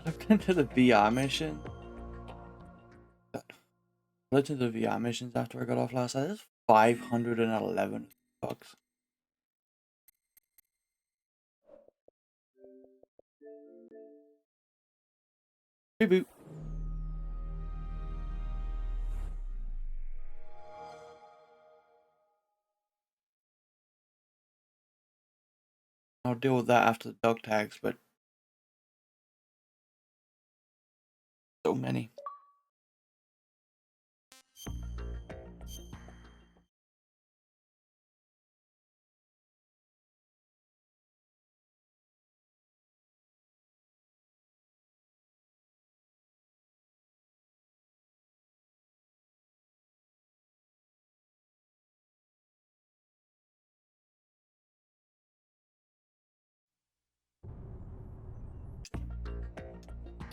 Looked into the VR mission. Looked into the VR missions after I got off last night. There's 511 bucks. Reboot. I'll deal with that after the dog tags, but so many.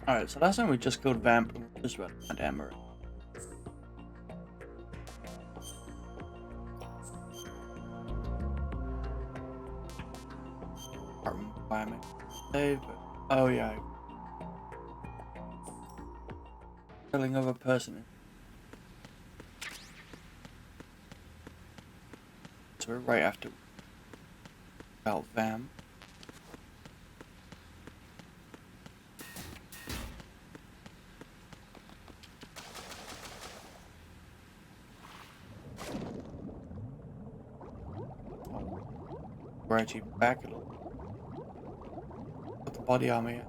Alright, so last time we just killed Vamp and we just went and Emmer. Save, but oh yeah. Killing of a person. So we're right after about Vamp. We're actually back a little. Put the body armor here.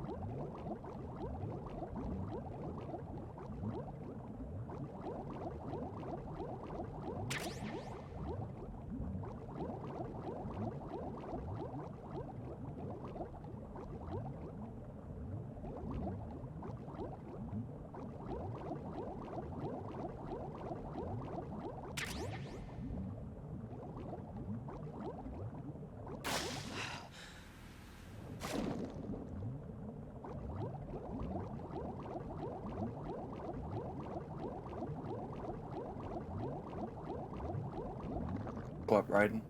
Go up riding.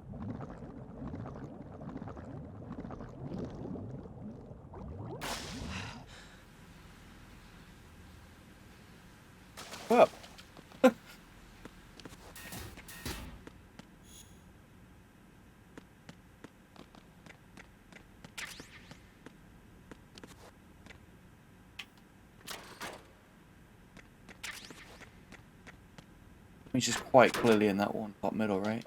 Go up. Which is quite clearly in that one top middle, right?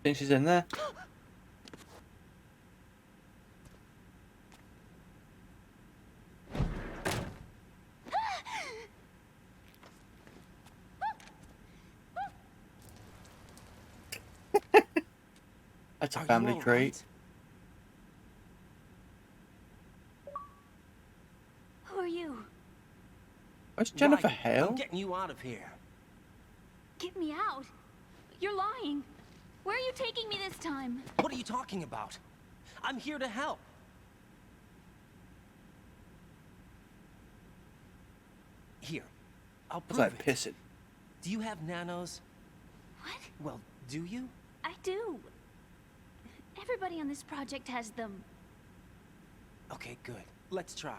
Think she's in there? That's a family trait. Who are you? Where's Jennifer Right. Hale? I'm getting you out of here. Get me out. You're lying. Where are you taking me this time? What are you talking about? I'm here to help. Here, I'll What's prove that it. pissing? Do you have nanos? What? Well, do you? I do. Everybody on this project has them. Okay, good. Let's try.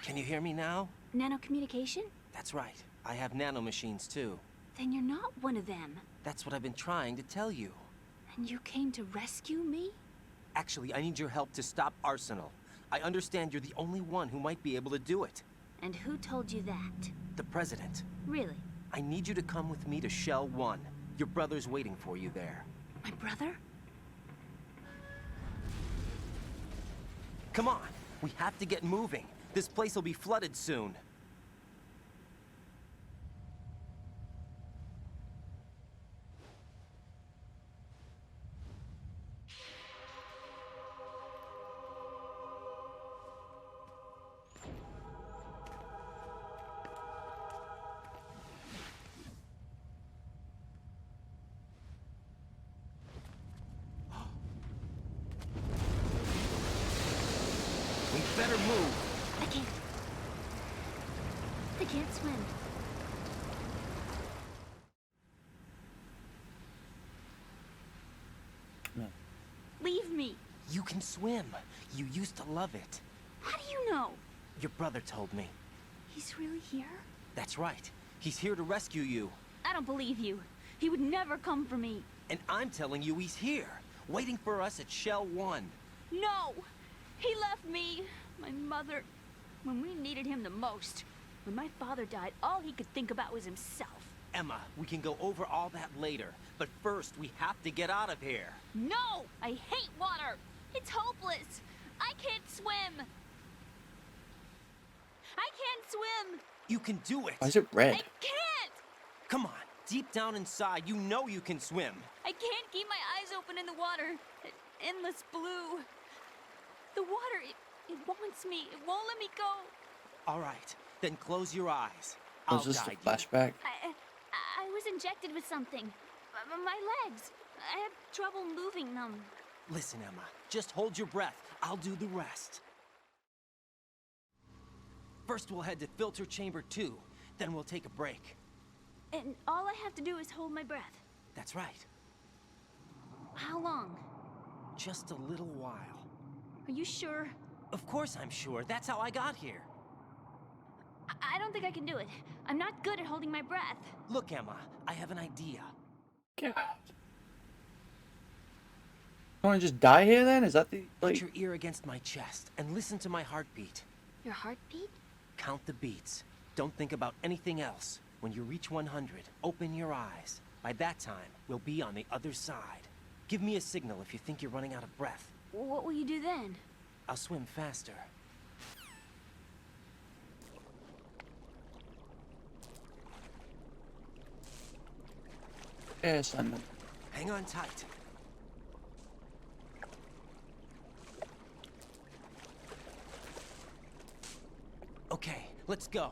Can you hear me now? Nanocommunication? That's right. I have nanomachines too. Then you're not one of them. That's what I've been trying to tell you. And you came to rescue me? Actually, I need your help to stop Arsenal. I understand you're the only one who might be able to do it. And who told you that? The President. Really? I need you to come with me to Shell 1. Your brother's waiting for you there. My brother? Come on! We have to get moving. This place will be flooded soon. better move. I can't. I can't swim. No. Leave me. You can swim. You used to love it. How do you know? Your brother told me. He's really here? That's right. He's here to rescue you. I don't believe you. He would never come for me. And I'm telling you he's here, waiting for us at Shell 1. No! He left me, my mother, when we needed him the most. When my father died, all he could think about was himself. Emma, we can go over all that later. But first, we have to get out of here. No! I hate water! It's hopeless! I can't swim! I can't swim! You can do it. Why is it red? I can't! Come on. Deep down inside, you know you can swim. I can't keep my eyes open in the water. Endless blue. The water, it wants me. It won't let me go. All right. Then close your eyes. Was I'll this the guide you. flashback? I was injected with something. My legs. I have trouble moving them. Listen, Emma. Just hold your breath. I'll do the rest. First, we'll head to filter chamber 2. Then we'll take a break. And all I have to do is hold my breath. That's right. How long? Just a little while. Are you sure? Of course I'm sure. That's how I got here. I don't think I can do it. I'm not good at holding my breath. Look, Emma. I have an idea. God. You want to just die here then? Is that the Put like? your ear against my chest and listen to my heartbeat. Your heartbeat? Count the beats. Don't think about anything else. When you reach 100, open your eyes. By that time, we'll be on the other side. Give me a signal if you think you're running out of breath. What will you do then? I'll swim faster. Yeah, Simon. Hang on tight. Okay, let's go.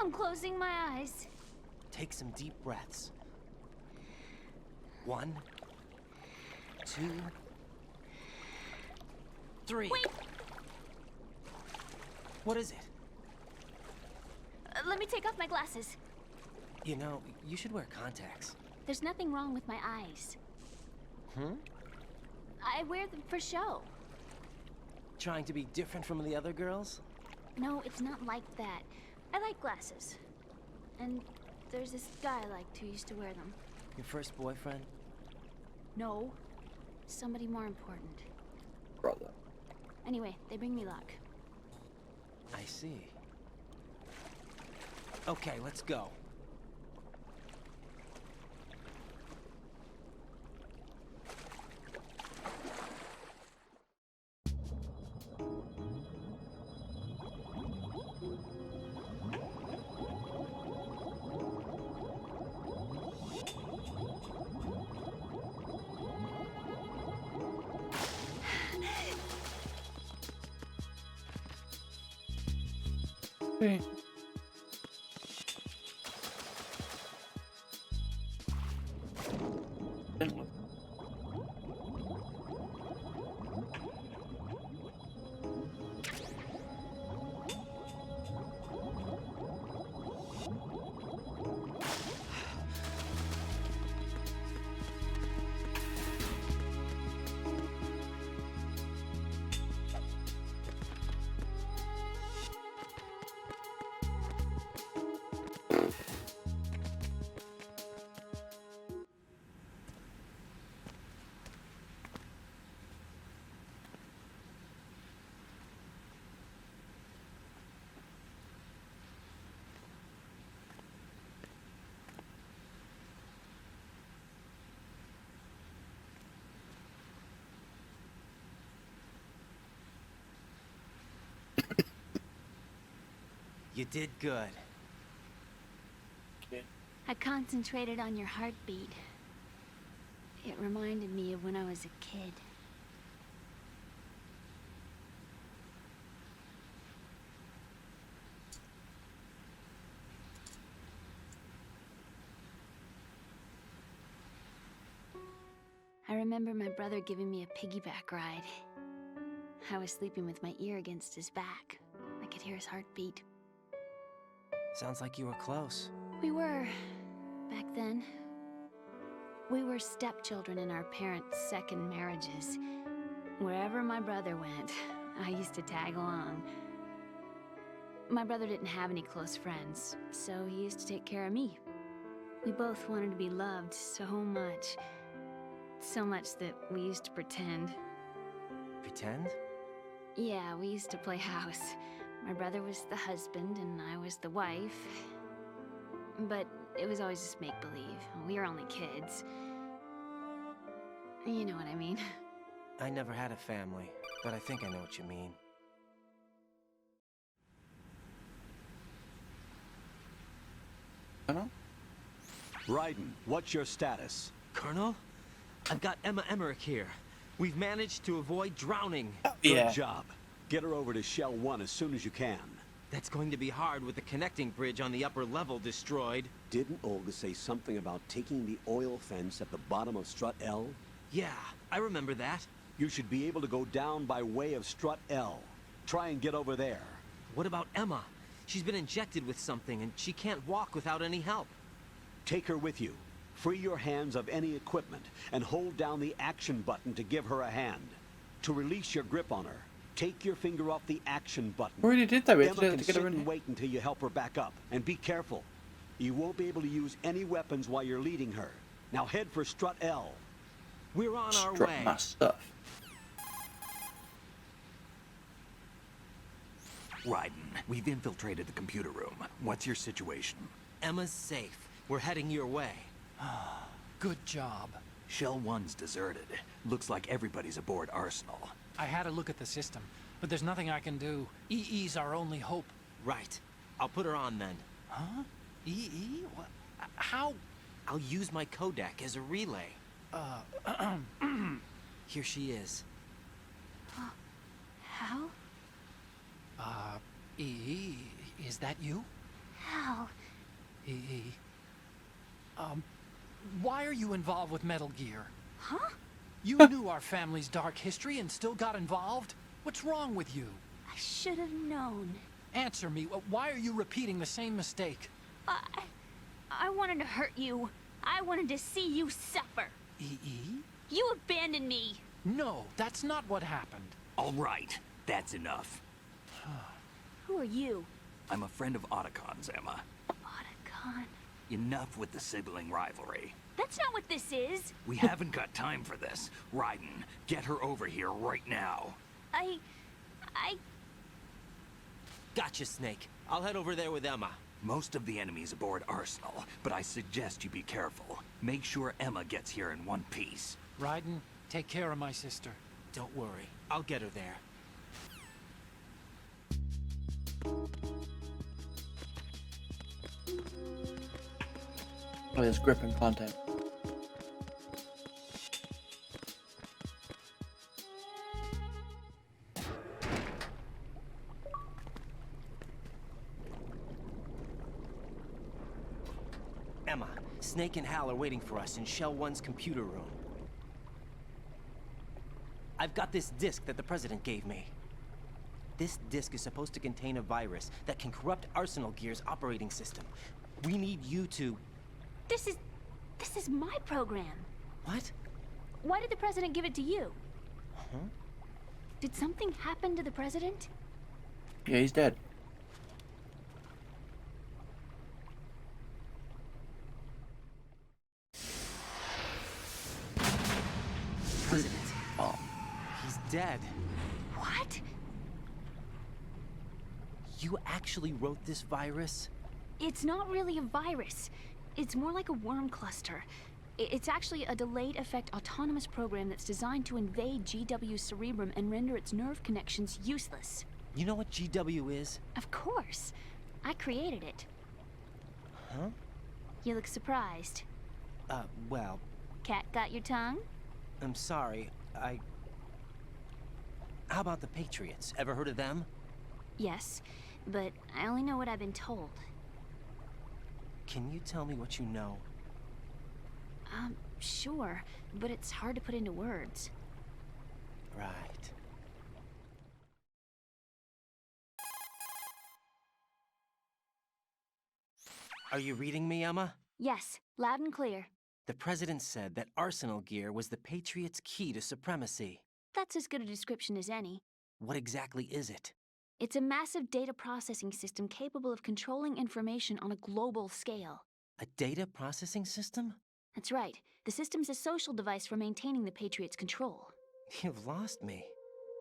I'm closing my eyes. Take some deep breaths. 1, 2, 3. Wait! What is it? Let me take off my glasses. You know, you should wear contacts. There's nothing wrong with my eyes. I wear them for show. Trying to be different from the other girls? No, it's not like that. I like glasses. And there's this guy I liked who used to wear them. Your first boyfriend? No. Somebody more important. Brother. Anyway, they bring me luck. I see. Okay, let's go. Hey. Didn't look. You did good. Okay. I concentrated on your heartbeat. It reminded me of when I was a kid. I remember my brother giving me a piggyback ride. I was sleeping with my ear against his back. I could hear his heartbeat. Sounds like you were close. We were, back then. We were stepchildren in our parents' second marriages. Wherever my brother went, I used to tag along. My brother didn't have any close friends, so he used to take care of me. We both wanted to be loved so much. So much that we used to pretend. Pretend? Yeah, we used to play house. My brother was the husband and I was the wife. But it was always just make-believe. We were only kids. You know what I mean. I never had a family, but I think I know what you mean. Colonel? Raiden, what's your status? Colonel? I've got Emma Emmerich here. We've managed to avoid drowning. Yeah. Good job. Get her over to Shell 1 as soon as you can. That's going to be hard with the connecting bridge on the upper level destroyed. Didn't Olga say something about taking the oil fence at the bottom of Strut L? Yeah, I remember that. You should be able to go down by way of Strut L. Try and get over there. What about Emma? She's been injected with something and she can't walk without any help. Take her with you. Free your hands of any equipment and hold down the action button to give her a hand. To release your grip on her, take your finger off the action button. We already did that. We had Emma to can get her sit in. and wait until you help her back up. And be careful. You won't be able to use any weapons while you're leading her. Now head for Strut L. We're on our Strut way. my stuff. Raiden, we've infiltrated the computer room. What's your situation? Emma's safe. We're heading your way. Good job. Shell 1's deserted. Looks like everybody's aboard Arsenal. I had a look at the system, but there's nothing I can do. EE's our only hope. Right. I'll put her on then. Huh? EE? What? How? I'll use my Kodak as a relay. Here she is. How? EE, is that you? How? EE. Why are you involved with Metal Gear? Huh? You knew our family's dark history and still got involved? What's wrong with you? I should have known. Answer me, why are you repeating the same mistake? I wanted to hurt you. I wanted to see you suffer. EE? You abandoned me. No, that's not what happened. All right, that's enough. Who are you? I'm a friend of Otacon's, Emma. Otacon. Enough with the sibling rivalry. That's not what this is. We haven't got time for this. Raiden, get her over here right now. I... Gotcha, Snake. I'll head over there with Emma. Most of the enemy's aboard Arsenal, but I suggest you be careful. Make sure Emma gets here in one piece. Raiden, take care of my sister. Don't worry. I'll get her there. Oh, there's gripping content. Emma, Snake and Hal are waiting for us in Shell 1's computer room. I've got this disk that the President gave me. This disk is supposed to contain a virus that can corrupt Arsenal Gear's operating system. We need you to... This is my program. What? Why did the President give it to you? Huh? Did something happen to the President? Yeah, he's dead. President. Oh. He's dead. What? You actually wrote this virus? It's not really a virus. It's more like a worm cluster. It's actually a delayed effect autonomous program that's designed to invade GW's cerebrum and render its nerve connections useless. You know what GW is? Of course. I created it. Huh? You look surprised. Well, Cat got your tongue? I'm sorry. How about the Patriots? Ever heard of them? Yes, but I only know what I've been told. Can you tell me what you know? Sure, but it's hard to put into words. Right. Are you reading me, Emma? Yes, loud and clear. The President said that Arsenal gear was the Patriots' key to supremacy. That's as good a description as any. What exactly is it? It's a massive data processing system capable of controlling information on a global scale. A data processing system? That's right. The system's a social device for maintaining the Patriots' control. You've lost me.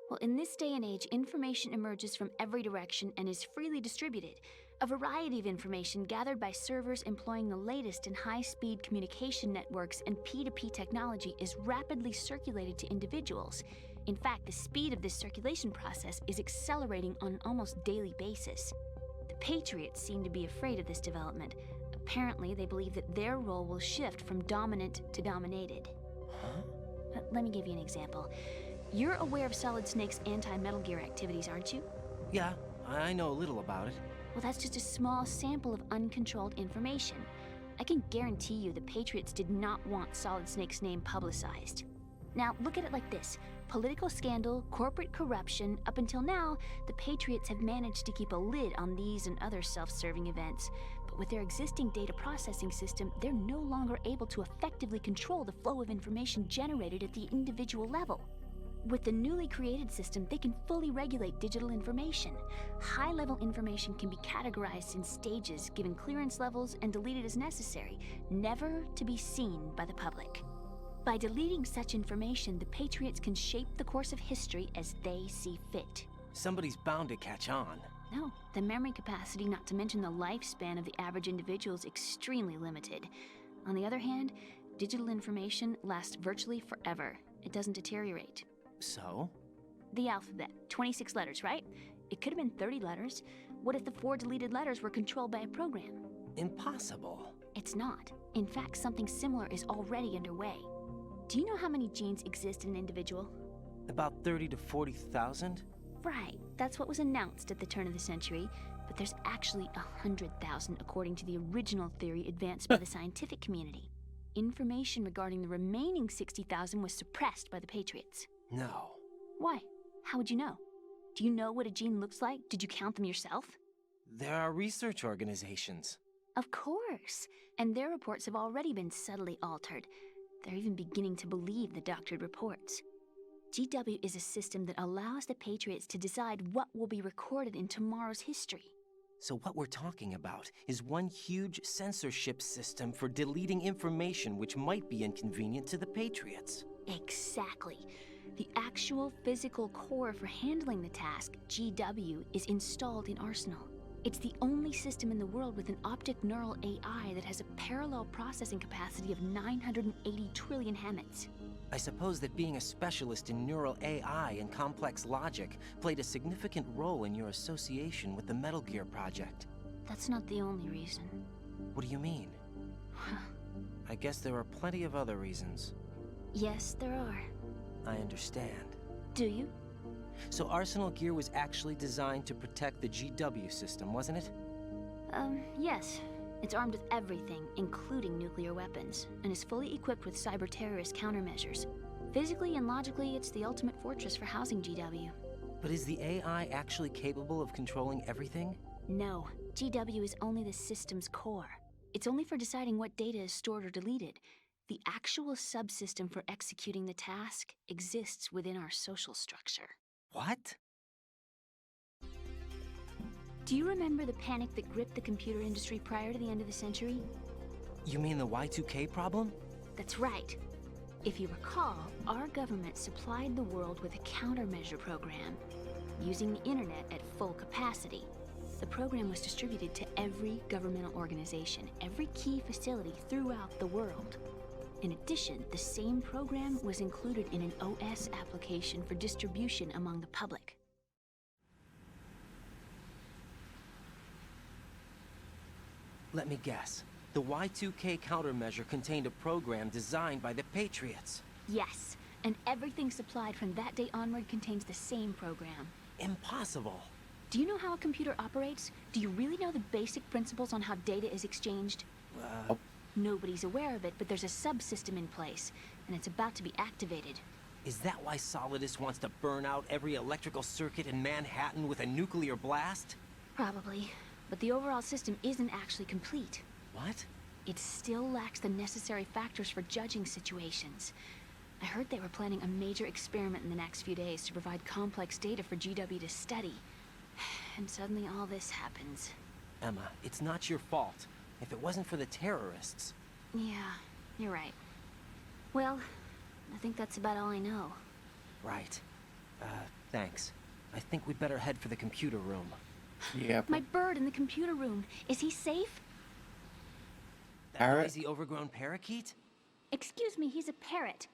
Well, in this day and age, information emerges from every direction and is freely distributed. A variety of information gathered by servers employing the latest in high-speed communication networks and P2P technology is rapidly circulated to individuals. In fact, the speed of this circulation process is accelerating on an almost daily basis. The Patriots seem to be afraid of this development. Apparently, they believe that their role will shift from dominant to dominated. Huh? Let me give you an example. You're aware of Solid Snake's anti-Metal Gear activities, aren't you? Yeah, I know a little about it. Well, that's just a small sample of uncontrolled information. I can guarantee you the Patriots did not want Solid Snake's name publicized. Now, look at it like this. Political scandal, corporate corruption, up until now, the Patriots have managed to keep a lid on these and other self-serving events. But with their existing data processing system, they're no longer able to effectively control the flow of information generated at the individual level. With the newly created system, they can fully regulate digital information. High-level information can be categorized in stages, given clearance levels, and deleted as necessary, never to be seen by the public. By deleting such information, the Patriots can shape the course of history as they see fit. Somebody's bound to catch on. No, the memory capacity, not to mention the lifespan of the average individual, is extremely limited. On the other hand, digital information lasts virtually forever. It doesn't deteriorate. So? The alphabet, 26 letters, right? It could have been 30 letters. What if the 4 deleted letters were controlled by a program? Impossible. It's not. In fact, something similar is already underway. Do you know how many genes exist in an individual? About 30 to 40,000? Right, that's what was announced at the turn of the century, but there's actually 100,000 according to the original theory advanced by the scientific community. Information regarding the remaining 60,000 was suppressed by the Patriots. No. Why? How would you know? Do you know what a gene looks like? Did you count them yourself? There are research organizations. Of course, and their reports have already been subtly altered. They're even beginning to believe the doctored reports. GW is a system that allows the Patriots to decide what will be recorded in tomorrow's history. So what we're talking about is one huge censorship system for deleting information which might be inconvenient to the Patriots. Exactly. The actual physical core for handling the task, GW, is installed in Arsenal. It's the only system in the world with an optic neural AI that has a parallel processing capacity of 980 trillion Hammets. I suppose that being a specialist in neural AI and complex logic played a significant role in your association with the Metal Gear project. That's not the only reason. What do you mean? I guess there are plenty of other reasons. Yes, there are. I understand. Do you? So Arsenal gear was actually designed to protect the GW system, wasn't it? Yes. It's armed with everything, including nuclear weapons, and is fully equipped with cyber-terrorist countermeasures. Physically and logically, it's the ultimate fortress for housing GW. But is the AI actually capable of controlling everything? No. GW is only the system's core. It's only for deciding what data is stored or deleted. The actual subsystem for executing the task exists within our social structure. What? Do you remember the panic that gripped the computer industry prior to the end of the century? You mean the Y2K problem? That's right. If you recall, our government supplied the world with a countermeasure program, using the internet at full capacity. The program was distributed to every governmental organization, every key facility throughout the world. In addition, the same program was included in an OS application for distribution among the public. Let me guess. The Y2K countermeasure contained a program designed by the Patriots. Yes, and everything supplied from that day onward contains the same program. Impossible. Do you know how a computer operates? Do you really know the basic principles on how data is exchanged? Nobody's aware of it, but there's a subsystem in place, and it's about to be activated. Is that why Solidus wants to burn out every electrical circuit in Manhattan with a nuclear blast? Probably, but the overall system isn't actually complete. What? It still lacks the necessary factors for judging situations. I heard they were planning a major experiment in the next few days to provide complex data for GW to study. And suddenly all this happens. Emma, it's not your fault. If it wasn't for the terrorists... Yeah, you're right. Well, I think that's about all I know. Right. Thanks. I think we'd better head for the computer room. Yeah, My bird in the computer room. Is he safe? That Parrot? noisy, overgrown parakeet? Excuse me, he's a parrot.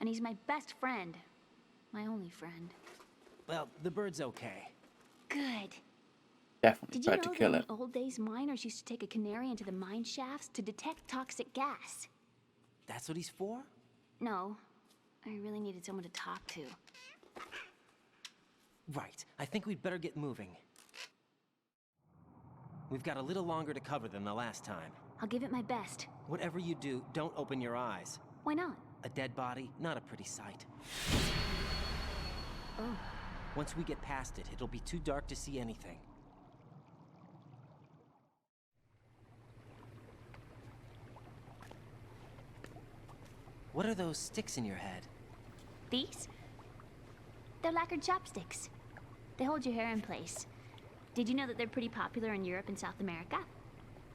And he's my best friend. My only friend. Well, the bird's okay. Good. definitely Did you tried to know kill that it. in old days miners used to take a canary into the mine shafts to detect toxic gas? That's what he's for? No. I really needed someone to talk to. Right. I think we'd better get moving. We've got a little longer to cover than the last time. I'll give it my best. Whatever you do, don't open your eyes. Why not? A dead body, not a pretty sight. Oh. Once we get past it, it'll be too dark to see anything. What are those sticks in your head? These? They're lacquered chopsticks. They hold your hair in place. Did you know that they're pretty popular in Europe and South America?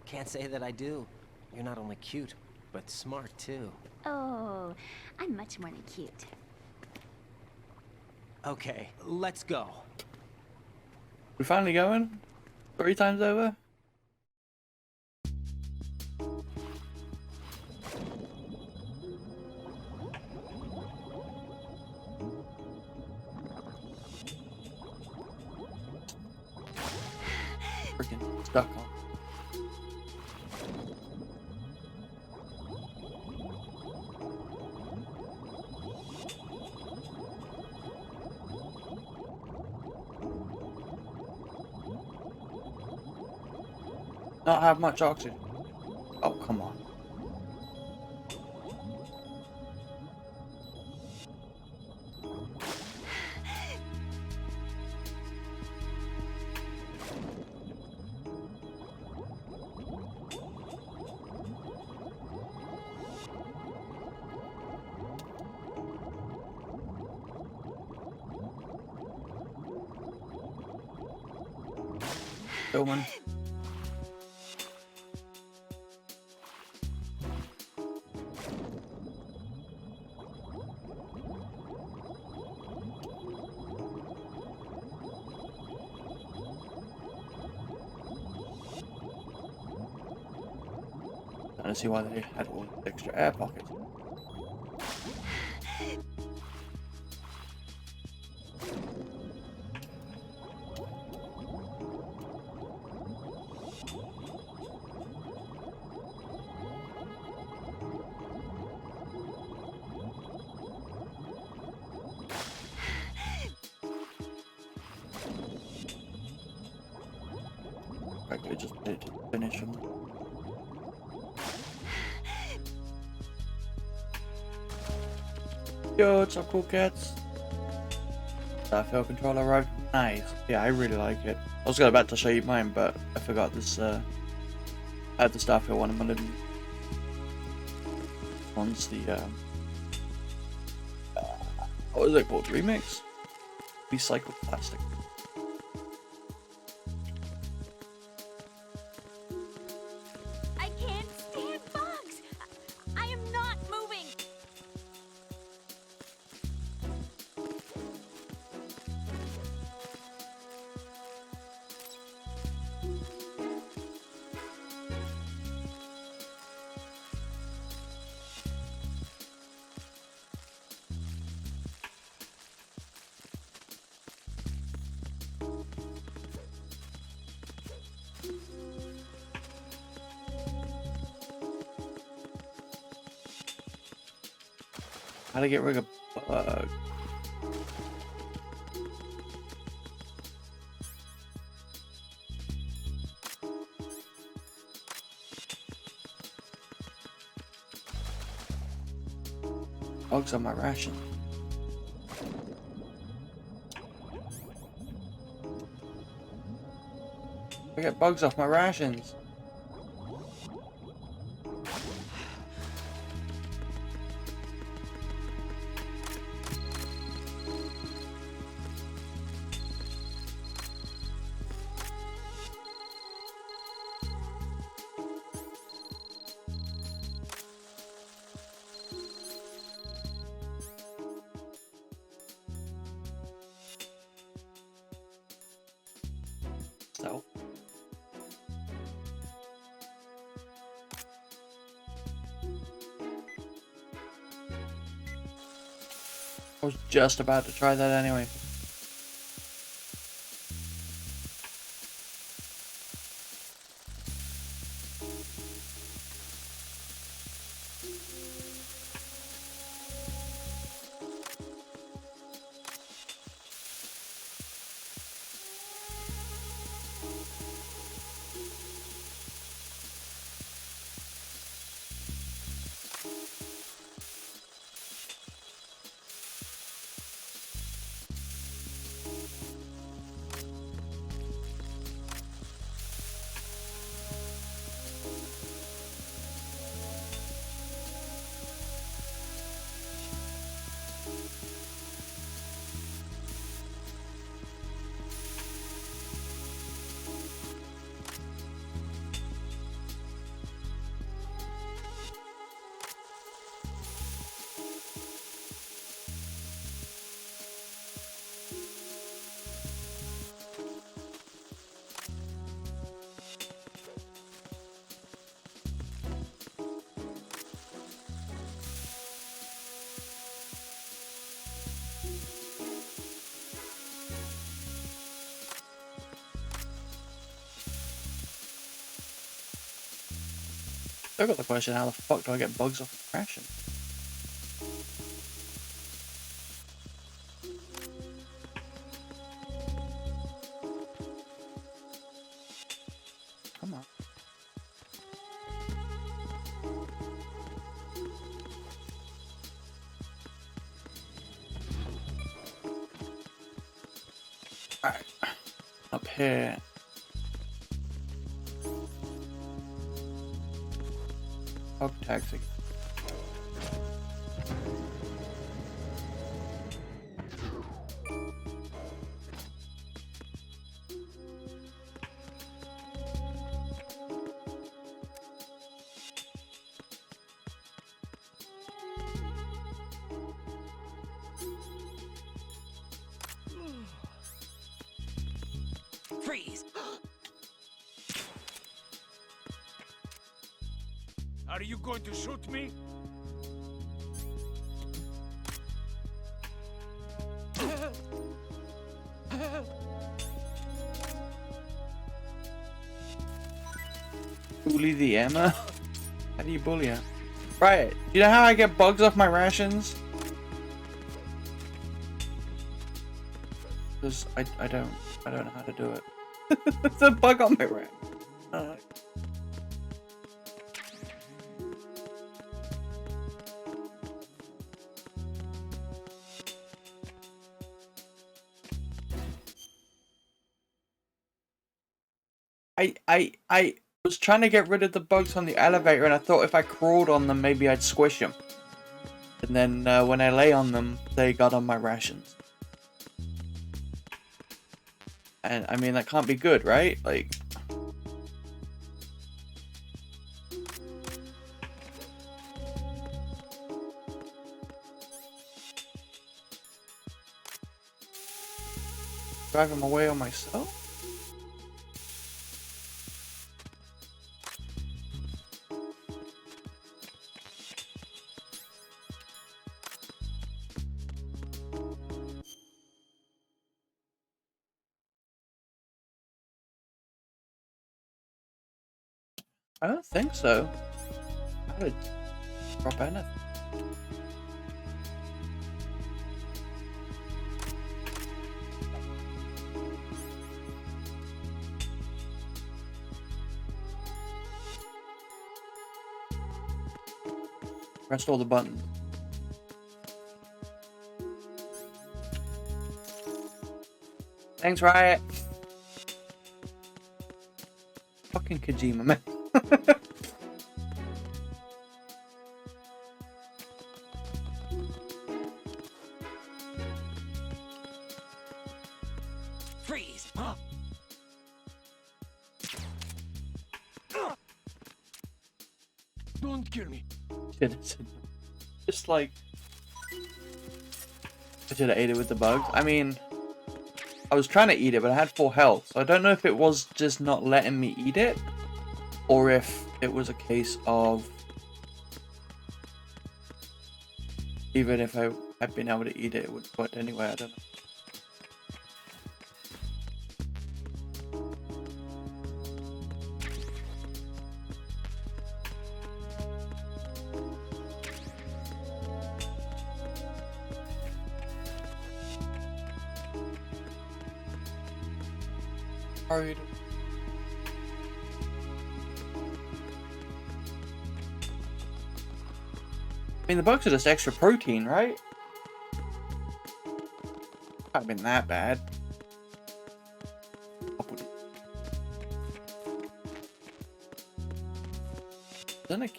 Can't say that I do. You're not only cute, but smart too. Oh, I'm much more than cute. Okay, let's go. We finally going? 3 times over? Freaking stuck on. Not have much oxygen. Oh, come on. Filming. I don't see why they had all the extra air pockets. Right, we just did finish them. Yo, what's up, cool cats? Starfield controller arrived. Nice. Yeah, I really like it. I was about to show you mine, but I forgot this. I had the Starfield one in my living room. This one's the what was it called? Remix? Recycled plastic. I can't stand bugs! I am not moving! How to get rid of bug? Bugs on my ration. I get bugs off my rations. I was just about to try that anyway. I've got the question, how the fuck do I get bugs off the ration? Come on. Alright. Up here. Dog tags again. Freeze! Are you going to shoot me? Bully the Emma? How do you bully her? Right, you know how I get bugs off my rations? Because I don't know how to do it. There's a bug on my ration. I was trying to get rid of the bugs on the elevator, and I thought if I crawled on them, maybe I'd squish them. And then when I lay on them, they got on my rations. And I mean, that can't be good, right? Like... drive them away on myself? I don't think so. How did drop anything? Pressed all the buttons. Thanks, Riot. Fucking Kojima, man. Freeze! Don't kill me. Just like... I should have ate it with the bugs. I mean... I was trying to eat it, but I had full health. So I don't know if it was just not letting me eat it, or if it was a case of... Even if I had been able to eat it, it would work anyway, I don't know. Hurried. I mean, the bugs are just extra protein, right? Can't have been that bad. Isn't it?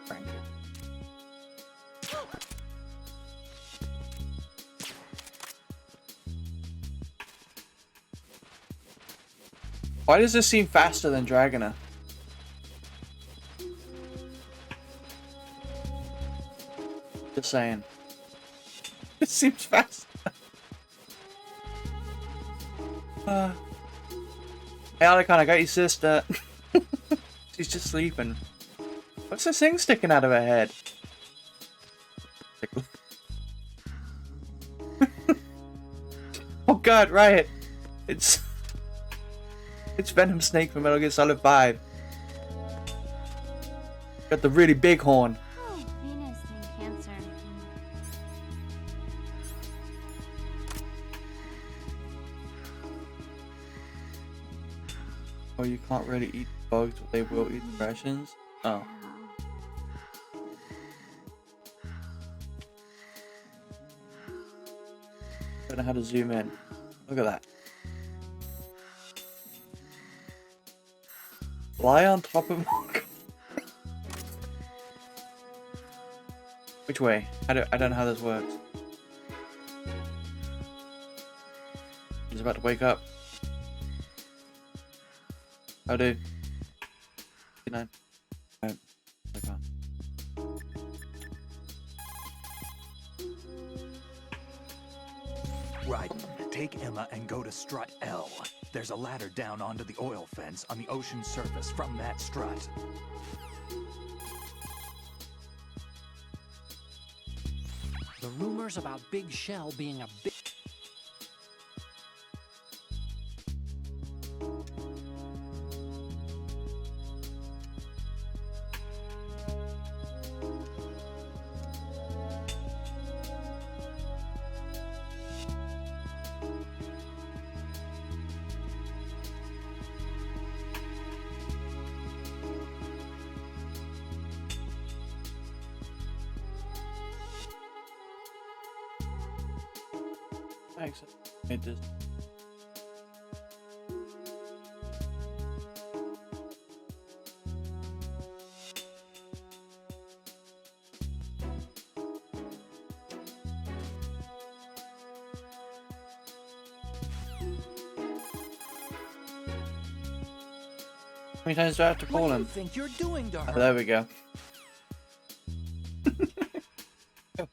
Frank. Why does this seem faster than Dragoner? Just saying. It seems fast. Hey, Alec, I got your sister. She's just sleeping. What's this thing sticking out of her head? Oh god, Riot. It's Venom Snake from Metal Gear Solid 5. Got the really big horn. Oh, Venus and Cancer. Oh, you can't really eat bugs, but they will eat the rations? Oh. Don't know how to zoom in. Look at that. Lie on top of... Which way? I don't know how this works. He's about to wake up. How do? 9. I can't. Right. Take Emma and go to strut L. There's a ladder down onto the oil fence on the ocean surface from that strut. The rumors about Big Shell being a big... Thanks. Made this. How many times do I have to call What do you him? think you're doing to her? Oh, there we go.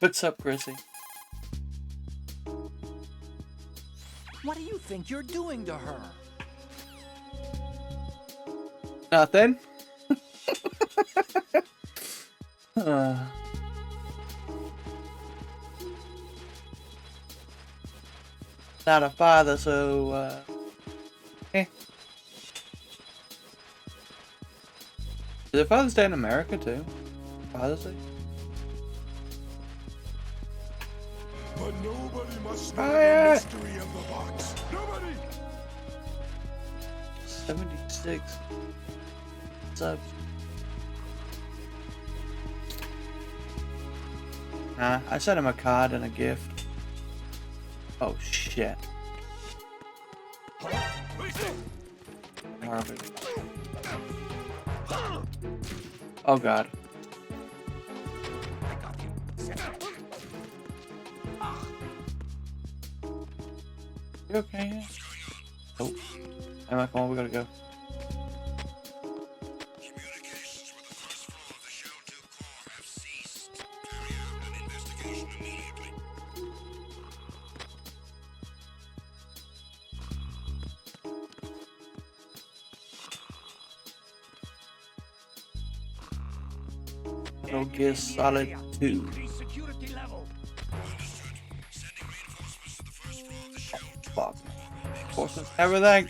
What's up, Chrissy? What do you think you're doing to her? Nothing. uh. Not a father, so eh. Is it Father's Day in America too? Father's Day? But nobody must know Riot! the mystery of the box. Nobody! 76 subs. I sent him a card and a gift. Oh shit. Marvin. Oh god. You okay? Oh. Emma, come on, we gotta go. Communications with the first floor of the Shell 2 core have ceased. Carry out an investigation immediately. Metal Gear Solid 2. Fuck. Reinforcements, everything.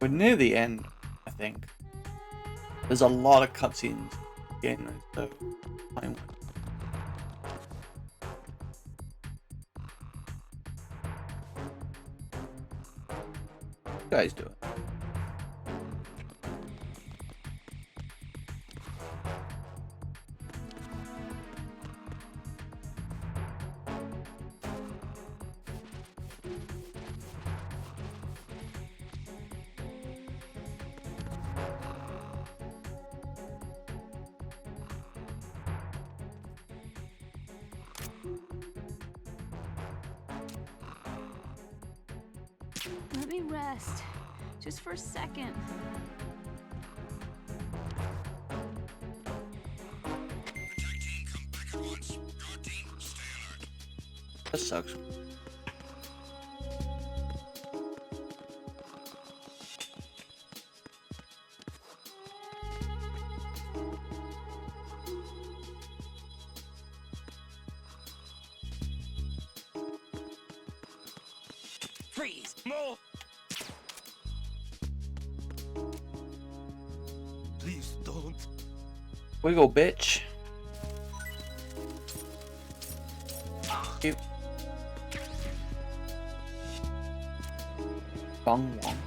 We're near the end, I think. There's a lot of cutscenes in this, so fine. What you guys doing? Let me rest. Just for a second. Attack team, come back at once. Guard team, stay alert. That sucks. Freeze! Move! Please don't. Wiggle, bitch. You. Bong Wong.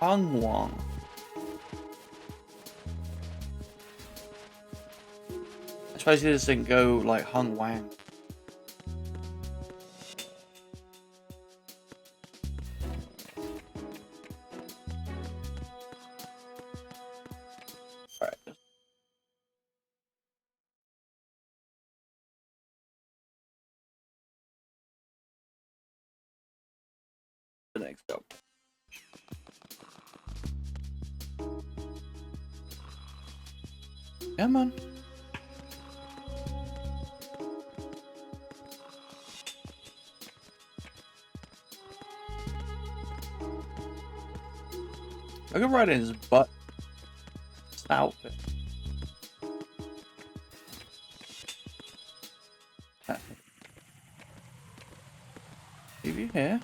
Bong Wong. I suppose he just didn't go like Hung Wang. Alright. The next up. Come on. I could ride in his butt. It's an outfit. Leave you here.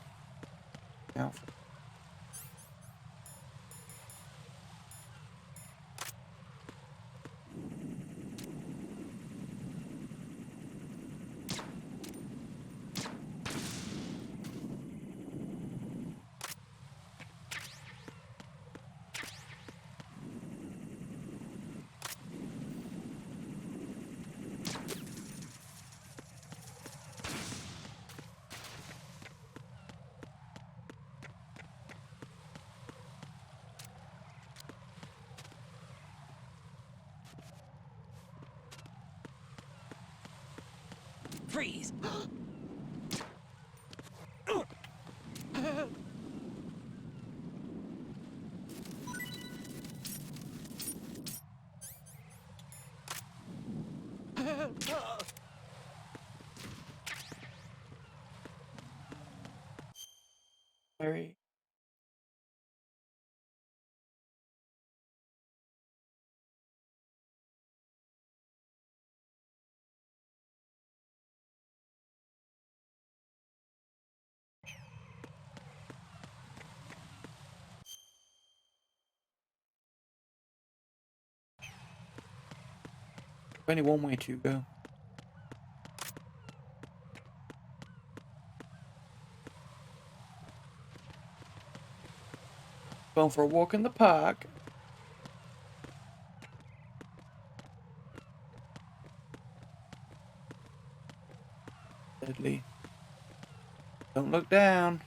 Outfit. Freeze! Very. Only one way to go. Going for a walk in the park. Deadly. Don't look down.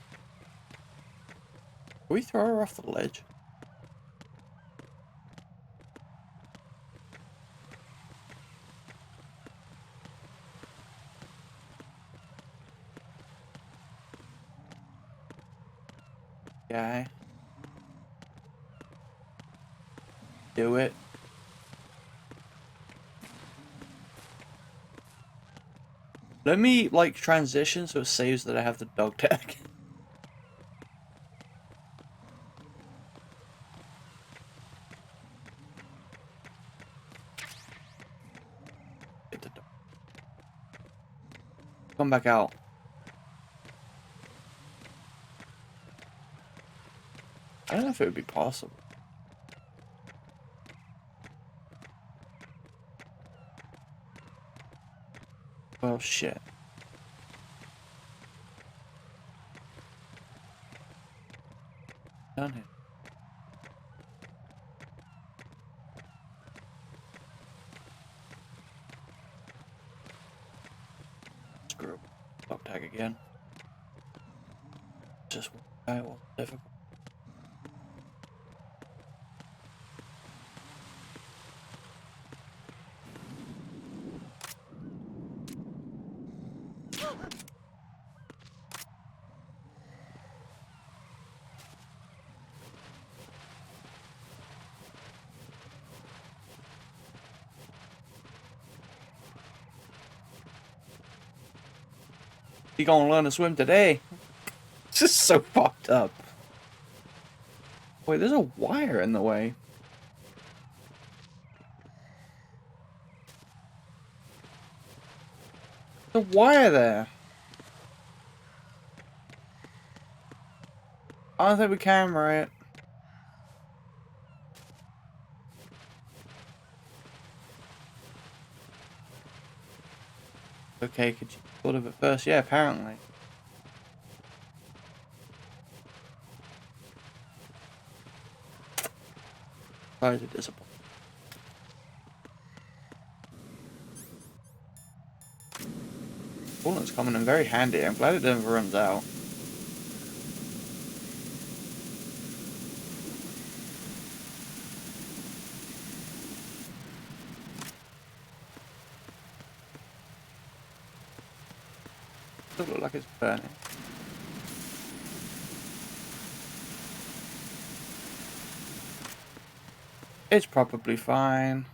Can we throw her off the ledge? Guy. Do it. Let me, like, transition so it saves that I have the dog tag. Get the dog. Come back out. I don't know if it would be possible. Well, shit. Down here. Screw it. Dog tag again. Just it was difficult. You gonna learn to swim today? It's just so fucked up. Wait, there's a wire in the way. The wire there. I don't think we can, right? Okay, could you thought of it first? Yeah, apparently. Sorry to disappoint. Coolant's coming in very handy. I'm glad it never runs out. Doesn't look like it's burning. It's probably fine.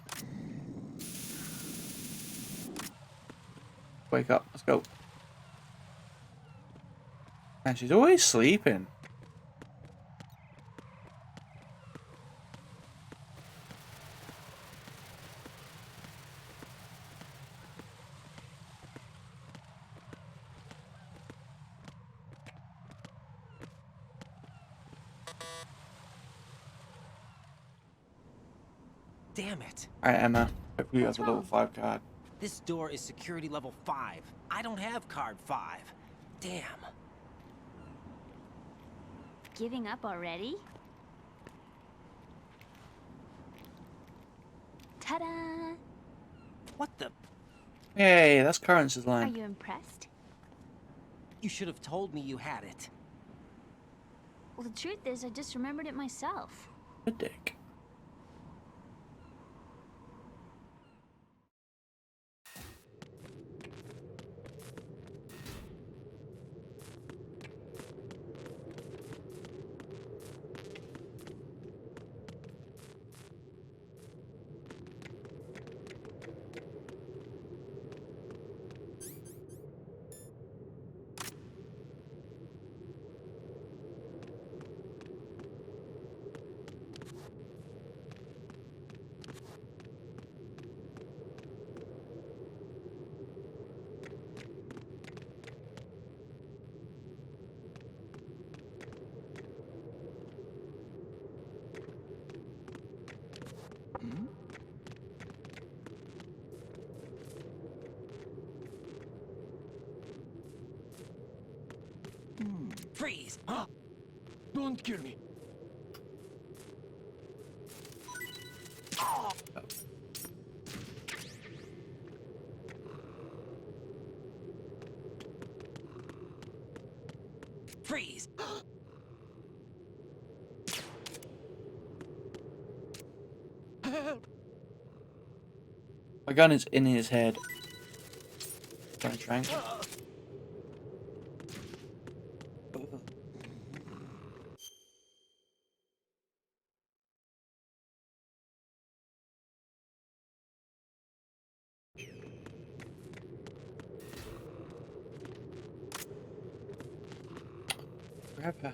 Wake up, let's go. And she's always sleeping. Damn it. Alright, Emma. Hopefully you have What's the level wrong? 5 card. This door is security level 5. I don't have card 5. Damn. Giving up already? Ta-da! What the? Hey, that's Currence's Are line. you impressed? You should have told me you had it. Well, the truth is, I just remembered it myself. A dick. Freeze! Don't kill me. Freeze! Help! My gun is in his head. Trying to strangle. forever.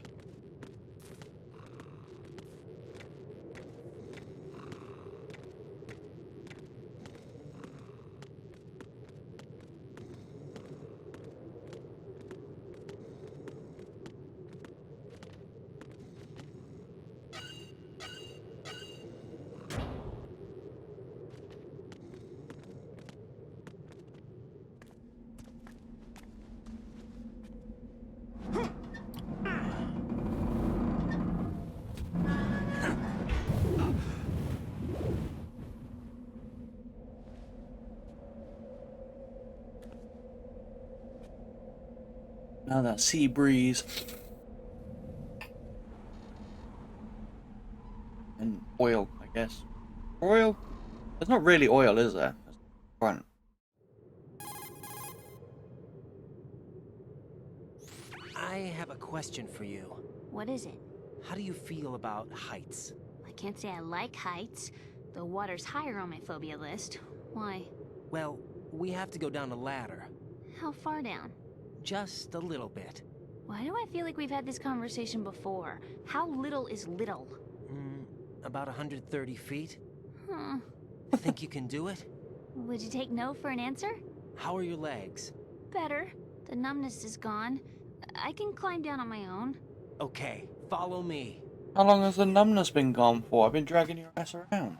Now that sea breeze and oil, I guess. Oil? There's not really oil, is there? That's the front. I have a question for you. What is it? How do you feel about heights? I can't say I like heights. The water's higher on my phobia list. Why? Well, we have to go down a ladder. How far down? Just a little bit. Why do I feel like we've had this conversation before? How little is little? About 130 feet. Huh. Think you can do it? Would you take no for an answer? How are your legs? Better. The numbness is gone. I can climb down on my own. Okay, follow me. How long has the numbness been gone for? I've been dragging your ass around.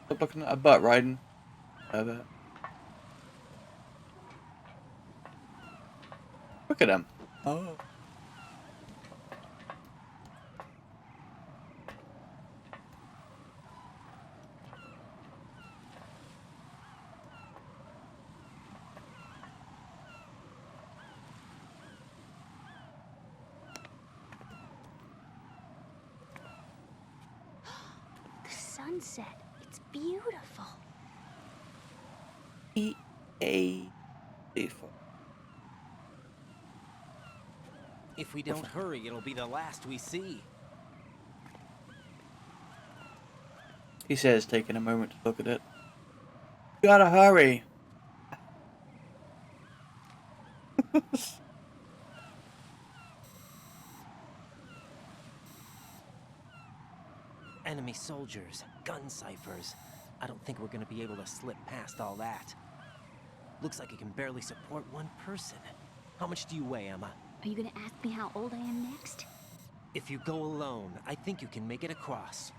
Stop looking at a butt, Raiden. Herbert. Look at him. Oh. The sunset. It's beautiful. Beautiful. If we don't hurry, it'll be the last we see. He says, taking a moment to look at it. Gotta hurry. Enemy soldiers, gun ciphers. I don't think we're gonna be able to slip past all that. Looks like it can barely support one person. How much do you weigh, Emma? Are you gonna ask me how old I am next? If you go alone, I think you can make it across.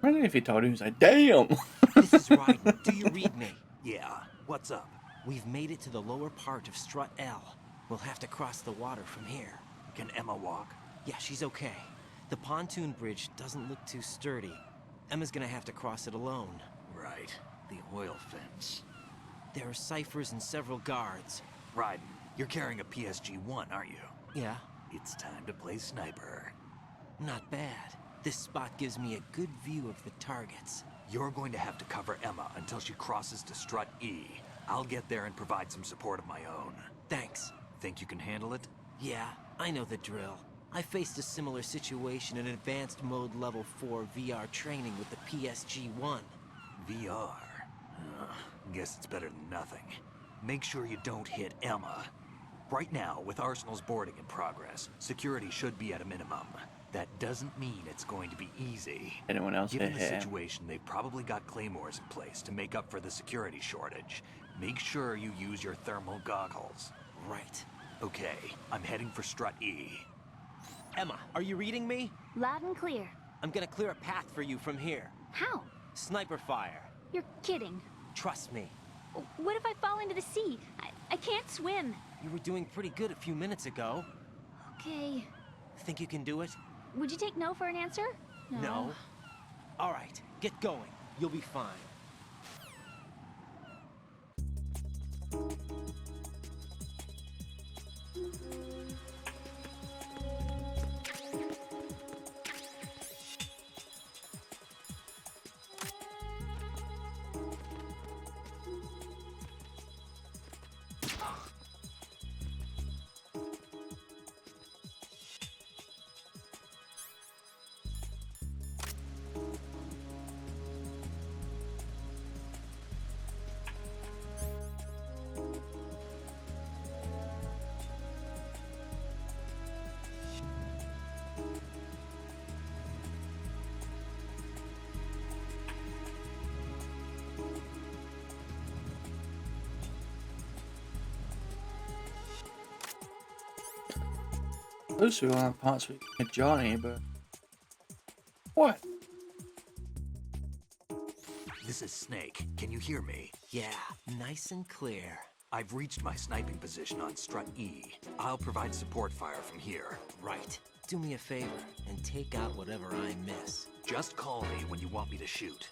Imagine if he told him, he's like, damn! This is Raiden. Do you read me? Yeah, what's up? We've made it to the lower part of Strut L. We'll have to cross the water from here. Can Emma walk? Yeah, she's okay. The pontoon bridge doesn't look too sturdy. Emma's gonna have to cross it alone. Right, the oil fence. There are ciphers and several guards. Raiden, you're carrying a PSG-1, aren't you? Yeah, It's time to play sniper. not bad. This spot gives me a good view of the targets. You're going to have to cover Emma until she crosses to Strut E. I'll get there and provide some support of my own. Thanks. Think you can handle it? Yeah, I know the drill. I faced a similar situation in Advanced Mode Level 4 VR training with the PSG-1. VR. Guess it's better than nothing. Make sure you don't hit Emma. Right now, with Arsenal's boarding in progress, security should be at a minimum. That doesn't mean it's going to be easy. Anyone else Given the hit him? situation, they've probably got claymores in place to make up for the security shortage. Make sure you use your thermal goggles. Right. Okay, I'm heading for Strut E. Emma, are you reading me? Loud and clear. I'm gonna clear a path for you from here. How? Sniper fire. You're kidding. Trust me. What if I fall into the sea? I can't swim. You were doing pretty good a few minutes ago. Okay. Think you can do it? Would you take no for an answer? No. All right, get going. You'll be fine. Supposed to be one of the parts with Johnny, but what? This is Snake. Can you hear me? Yeah, nice and clear. I've reached my sniping position on Strut E. I'll provide support fire from here. Right. Do me a favor and take out whatever I miss. Just call me when you want me to shoot.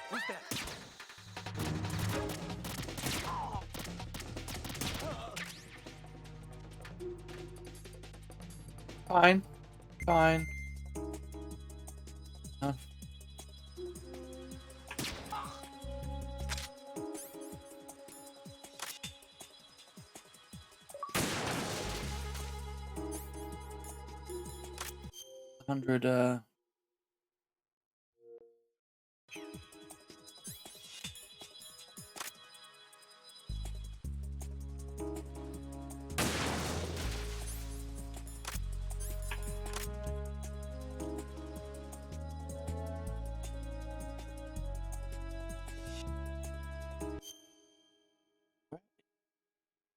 Who's that? Fine. Fine. Uh, $100,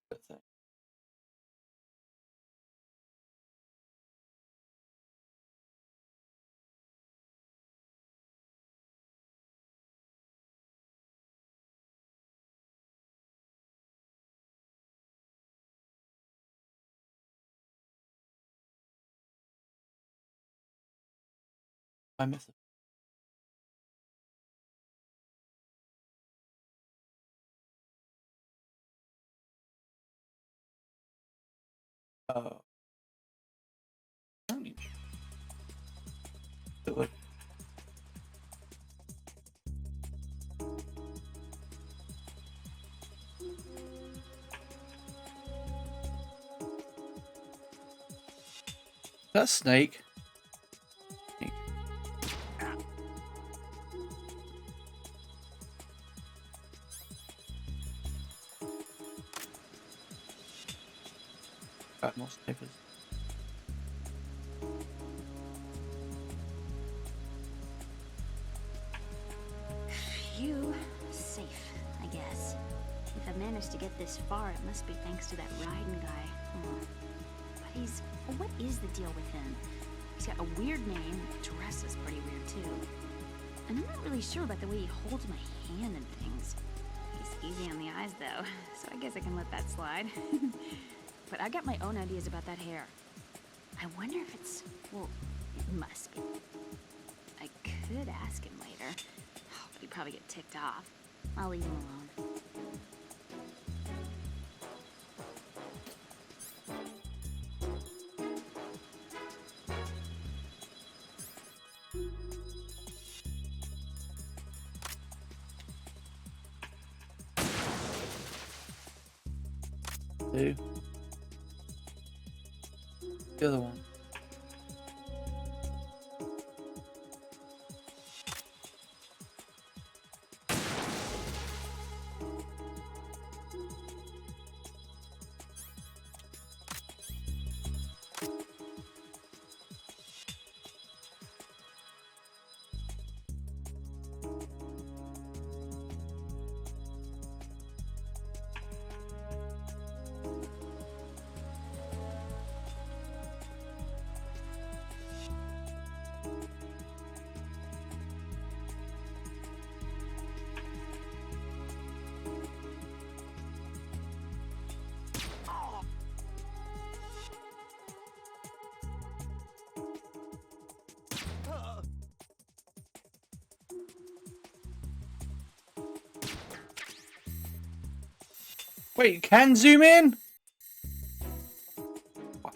good thing. I miss it. Oh. I don't need do it. That's Snake. Snake. Got more snipers. Phew. Safe, I guess. If I've managed to get this far, it must be thanks to that Raiden guy. Oh. But he's... what is the deal with him? He's got a weird name, the dress is pretty weird too. And I'm not really sure about the way he holds my hand and things. He's easy on the eyes though, so I guess I can let that slide. But I got my own ideas about that hair. I wonder if it's... well, it must be. I could ask him later. Oh, but he'd probably get ticked off. I'll leave him alone. Two. The other one. Wait, you can zoom in? Wow.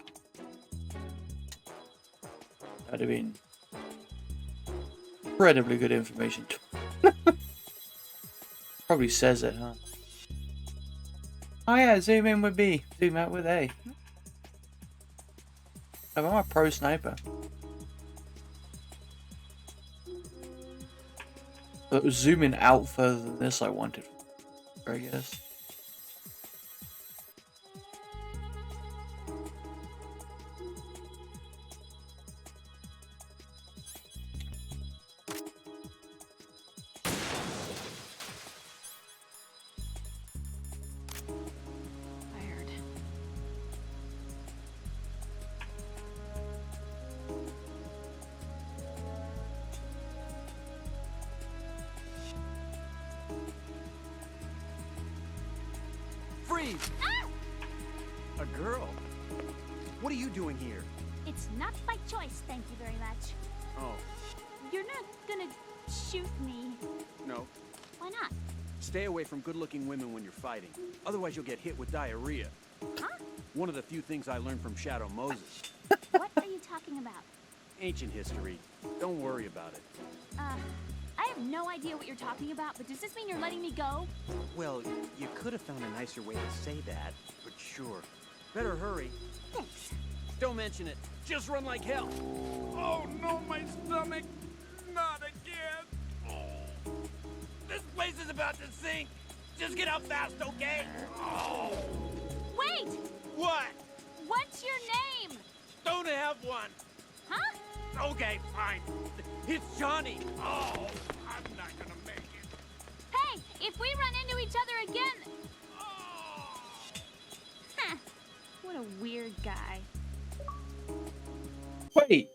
That'd have been incredibly good information. Probably says it, huh? Oh yeah, zoom in with B, zoom out with A. I'm a pro sniper. But it was zooming out further than this I wanted, I guess. breathe. A girl? What are you doing here? It's not by choice, thank you very much. Oh, You're not gonna shoot me. no. Why not? Stay away from good-looking women when you're fighting. Otherwise, you'll get hit with diarrhea. Huh? One of the few things I learned from Shadow Moses. What are you talking about? Ancient history. Don't worry about it. I have no idea what you're talking about, but does this mean you're letting me go? Well, you could have found a nicer way to say that, but sure. Better hurry. Thanks. Don't mention it. Just run like hell. Oh no, my stomach! Not again! Oh. This place is about to sink! Just get out fast, okay? Oh. Wait! What? What's your name? Don't have one! Huh? Okay, fine. It's Johnny! Oh, I'm not gonna make it. Hey, if we run into each other again... Oh. Huh. What a weird guy. Wait.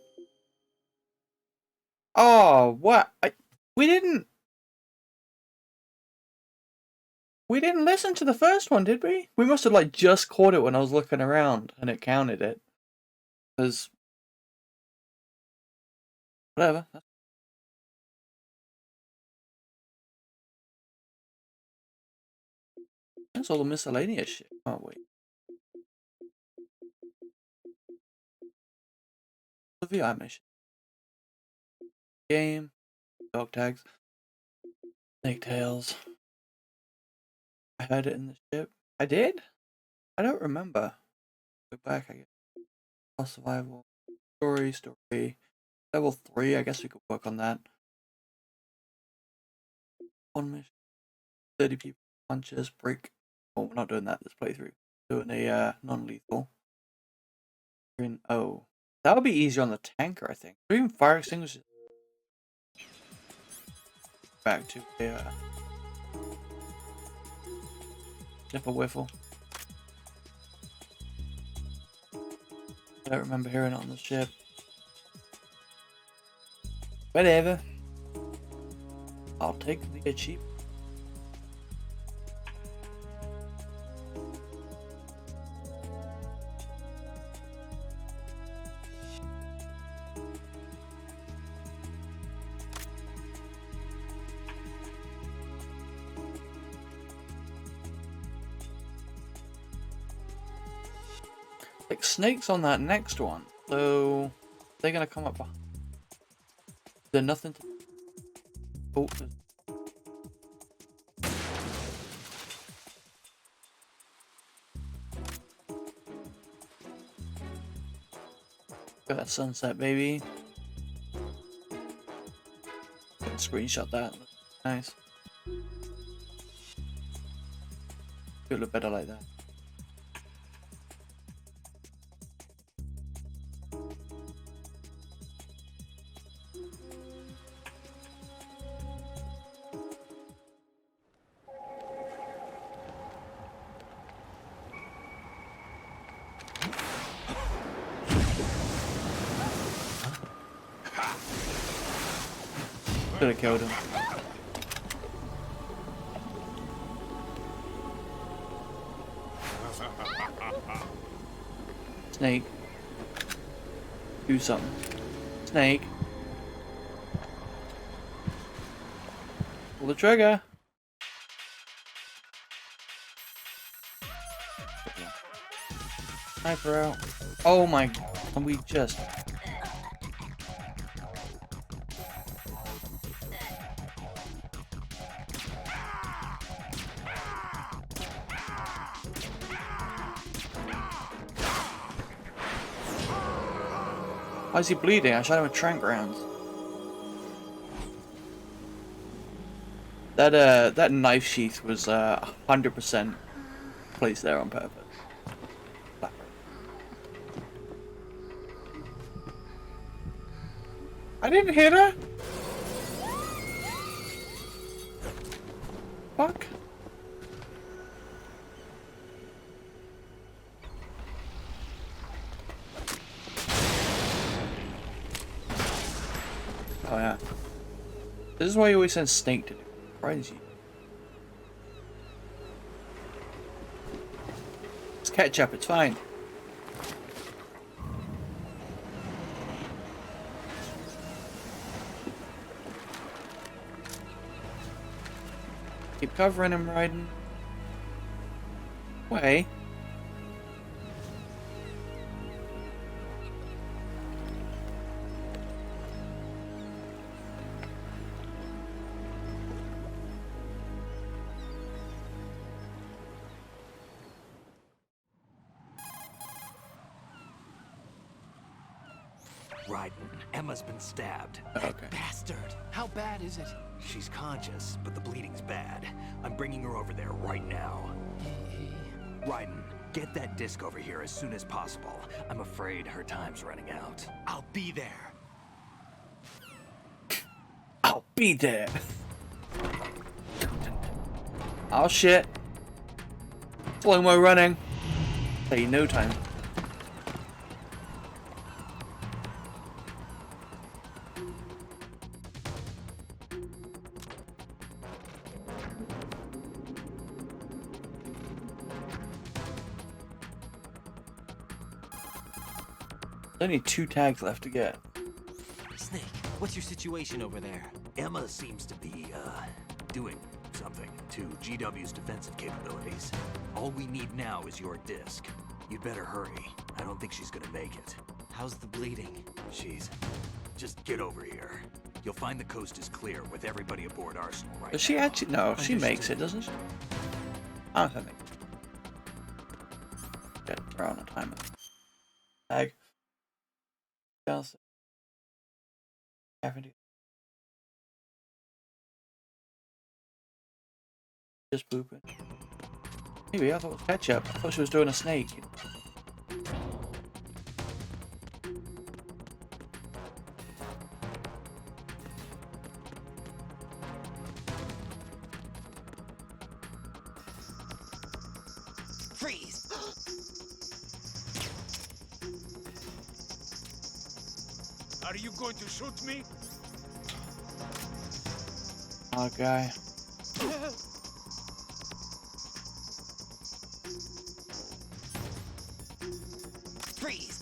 Oh, what? We didn't listen to the first one, did we? We must have like just caught it when I was looking around and it counted it. Because whatever. That's all the miscellaneous shit. Oh wait. The VI mission. Game. Dog tags. Snake tails. I heard it in the ship. I did? I don't remember. Go back, I guess. Lost survival. Story. Level 3, I guess we could work on that. One mission. 30 people. Punches. Break. Oh, we're not doing that this playthrough. Doing a non-lethal. Oh. That would be easier on the tanker, I think. Or even fire extinguishers. Back to a Sniffer Whiffle. I don't remember hearing it on the ship. Whatever. I'll take the cheap. Like snakes on that next one, so they're gonna come up behind. Is there nothing to... Oh, got that sunset, baby. Screenshot that. Nice. Could look better like that. Could have killed him. Snake. Do something. Snake. Pull the trigger. Sniper out. Oh my god. And we just... Why is he bleeding? I shot him with tranq rounds. That knife sheath was 100% placed there on purpose. I didn't hit her. Fuck. Oh yeah. This is why you always send Snake to do. Crazy. ketchup, it's fine. Keep covering him, Raiden. Way. Raiden, Emma's been stabbed. Okay. Bastard! How bad is it? She's conscious, but the bleeding's bad. I'm bringing her over there right now. Raiden, get that disc over here as soon as possible. I'm afraid her time's running out. I'll be there. I'll be there. Oh shit. Slow-mo running. Say no time. There's only 2 tags left to get. Snake, what's your situation over there? Emma seems to be, doing something to GW's defensive capabilities. All we need now is your disc. You'd better hurry. I don't think she's gonna make it. How's the bleeding? Just get over here. You'll find the coast is clear with everybody aboard Arsenal right Does she now. actually? No, she makes Understood. it, doesn't she? I don't think. Get her on a timer. Tag. Else. Just pooping. Maybe I thought it was ketchup. I thought she was doing a snake. Freeze! Are you going to shoot me? Oh, guy. Freeze!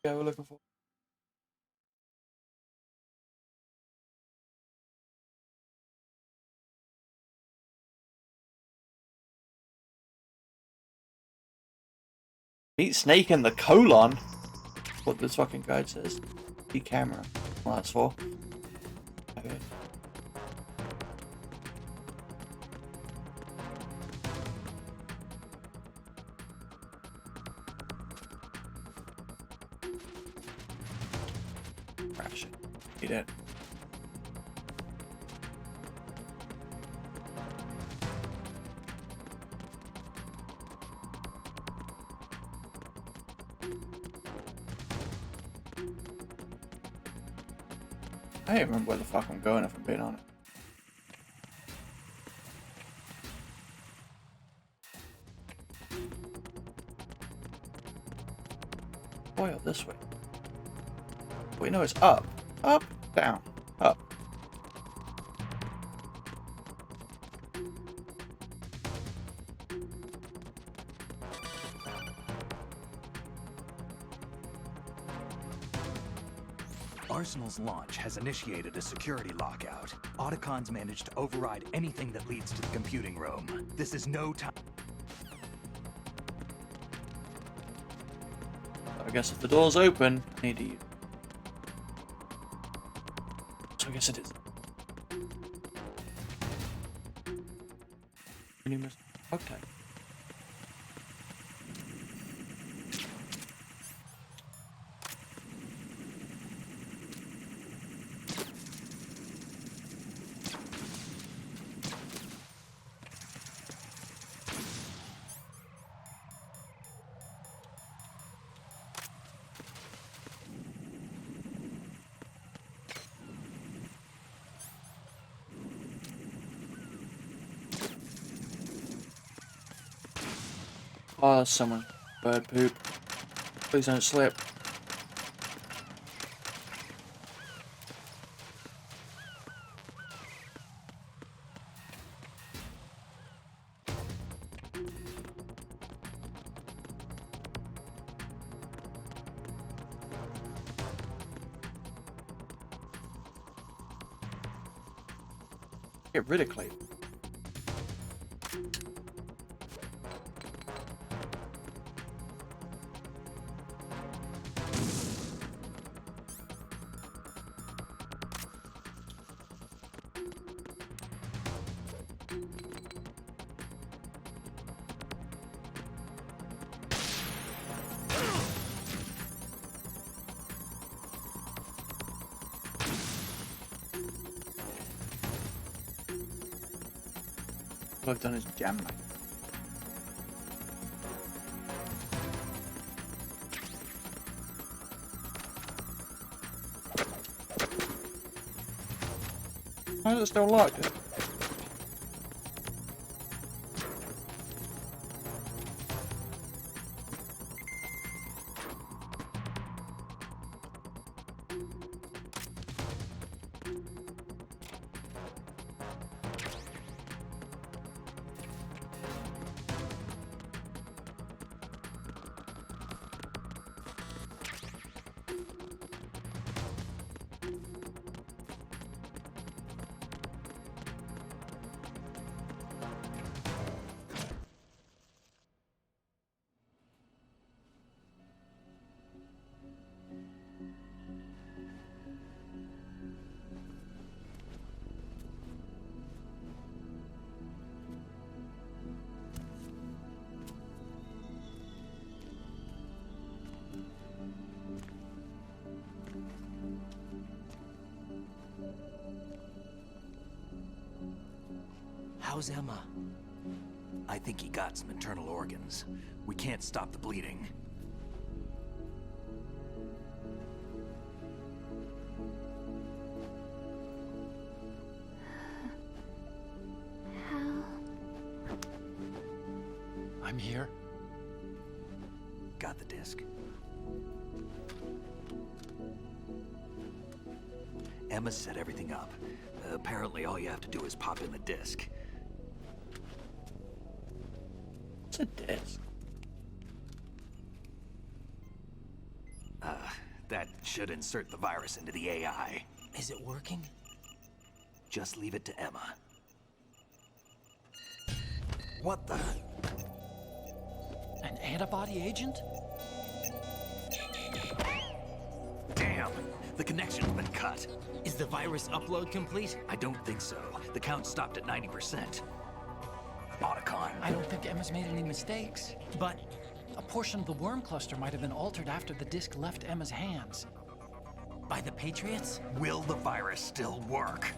Yeah, we're looking for. Meet Snake in the colon. What this fucking guide says. The camera. Well, that's for. Okay. Crash it. Eat it. I don't remember where the fuck I'm going if I'm being honest. Boy, up this way. Wait, no, it's up. Up, down, up. Arsenal's launch has initiated a security lockout. Otacons managed to override anything that leads to the computing room. This is no time. I guess if the door's open, I need to use. So I guess it is. Okay. Oh, that's someone. Bird poop. Please don't slip. Get rid of Clay. All I've done is jam my. Why is it still locked? How's Emma? I think he got some internal organs. We can't stop the bleeding. Hal. I'm here. Got the disc. Emma set everything up. Apparently all you have to do is pop in the disc. What's a disc? That should insert the virus into the AI. Is it working? Just leave it to Emma. What the? An antibody agent? Damn! The connection's been cut. Is the virus upload complete? I don't think so. The count stopped at 90%. Otacon. I don't think Emma's made any mistakes. But A portion of the worm cluster might have been altered after the disc left Emma's hands. by the Patriots? Will the virus still work?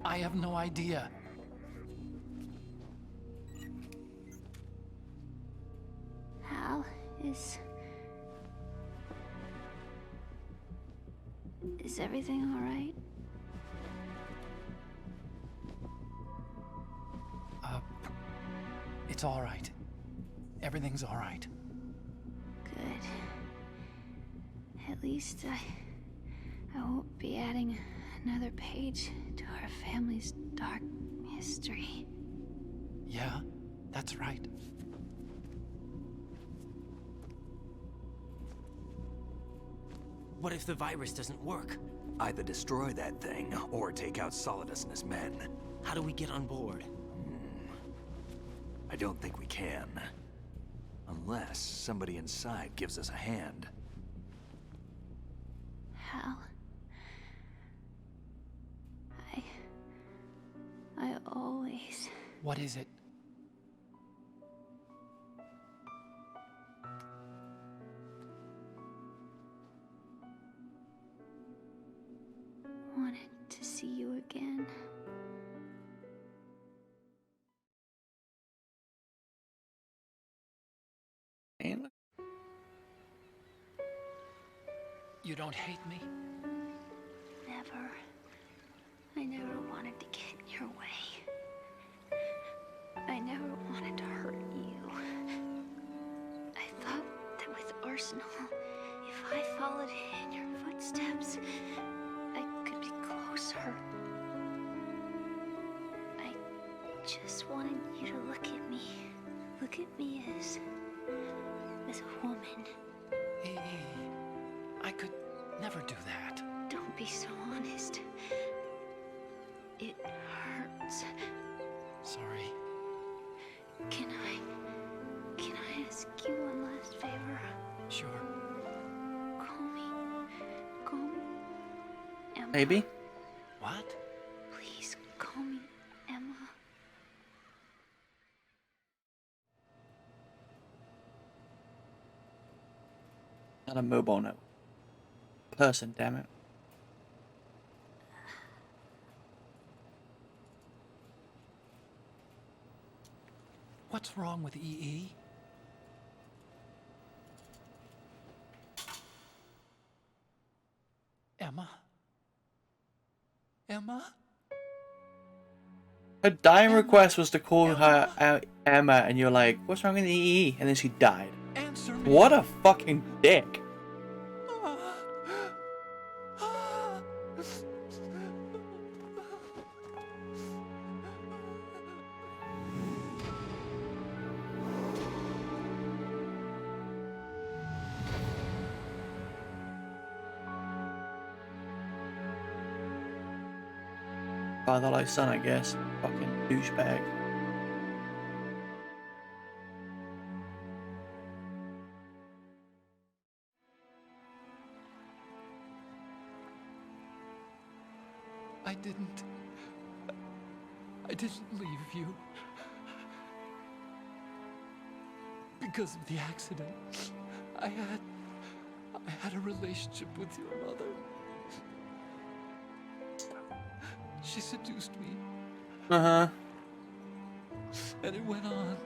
I have no idea. Hal, is everything all right? It's all right. Everything's all right. Good. At least I won't be adding another page to our family's dark history. Yeah, that's right. What if the virus doesn't work? Either destroy that thing, or take out Solidus and his men. How do we get on board? I don't think we can. Unless somebody inside gives us a hand. Hal, I always... What is it? wanted to see you again. And You don't hate me? Never. I never wanted to get in your way. I never wanted to hurt you. I thought that with Arsenal, if I followed in your footsteps, I could be closer. I just wanted you to look at me. Look at me as a woman. Hey, I could never do that. Don't be so honest. It hurts. Sorry. Can I ask you one last favor? Sure. Call me Emma. Maybe. What? Please call me Emma. Not a mobile network. Person, damn it. What's wrong with EE? Emma? Emma? Her dying request was to call her out Emma, and you're like, what's wrong with EE? And then she died. Answer me. What a fucking dick. Father like son, I guess. Fucking douchebag. I didn't leave you. Because of the accident. I had a relationship with your mother. She seduced me. Uh-huh. And it went on.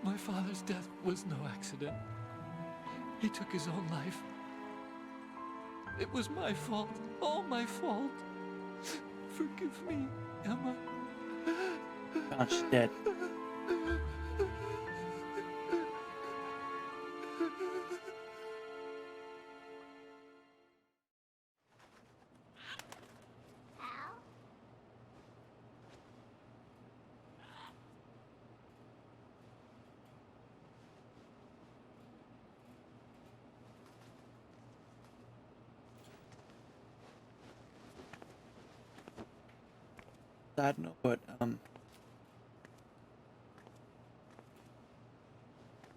My father's death was no accident. He took his own life. It was my fault. All my fault. Forgive me, Emma. God, she's dead. Sad note, but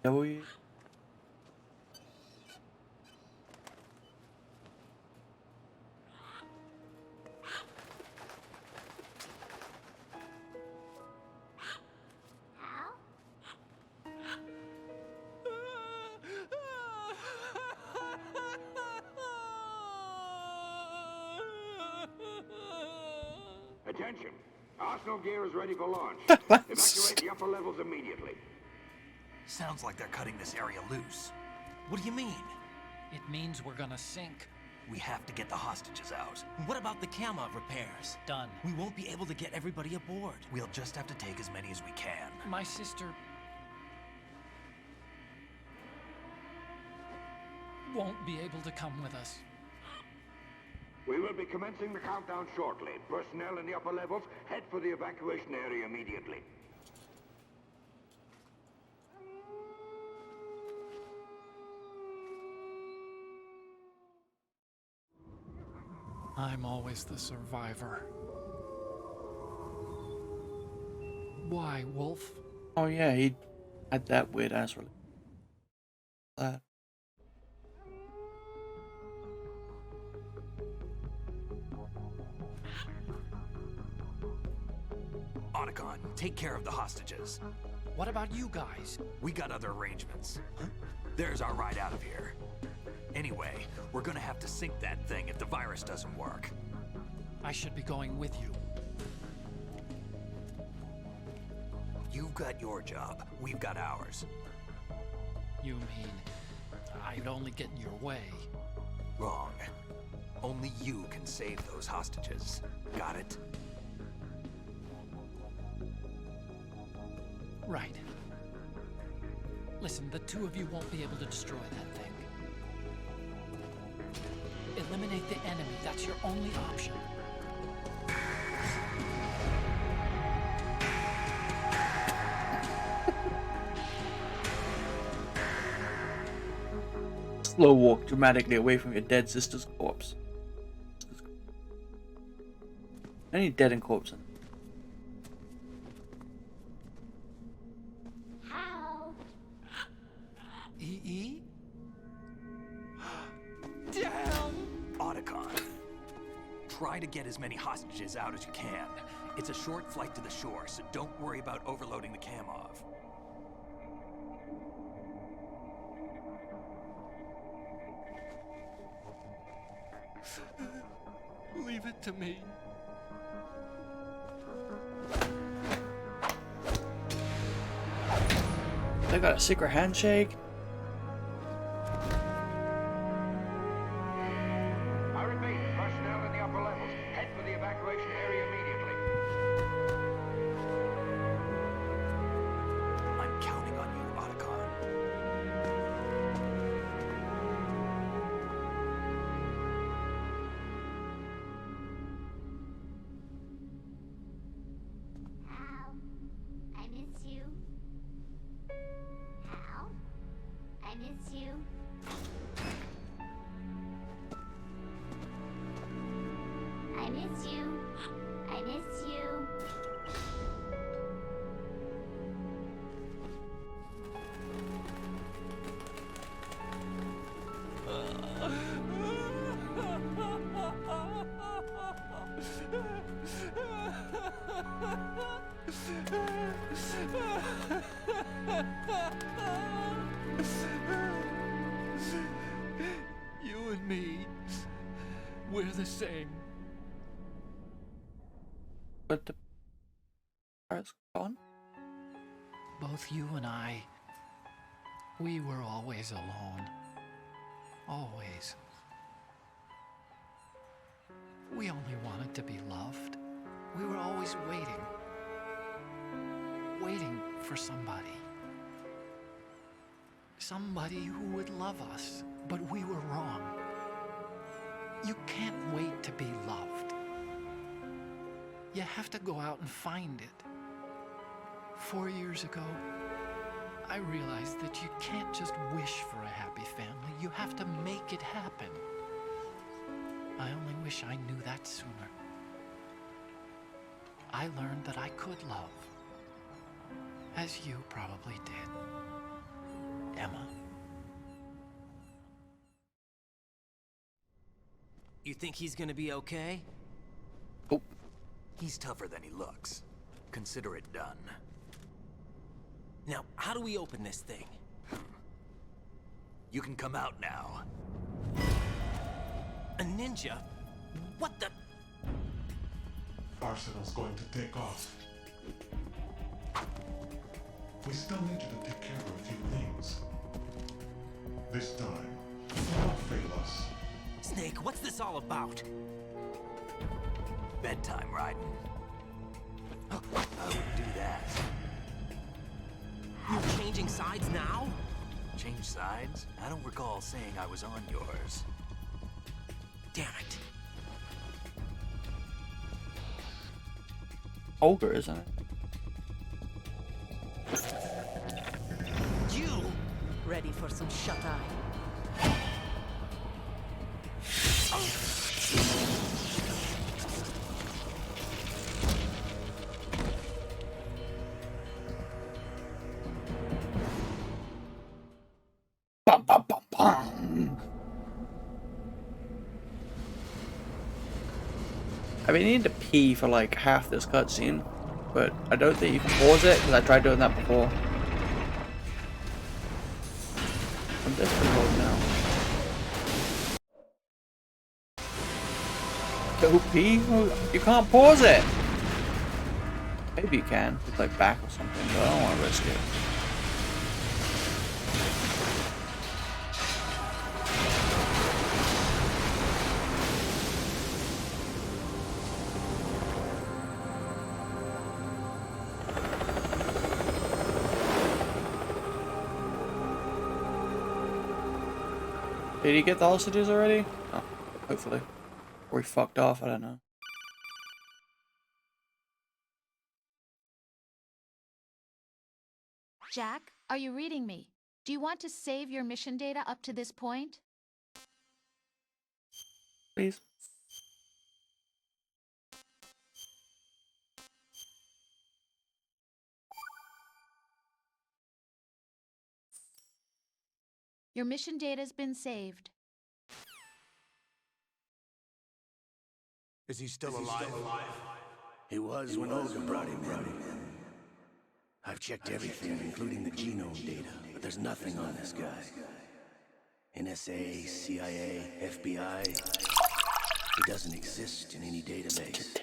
W. Attention! Arsenal gear is ready for launch. Evacuate the upper levels immediately. Sounds like they're cutting this area loose. What do you mean? It means we're gonna sink. We have to get the hostages out. What about the camo repairs? Done. We won't be able to get everybody aboard. We'll just have to take as many as we can. My sister won't be able to come with us. We will be commencing the countdown shortly. Personnel in the upper levels, head for the evacuation area immediately. I'm always the survivor. Why, Wolf? Oh yeah, he had that weird ass relationship. That. Otacon, take care of the hostages. What about you guys? We got other arrangements. There's our ride out of here. Anyway, we're gonna have to sink that thing if the virus doesn't work. I should be going with you. You've got your job, we've got ours. You mean I'd only get in your way? Wrong. Only you can save those hostages. Got it? Right. Listen, the two of you won't be able to destroy that thing. Eliminate the enemy. That's your only option. Slow walk dramatically away from your dead sister's corpse. Any dead and corpse in. How? E? Damn! Otacon. Try to get as many hostages out as you can. It's a short flight to the shore, so don't worry about overloading the Kamov. Leave it to me. They got a secret handshake. I repeat, personnel in the upper levels, head for the evacuation area immediately. I'm counting on you, Otacon. Hal, I miss you. Hal, I miss you. I miss you. I miss you. You and me, we're the same. But the pirate's gone. Both you and I, we were always alone. Always. We only wanted to be loved. We were always waiting. Waiting for somebody. Somebody who would love us, but we were wrong. You can't wait to be loved. You have to go out and find it. 4 years ago, I realized that you can't just wish for a happy family. You have to make it happen. I only wish I knew that sooner. I learned that I could love, as you probably did, Emma. You think he's gonna be okay? Oh, He's tougher than he looks. Consider it done. Now, how do we open this thing? You can come out now. A ninja? What the? Arsenal's going to take off. We still need you to take care of a few things. This time, don't fail us. Snake, what's this all about? Bedtime, Raiden. I wouldn't do that. You're changing sides now? Change sides? I don't recall saying I was on yours. Damn it. ogre, isn't it? You! Ready for some shut-eye? Bum, bum, bum, bum. I've been needing to pee for like half this cutscene, but I don't think you can pause it because I tried doing that before. I'm desperate mode now. Go pee? Oh, you can't pause it! Maybe you can, with like back or something, but I don't want to risk it. Did he get the hostages already? Oh, hopefully. Or he fucked off, I don't know. Jack, are you reading me? Do you want to save your mission data up to this point? please. Your mission data's been saved. Is he still alive? He was when Olga brought him in. I've checked everything, including the genome data, but there's nothing on this guy. NSA, CIA, FBI. He doesn't exist in any database.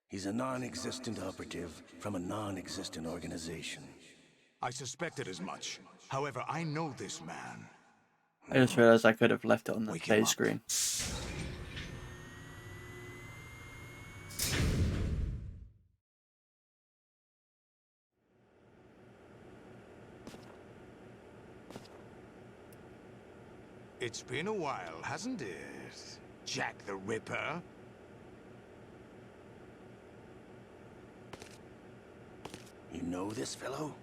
He's a non-existent operative from a non-existent organization. I suspected as much. However, I know this man. I just realized I could have left it on the Wake him play up. screen. It's been a while, hasn't it? Jack the Ripper? You know this fellow?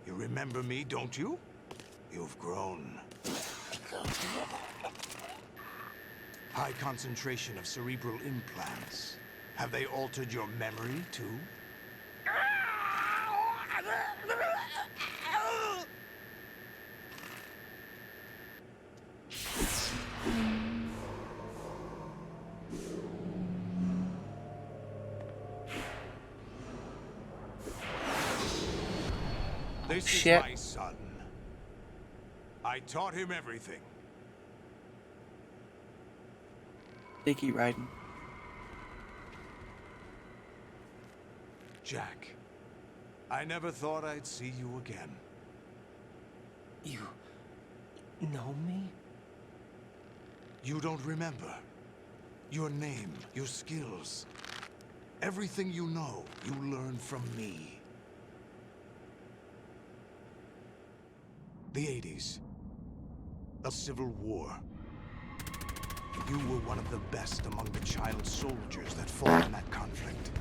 You remember me, don't you? You've grown. High concentration of cerebral implants. Have they altered your memory, too? This Shit. is my son. I taught him everything. Dicky Raiden. Jack, I never thought I'd see you again. You know me? You don't remember. Your name, your skills. Everything you know, you learned from me. The 80s. A civil war. You were one of the best among the child soldiers that fought in that conflict.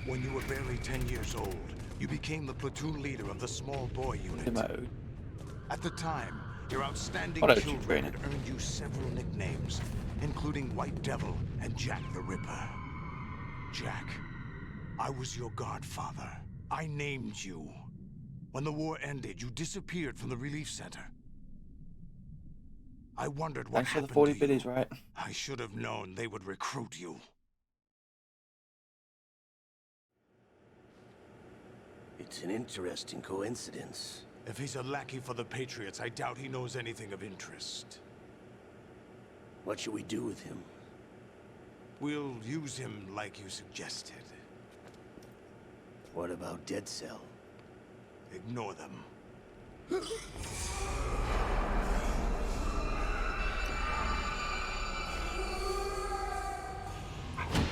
When you were barely 10 years old, you became the platoon leader of the small boy unit. At the time, your outstanding What a children training. had earned you several nicknames, including White Devil and Jack the Ripper. Jack, I was your godfather. I named you. When the war ended, you disappeared from the relief center. I wondered what Thanks for the happened 40 to biddies, you. right? I should have known they would recruit you. It's an interesting coincidence. If he's a lackey for the Patriots, I doubt he knows anything of interest. What should we do with him? We'll use him like you suggested. What about Dead Cell? Ignore them.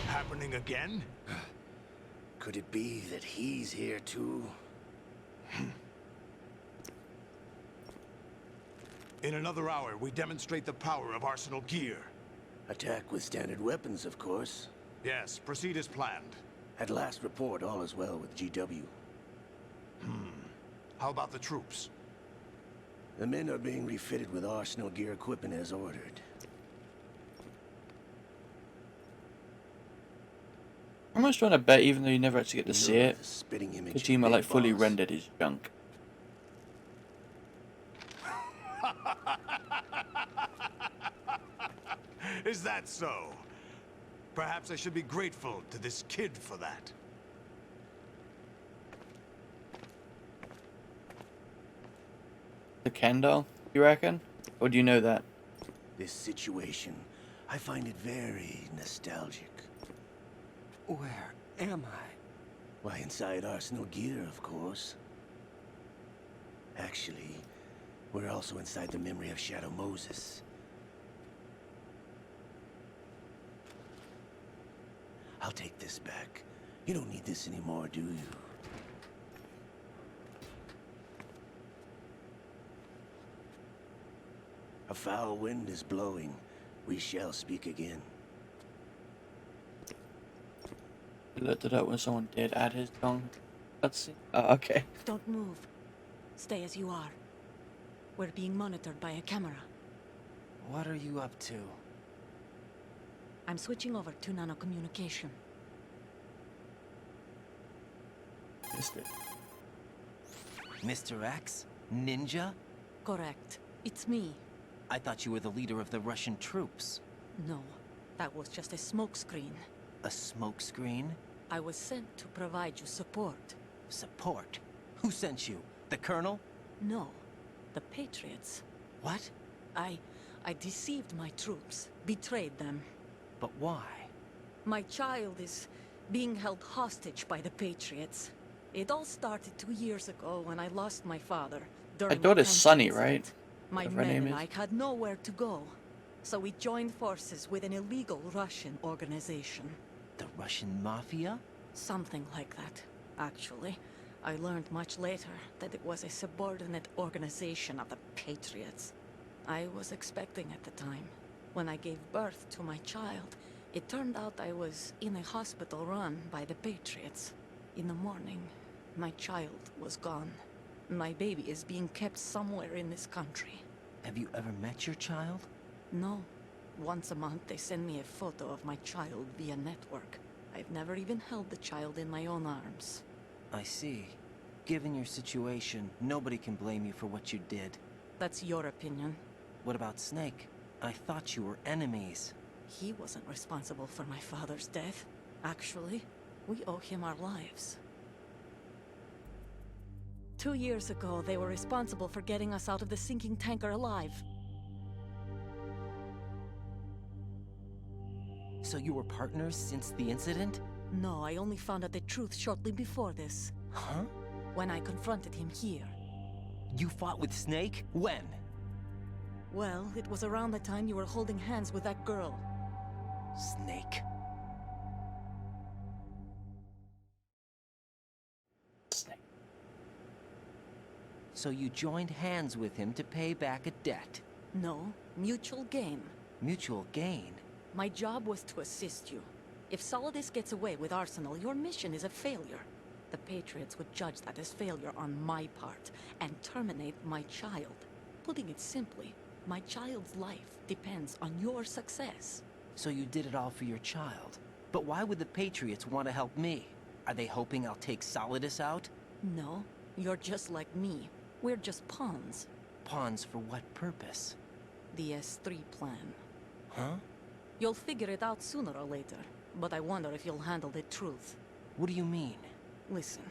Happening again? Could it be that he's here too? In another hour, we demonstrate the power of Arsenal gear. Attack with standard weapons, of course. Yes, proceed as planned. At last report, all is well with GW. How about the troops? The men are being refitted with Arsenal gear equipment as ordered. I'm almost trying to bet, even though you never actually get to see it, The spitting image of Kojima Big like fully Boss. rendered his junk. Is that so? Perhaps I should be grateful to this kid for that. The Ken doll, you reckon? Or do you know that? This situation, I find it very nostalgic. Where am I? Why, inside Arsenal gear, of course. Actually, we're also inside the memory of Shadow Moses. I'll take this back. You don't need this anymore, do you? A foul wind is blowing. We shall speak again. You looked it up when someone did add his tongue. Let's see. Oh, okay. Don't move. Stay as you are. We're being monitored by a camera. What are you up to? I'm switching over to nanocommunication. Missed it. Mr. X? Ninja? Correct. It's me. I thought you were the leader of the Russian troops. No, that was just a smokescreen. A smokescreen? I was sent to provide you support. Support? Who sent you? The Colonel? No, the Patriots. What? I deceived my troops, betrayed them. But why? My child is being held hostage by the Patriots. It all started 2 years ago when I lost my father. I thought it's Sunny, right? My Whatever her men name and is. I had nowhere to go. So we joined forces with an illegal Russian organization. The Russian Mafia? Something like that, actually. I learned much later that it was a subordinate organization of the Patriots. I was expecting at the time. When I gave birth to my child, it turned out I was in a hospital run by the Patriots. In the morning, my child was gone. My baby is being kept somewhere in this country. Have you ever met your child? No. Once a month, they send me a photo of my child via network. I've never even held the child in my own arms. I see. Given your situation, nobody can blame you for what you did. That's your opinion. What about Snake? I thought you were enemies. He wasn't responsible for my father's death. Actually, we owe him our lives. 2 years ago, they were responsible for getting us out of the sinking tanker alive. So you were partners since the incident? No, I only found out the truth shortly before this. Huh? When I confronted him here. You fought with Snake? When? Well, it was around the time you were holding hands with that girl. Snake. Snake. So you joined hands with him to pay back a debt? No, mutual gain. Mutual gain? My job was to assist you. If Solidus gets away with Arsenal, your mission is a failure. The Patriots would judge that as failure on my part, and terminate my child. Putting it simply, my child's life depends on your success. So you did it all for your child. But why would the Patriots want to help me? Are they hoping I'll take Solidus out? No, you're just like me. We're just pawns. Pawns for what purpose? The S3 plan. Huh? You'll figure it out sooner or later, but I wonder if you'll handle the truth. What do you mean? Listen,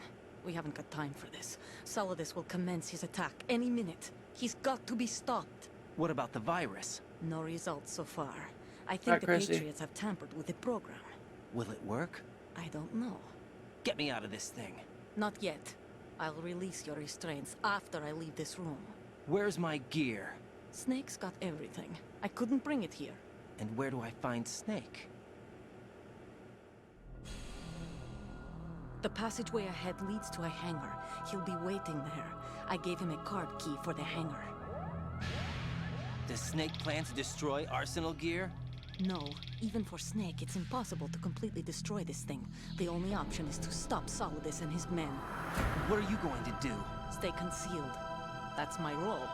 we haven't got time for this. Solidus will commence his attack any minute. He's got to be stopped. What about the virus? No results so far. I think the Patriots have tampered with the program. Will it work? I don't know. Get me out of this thing. Not yet. I'll release your restraints after I leave this room. Where's my gear? Snake's got everything. I couldn't bring it here. And where do I find Snake? The passageway ahead leads to a hangar. He'll be waiting there. I gave him a card key for the hangar. Does Snake plan to destroy Arsenal gear? No. Even for Snake, it's impossible to completely destroy this thing. The only option is to stop Solidus and his men. What are you going to do? Stay concealed. That's my role.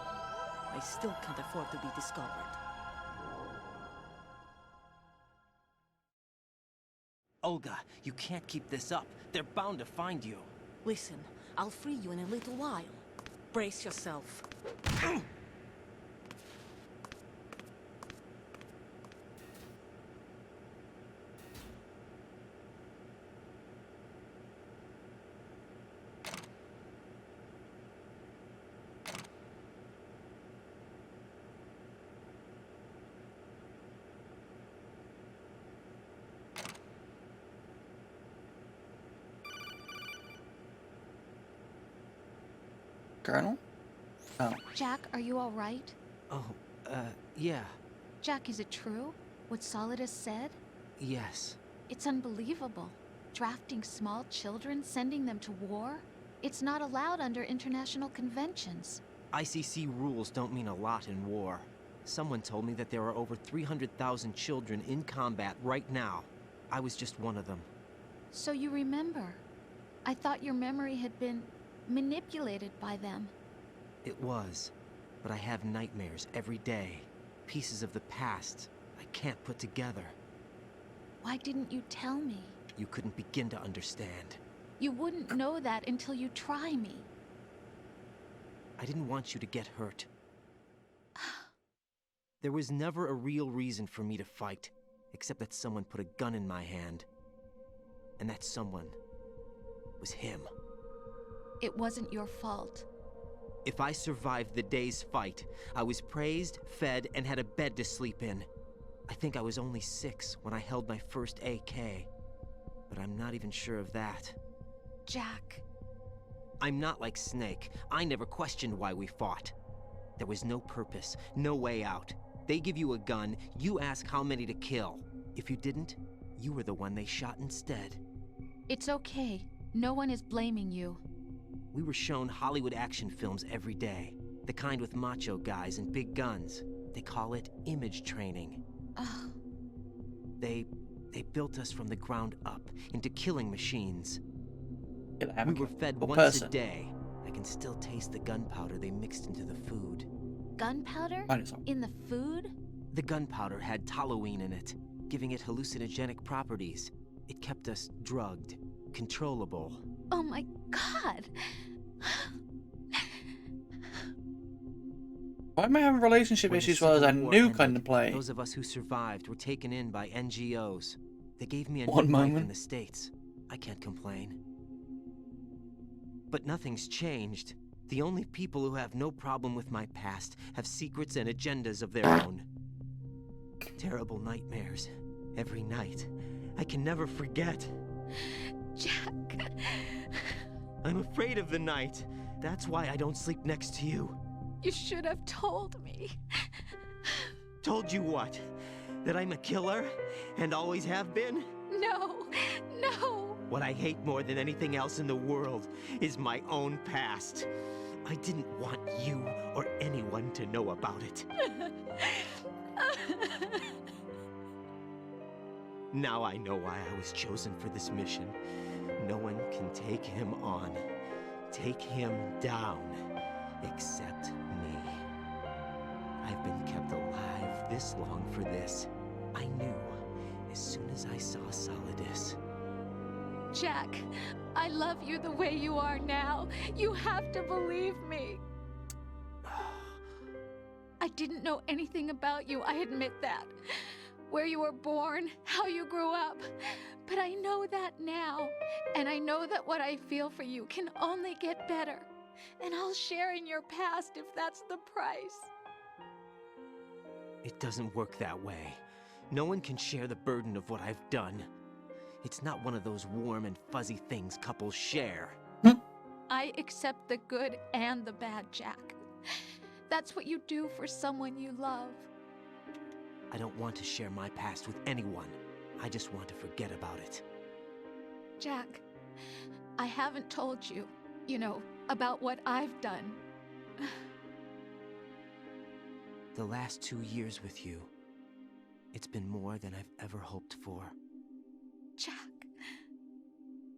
I still can't afford to be discovered. Olga, you can't keep this up. They're bound to find you. Listen, I'll free you in a little while. Brace yourself. Colonel? Oh. Jack, are you all right? Oh, yeah. Jack, is it true? What Solidus said? Yes. It's unbelievable. Drafting small children, sending them to war? It's not allowed under international conventions. ICC rules don't mean a lot in war. Someone told me that there are over 300,000 children in combat right now. I was just one of them. So you remember. I thought your memory had been manipulated by them. It was. But I have nightmares every day. pieces of the past I can't put together. Why didn't you tell me? You couldn't begin to understand. You wouldn't know that until you try me. I didn't want you to get hurt. There was never a real reason for me to fight, except that someone put a gun in my hand. And that someone was him. It wasn't your fault. If I survived the day's fight, I was praised, fed, and had a bed to sleep in. I think I was only 6 when I held my first AK. But I'm not even sure of that. Jack. I'm not like Snake. I never questioned why we fought. There was no purpose, no way out. They give you a gun, you ask how many to kill. If you didn't, you were the one they shot instead. It's okay. No one is blaming you. We were shown Hollywood action films every day. The kind with macho guys and big guns. They call it image training. Ugh. They built us from the ground up into killing machines. We were fed once a day. I can still taste the gunpowder they mixed into the food. Gunpowder? In the food? The gunpowder had toluene in it, giving it hallucinogenic properties. It kept us drugged, controllable. Oh my God! Why am I having relationship When the issues while I was a Civil War nuke ended, on the play? Those of us who survived were taken in by NGOs. They gave me a One new life moment. in the States. I can't complain. But nothing's changed. The only people who have no problem with my past have secrets and agendas of their own. Terrible nightmares. Every night. I can never forget. Jack. I'm afraid of the night. That's why I don't sleep next to you. You should have told me. Told you what? That I'm a killer? And always have been? No, no. What I hate more than anything else in the world is my own past. I didn't want you or anyone to know about it. Now I know why I was chosen for this mission. No one can take him on, take him down, except me. I've been kept alive this long for this. I knew as soon as I saw Solidus. Jack, I love you the way you are now. You have to believe me. I didn't know anything about you, I admit that. Where you were born, how you grew up. But I know that now. And I know that what I feel for you can only get better. And I'll share in your past if that's the price. It doesn't work that way. No one can share the burden of what I've done. It's not one of those warm and fuzzy things couples share. I accept the good and the bad, Jack. That's what you do for someone you love. I don't want to share my past with anyone. I just want to forget about it. Jack, I haven't told you, about what I've done. The last 2 years with you, it's been more than I've ever hoped for. Jack.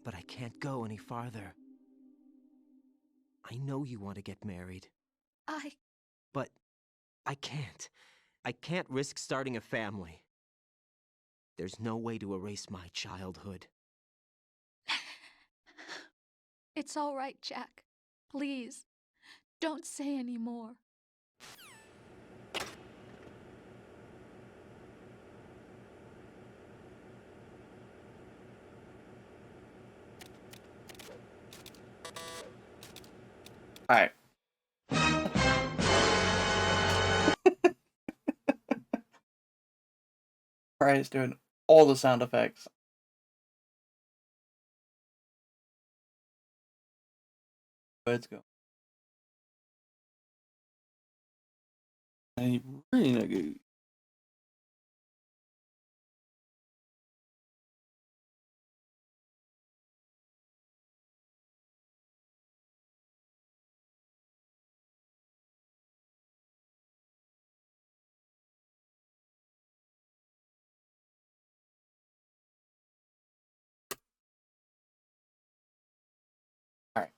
But I can't go any farther. I know you want to get married. But I can't. I can't risk starting a family. There's no way to erase my childhood. It's all right, Jack. Please, don't say any more. Alright. Alright, it's doing all the sound effects. Let's go. And really not good. Alright.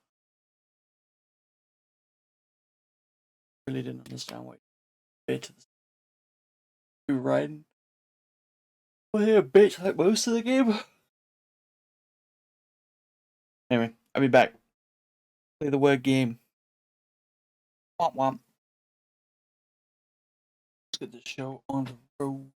Really didn't understand what you did to this. be riding. Well, yeah, bitch, like most of the game. Anyway, I'll be back. Play the word game. Womp womp. Let's get the show on the road.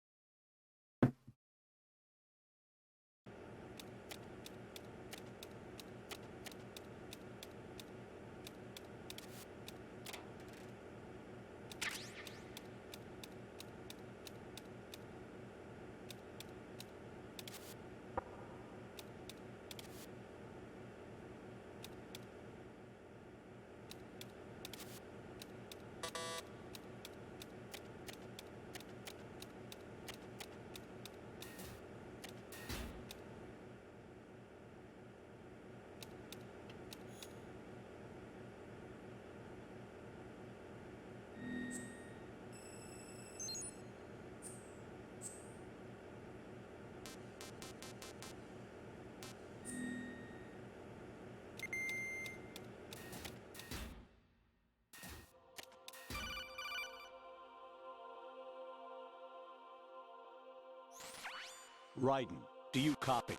Raiden, do you copy?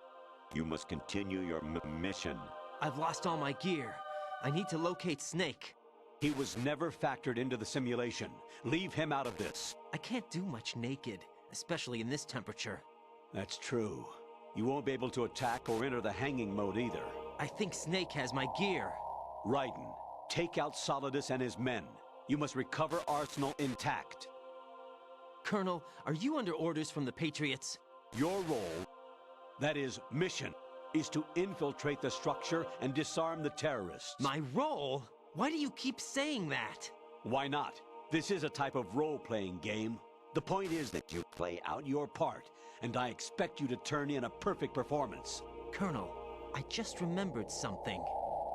You must continue your mission. I've lost all my gear. I need to locate Snake. He was never factored into the simulation. Leave him out of this. I can't do much naked, especially in this temperature. That's true. You won't be able to attack or enter the hanging mode either. I think Snake has my gear. Raiden, take out Solidus and his men. You must recover Arsenal intact. Colonel, are you under orders from the Patriots? Your role, that is, mission, is to infiltrate the structure and disarm the terrorists. My role? Why do you keep saying that? Why not? This is a type of role-playing game. The point is that you play out your part, and I expect you to turn in a perfect performance. Colonel, I just remembered something.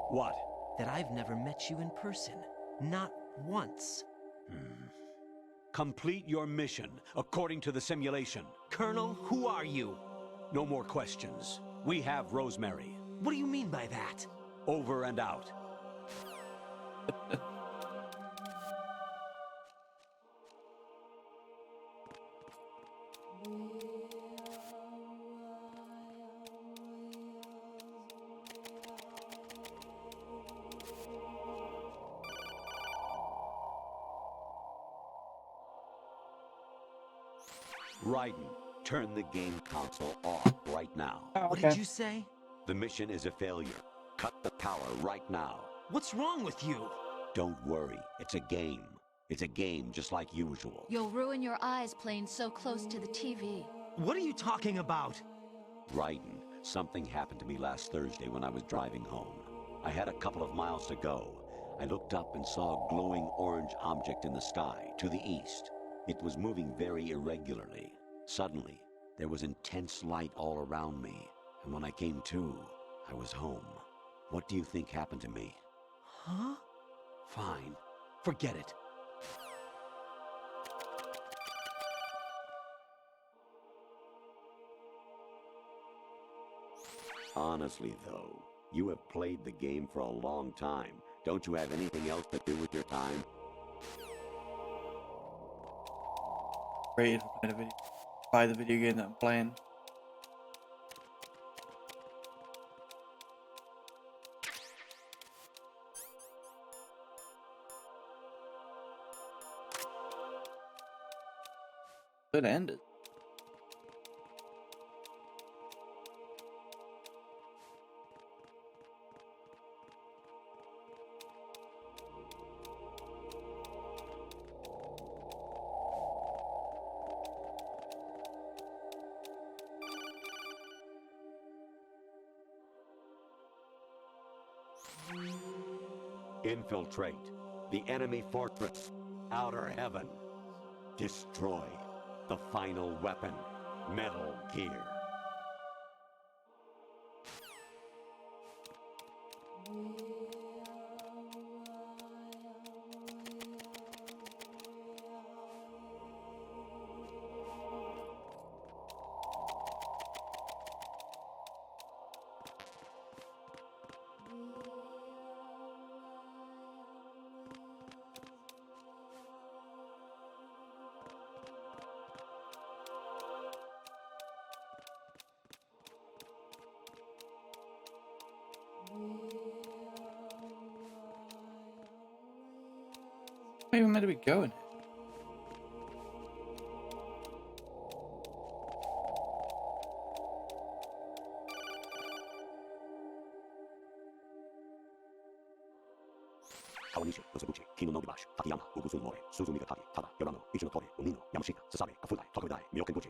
What? That I've never met you in person. Not once. Complete your mission, according to the simulation. Colonel, who are you? No more questions. We have Rosemary. What do you mean by that? Over and out. Raiden, turn the game console off right now. What did you say? The mission is a failure. Cut the power right now. What's wrong with you? Don't worry, it's a game. It's a game just like usual. You'll ruin your eyes playing so close to the TV. What are you talking about? Raiden, something happened to me last Thursday when I was driving home. I had a couple of miles to go. I looked up and saw a glowing orange object in the sky, to the east. It was moving very irregularly. Suddenly, there was intense light all around me, and when I came to, I was home. What do you think happened to me? Huh? Fine. Forget it. Honestly, though, you have played the game for a long time. Don't you have anything else to do with your time? Ready to play the video. Buy the video game that I'm playing. Good ended. Infiltrate the enemy fortress, Outer Heaven. Destroy the final weapon, Metal Gear. Where are we meant to be going? Kawanishi, Yosebuchi, Kino no Gibashi, Takayama, Ugusun Mori, Suzumi Gataki, Tada, Yorano, Ichinotori, Umino, Yamashita, Sasabe, Kafudai, Tokudai, Miyokenguchi.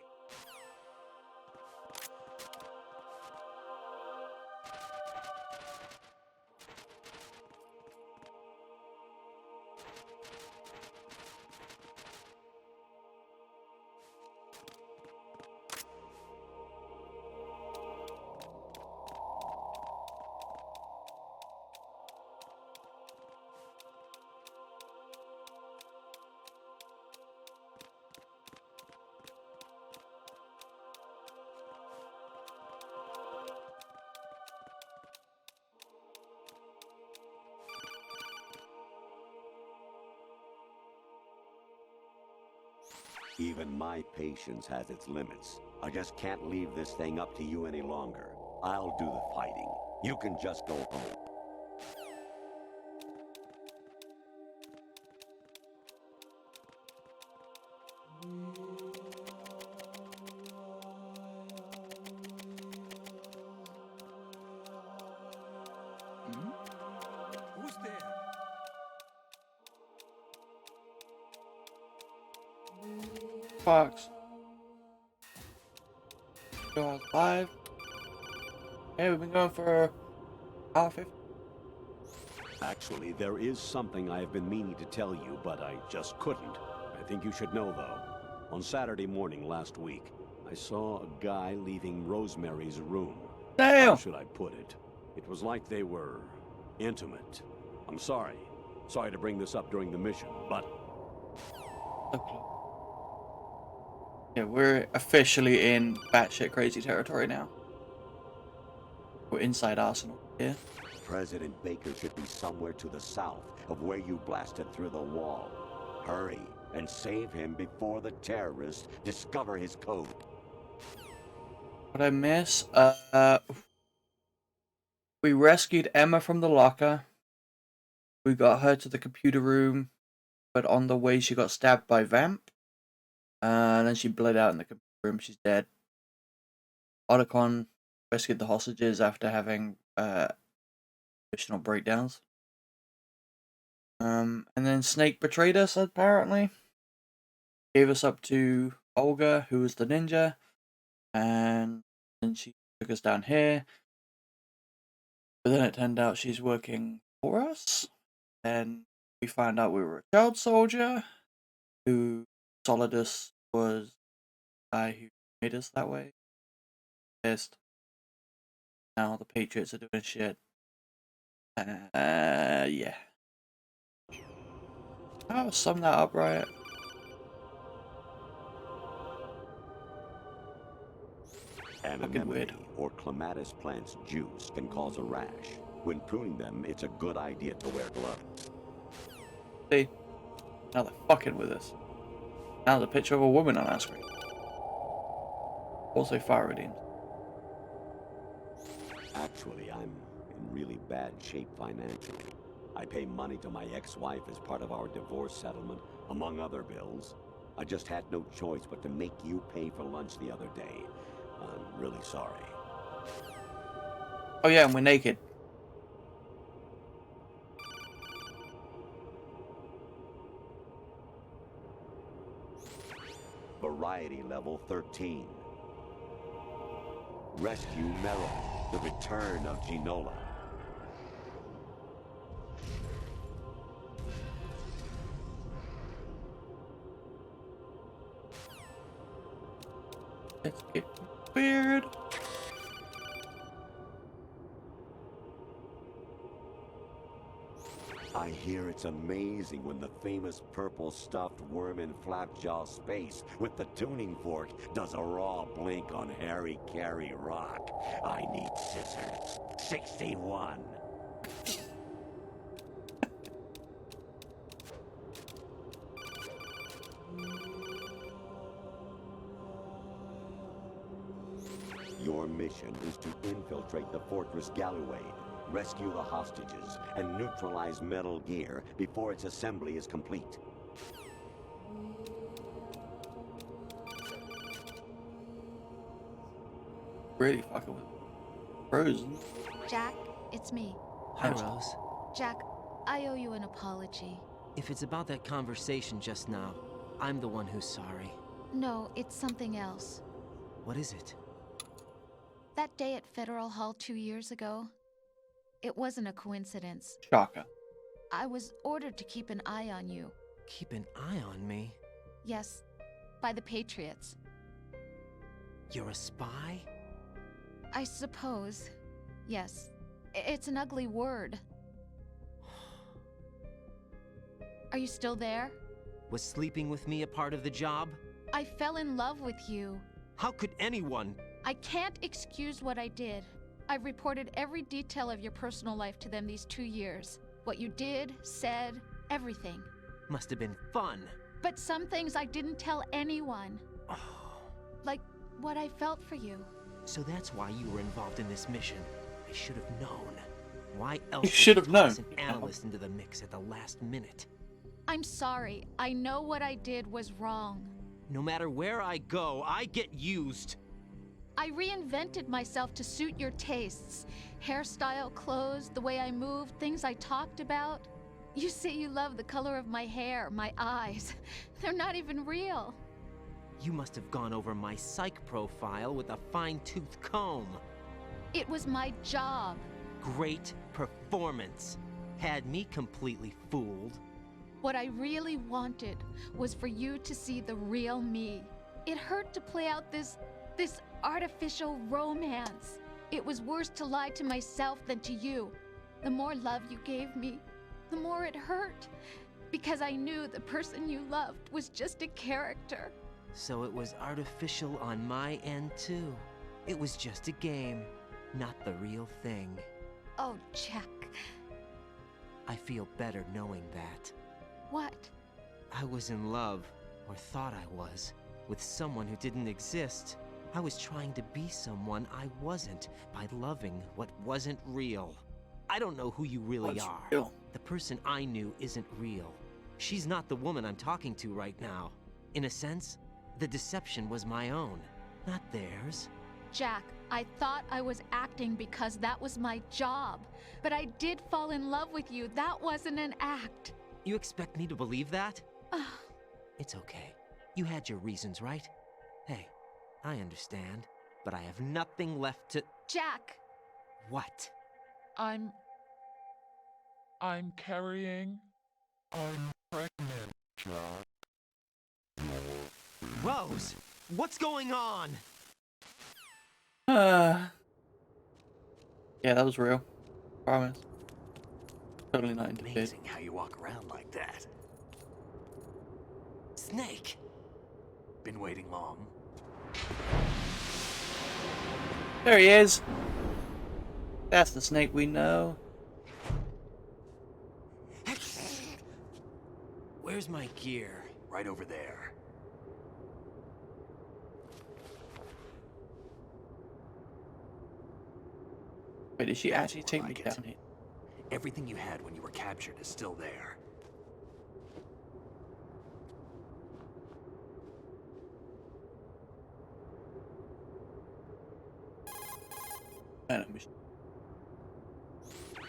Even my patience has its limits. I just can't leave this thing up to you any longer. I'll do the fighting. You can just go home. Who's there? Fox. Go live. Hey, we've been going for hour 50. Actually, there is something I have been meaning to tell you, but I just couldn't. I think you should know, though. On Saturday morning last week, I saw a guy leaving Rosemary's room. Damn! How should I put it? It was like they were intimate. I'm sorry. Sorry to bring this up during the mission, but... Okay. Yeah, we're officially in batshit crazy territory now. We're inside Arsenal. Yeah. President Baker should be somewhere to the south of where you blasted through the wall. Hurry and save him before the terrorists discover his code. What I miss? We rescued Emma from the locker. We got her to the computer room, but on the way she got stabbed by Vamp. And then she bled out in the computer room. She's dead. Otacon rescued the hostages after having emotional breakdowns. And then Snake betrayed us, apparently. Gave us up to Olga, who was the ninja. And then she took us down here. But then it turned out she's working for us. And we found out we were a child soldier who Solidus was the guy who made us that way. Pissed. Now the Patriots are doing shit. Yeah. I'll sum that up right. Anemone or clematis plant's juice can cause a rash. When pruning them, it's a good idea to wear gloves. See? Now they're fucking with us. Now there's a picture of a woman on our screen. Also fire redeemed. Actually, I'm in really bad shape financially. I pay money to my ex-wife as part of our divorce settlement, among other bills. I just had no choice but to make you pay for lunch the other day. I'm really sorry. Oh yeah, and we're naked. Variety level 13. Rescue Meryl, the return of Ginola. Let's get weird. I hear it's amazing when the famous purple stuffed worm in Flapjaw Space with the tuning fork does a raw blink on Harry Carey Rock. I need scissors. 61. Your mission is to infiltrate the Fortress Galloway, rescue the hostages, and neutralize Metal Gear before its assembly is complete. really fucking with Rose. Jack, it's me. Hi, Rose. Jack, I owe you an apology. If it's about that conversation just now, I'm the one who's sorry. No, it's something else. What is it? That day at Federal Hall 2 years ago, it wasn't a coincidence. Shocker. I was ordered to keep an eye on you. Keep an eye on me? Yes, by the Patriots. You're a spy? I suppose. Yes. It's an ugly word. Are you still there? Was sleeping with me a part of the job? I fell in love with you. How could anyone? I can't excuse what I did. I've reported every detail of your personal life to them these 2 years. What you did, said, everything. Must have been fun. But some things I didn't tell anyone. Like what I felt for you. So that's why you were involved in this mission. I should have known. Why else You should have known. toss an analyst into the mix at the last minute? I'm sorry. I know what I did was wrong. No matter where I go, I get used. I reinvented myself to suit your tastes. Hairstyle, clothes, the way I moved, things I talked about. You say you love the color of my hair, my eyes. They're not even real. You must have gone over my psych profile with a fine-tooth comb. It was my job. Great performance. Had me completely fooled. What I really wanted was for you to see the real me. It hurt to play out this artificial romance. It was worse to lie to myself than to you. The more love you gave me, the more it hurt. Because I knew the person you loved was just a character. So it was artificial on my end too. It was just a game, not the real thing. Oh, Jack. I feel better knowing that. What? I was in love, or thought I was, with someone who didn't exist. I was trying to be someone I wasn't by loving what wasn't real. I don't know who you really What's are. real? The person I knew isn't real. She's not the woman I'm talking to right now. In a sense, the deception was my own, not theirs. Jack, I thought I was acting because that was my job. But I did fall in love with you. That wasn't an act. You expect me to believe that? It's okay. You had your reasons, right? Hey, I understand, but I have nothing left to... Jack! What? I'm carrying. I'm pregnant, Jack. Rose! What's going on? Yeah, that was real. Promise. Totally not into it. Amazing how you walk around like that. Snake! Been waiting long? There he is. That's the snake we know. Where's my gear? Right over there. Wait, did she That's actually more take like me it. down here? Everything you had when you were captured is still there.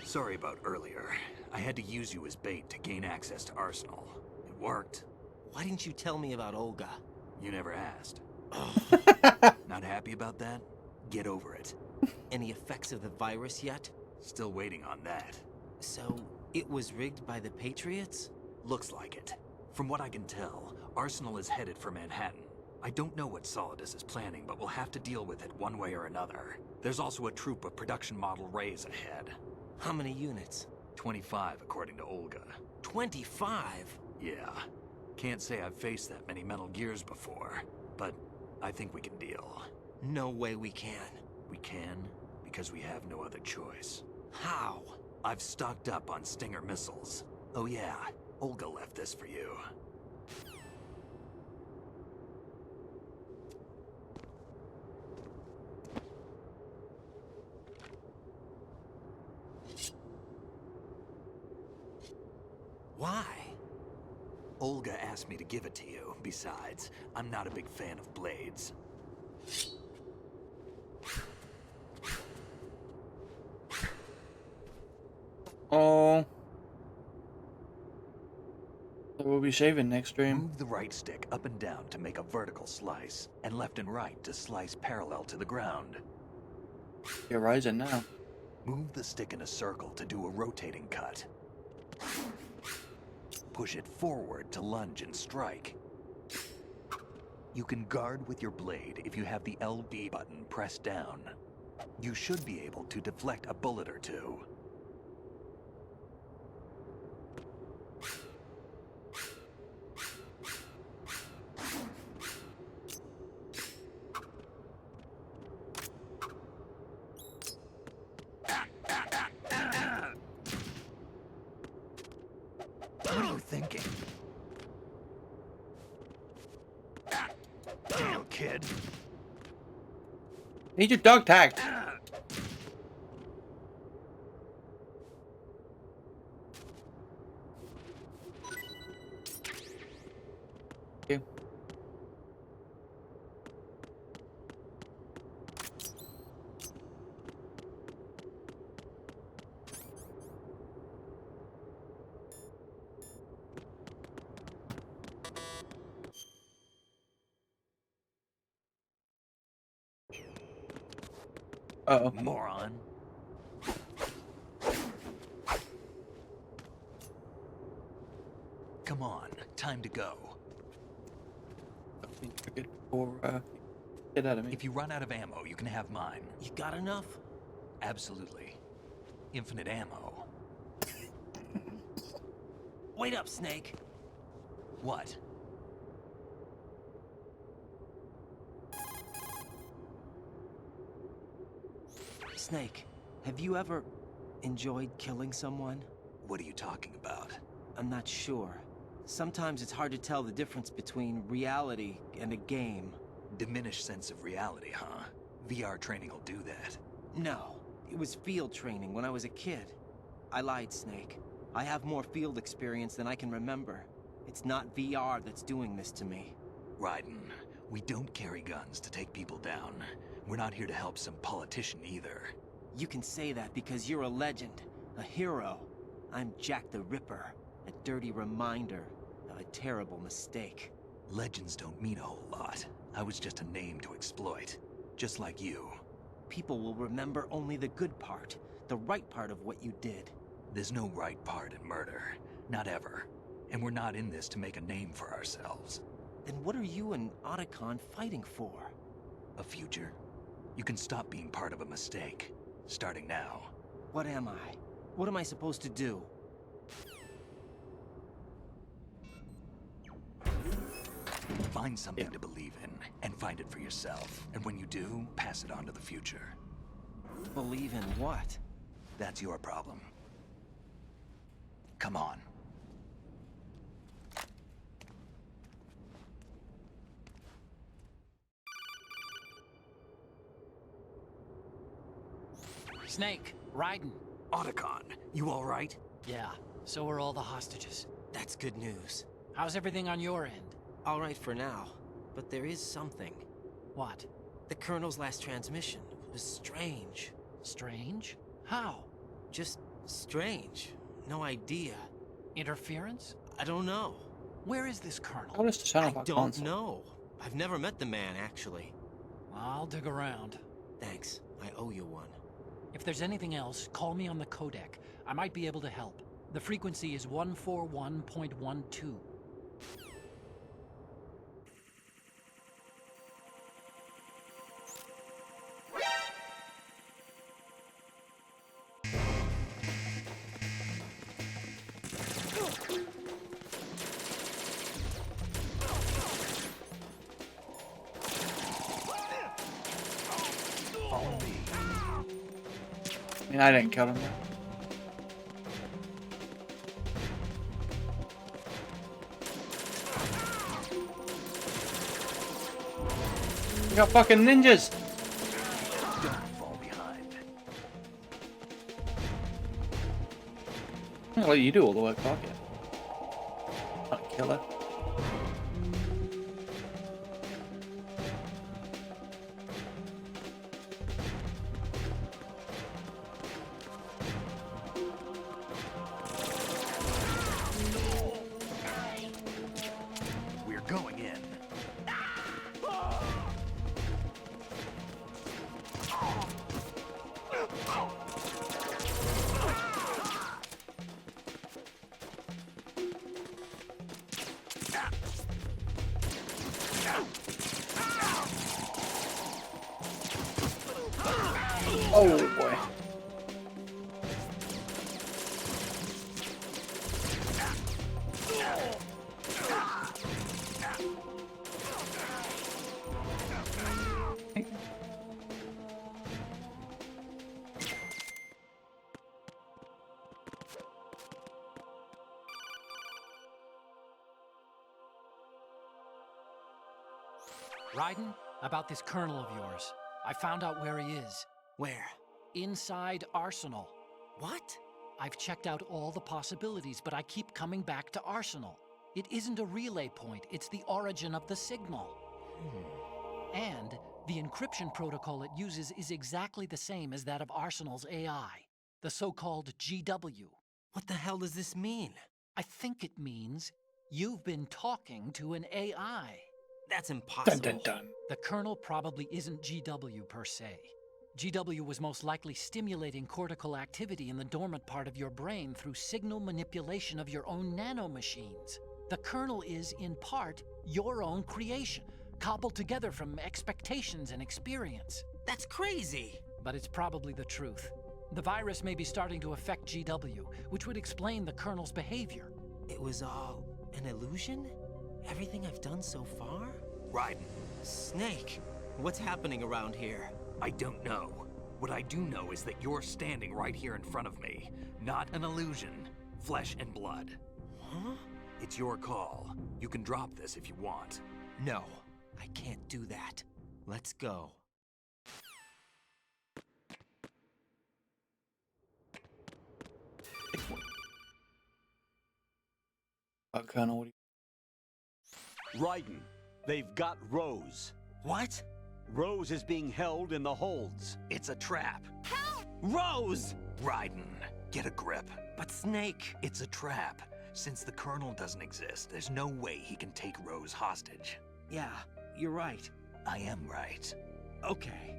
Sorry about earlier. I had to use you as bait to gain access to Arsenal. It worked. Why didn't you tell me about Olga? You never asked. Not happy about that? Get over it. Any effects of the virus yet? Still waiting on that. So, it was rigged by the Patriots? Looks like it. From what I can tell, Arsenal is headed for Manhattan. I don't know what Solidus is planning, but we'll have to deal with it one way or another. There's also a troop of production model Rays ahead. How many units? 25, according to Olga. 25? Yeah. Can't say I've faced that many Metal Gears before, but I think we can deal. No way we can. We can, because we have no other choice. How? I've stocked up on Stinger missiles. Oh yeah, Olga left this for you. Why? Olga asked me to give it to you. Besides, I'm not a big fan of blades. So we'll be shaving next stream. Move the right stick up and down to make a vertical slice, and left and right to slice parallel to the ground. You're rising now. Move the stick in a circle to do a rotating cut. Push it forward to lunge and strike. You can guard with your blade if you have the LB button pressed down. You should be able to deflect a bullet or two. What are you thinking? Damn, kid. Need your dog tagged. Okay. Uh-oh. Moron. Come on, time to go. Get out of me. If you run out of ammo, you can have mine. You got enough? Absolutely. Infinite ammo. Wait up, Snake. What? Snake, have you ever enjoyed killing someone? What are you talking about? I'm not sure. Sometimes it's hard to tell the difference between reality and a game. Diminished sense of reality, huh? VR training will do that. No, it was field training when I was a kid. I lied, Snake. I have more field experience than I can remember. It's not VR that's doing this to me. Raiden, we don't carry guns to take people down. We're not here to help some politician either. You can say that because you're a legend, a hero. I'm Jack the Ripper, a dirty reminder of a terrible mistake. Legends don't mean a whole lot. I was just a name to exploit, just like you. People will remember only the good part, the right part of what you did. There's no right part in murder. Not ever. And we're not in this to make a name for ourselves. Then what are you and Otacon fighting for? A future? You can stop being part of a mistake. Starting now. What am I? What am I supposed to do? Find something to believe in, and find it for yourself. And when you do, pass it on to the future. Believe in what? That's your problem. Come on. Snake, Raiden. Otacon, you all right? Yeah, so are all the hostages. That's good news. How's everything on your end? All right for now, but there is something. What? The Colonel's last transmission was strange. Strange? How? Just strange. No idea. Interference? I don't know. Where is this Colonel? What is the sound of I our don't console? know. I've never met the man, actually. I'll dig around. Thanks. I owe you one. If there's anything else, call me on the codec. I might be able to help. The frequency is 141.12. I mean, I didn't kill him. We got fucking ninjas. Don't fall behind. I'll let you do all the work, fuck it. Not kill her. Oh boy. Raiden, about this colonel of yours. I found out where he is. Where? Inside Arsenal. What? I've checked out all the possibilities, but I keep coming back to Arsenal. It isn't a relay point, it's the origin of the signal. And the encryption protocol it uses is exactly the same as that of Arsenal's AI, the so-called GW. What the hell does this mean? I think it means you've been talking to an AI. That's impossible. Dun, dun, dun. The kernel probably isn't GW per se. GW was most likely stimulating cortical activity in the dormant part of your brain through signal manipulation of your own nanomachines. The kernel is, in part, your own creation, cobbled together from expectations and experience. That's crazy! But it's probably the truth. The virus may be starting to affect GW, which would explain the kernel's behavior. It was all an illusion? Everything I've done so far? Raiden. Snake, what's happening around here? I don't know. What I do know is that you're standing right here in front of me. Not an illusion. Flesh and blood. Huh? It's your call. You can drop this if you want. No, I can't do that. Let's go. Colonel, what do Raiden, they've got Rose. What? Rose is being held in the holds. It's a trap. Help! Rose! Raiden, get a grip. But Snake... It's a trap. Since the Colonel doesn't exist, there's no way he can take Rose hostage. Yeah, you're right. I am right. Okay.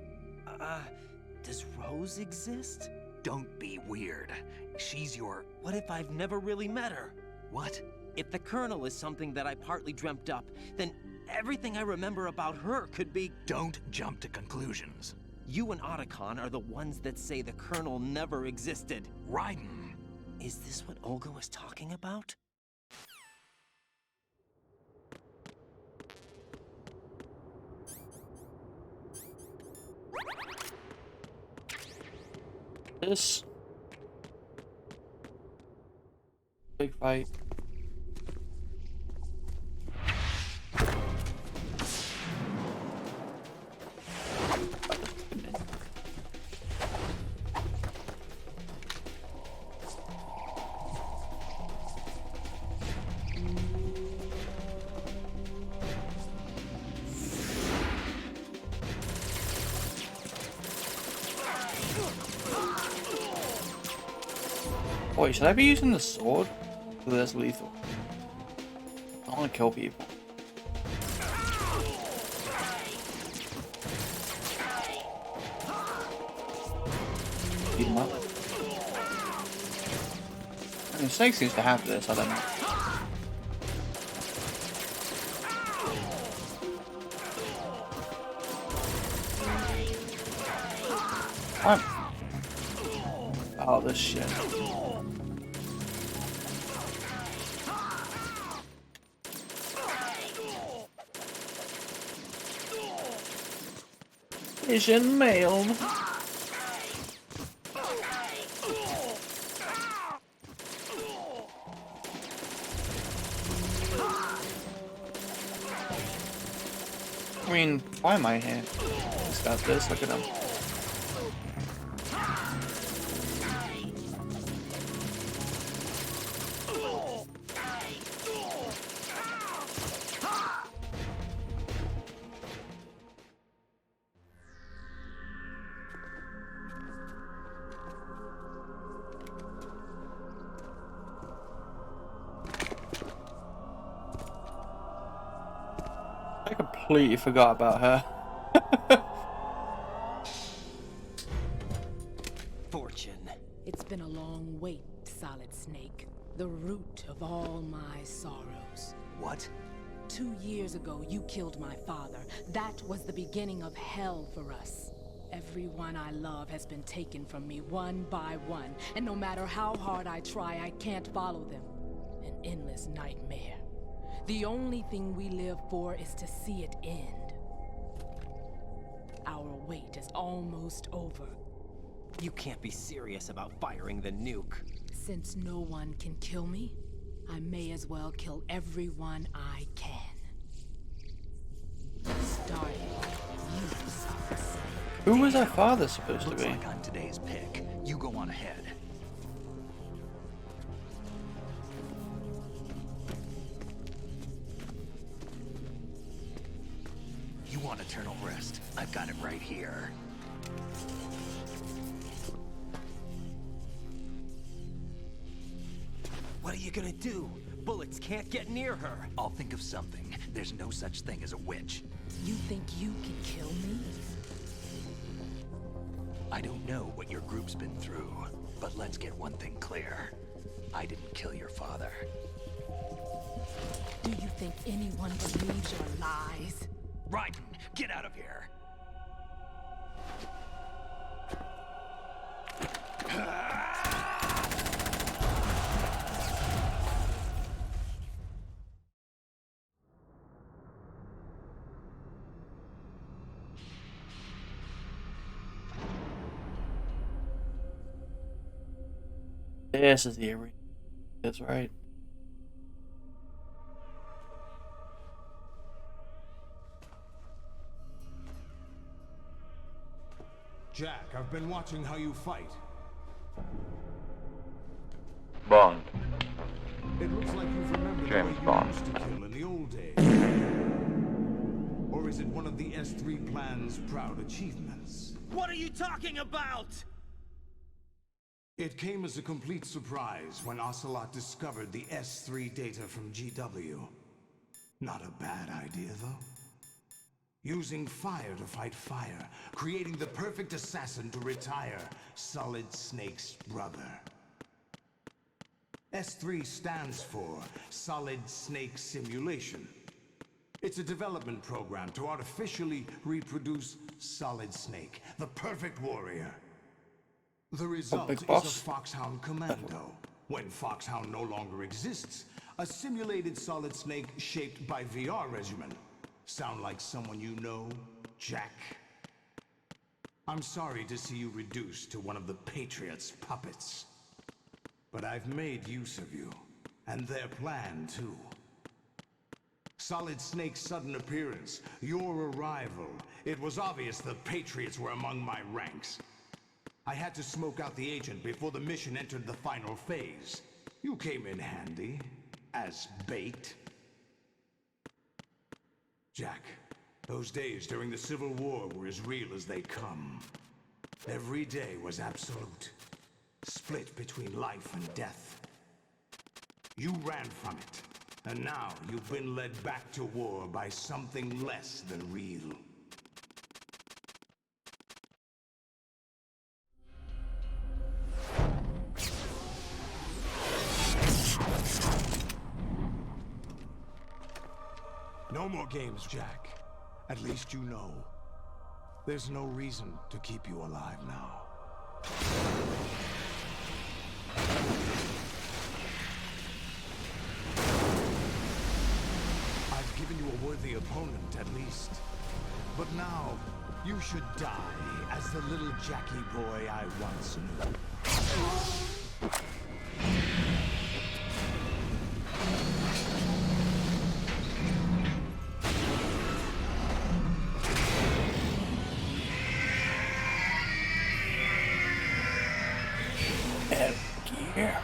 Does Rose exist? Don't be weird. She's your... What if I've never really met her? What? If the Colonel is something that I partly dreamt up, then everything I remember about her could be... Don't jump to conclusions. You and Otacon are the ones that say the Colonel never existed. Raiden! Is this what Olga was talking about? this? Big fight. Wait, should I be using the sword? Ooh, that's lethal. I want to kill people. Beat him up. I mean, Snake seems to have this, I don't know. What? Oh, this shit. Mission mailed. I mean, why am I here? He's got this, look at him. I completely forgot about her. Fortune. It's been a long wait, Solid Snake. The root of all my sorrows. What? 2 years ago, you killed my father. That was the beginning of hell for us. Everyone I love has been taken from me one by one, and no matter how hard I try, I can't follow them. An endless nightmare. The only thing we live for is to see it end. Our wait is almost over. You can't be serious about firing the nuke. Since no one can kill me, I may as well kill everyone I can. Starting with you, Solid Snake. Who was our father supposed to Looks be? like I'm today's pick. You go on ahead. You want eternal rest? I've got it right here. What are you gonna do? Bullets can't get near her. I'll think of something. There's no such thing as a witch. You think you can kill me? I don't know what your group's been through, but let's get one thing clear. I didn't kill your father. Do you think anyone believes your lies? Raiden, get out of here! This is the arena. That's right. Jack, I've been watching how you fight. Bond. It looks like you've remembered James the way Bond. you used to kill in the old days. Or is it one of the S3 plan's proud achievements? What are you talking about? It came as a complete surprise when Ocelot discovered the S3 data from GW. Not a bad idea, though. Using fire to fight fire, creating the perfect assassin to retire Solid Snake's brother. S3 stands for Solid Snake Simulation. It's a development program to artificially reproduce Solid Snake, the perfect warrior. The result is a Foxhound Commando. When Foxhound no longer exists, a simulated Solid Snake shaped by VR regimen. Sound like someone you know, Jack? I'm sorry to see you reduced to one of the Patriots' puppets. But I've made use of you, and their plan too. Solid Snake's sudden appearance, your arrival, it was obvious the Patriots were among my ranks. I had to smoke out the agent before the mission entered the final phase. You came in handy, as bait. Jack, those days during the Civil War were as real as they come. Every day was absolute, split between life and death. You ran from it, and now you've been led back to war by something less than real. No more games, Jack. At least you know. There's no reason to keep you alive now. I've given you a worthy opponent, at least. But now, you should die as the little Jackie boy I once knew. Gear.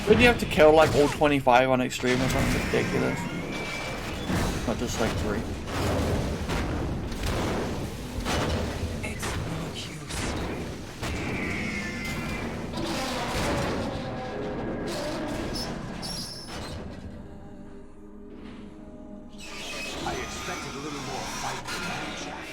Would you have to kill like all 25 on extreme or something ridiculous? Not just like 3. I expected a little more fight than that, Jack.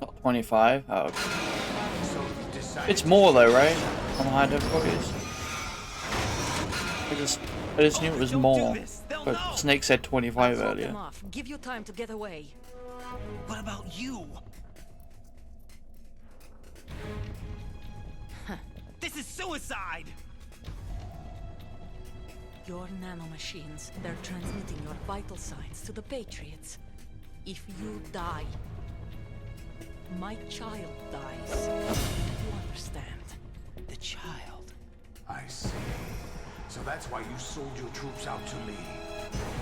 Not 25? Oh, okay. It's more though, right? On high difficulties. I just knew it was more. But Snake said 25 earlier. Give you time to get away. What about you? This is suicide! Your nanomachines, they're transmitting your vital signs to the Patriots. If you die, my child dies. You understand? The child. I see. So that's why you sold your troops out to me.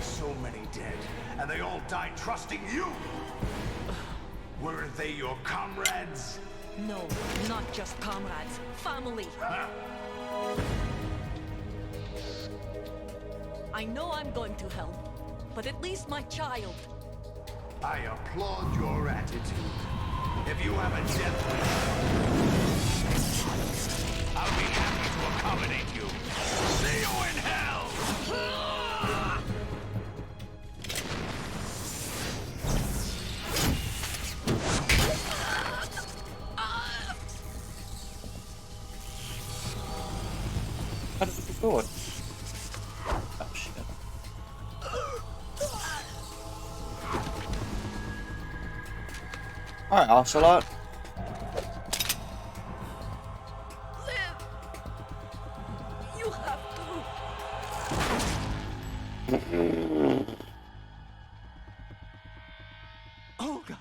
So many dead, and they all died trusting you! Weren't they your comrades? No, not just comrades. Family! I know I'm going to help, but at least my child. I applaud your attitude. If you have a death wish, I'll be happy to accommodate you. See you in hell! How did it record? Oh shit. Alright, Ocelot. Live! You have to! Olga!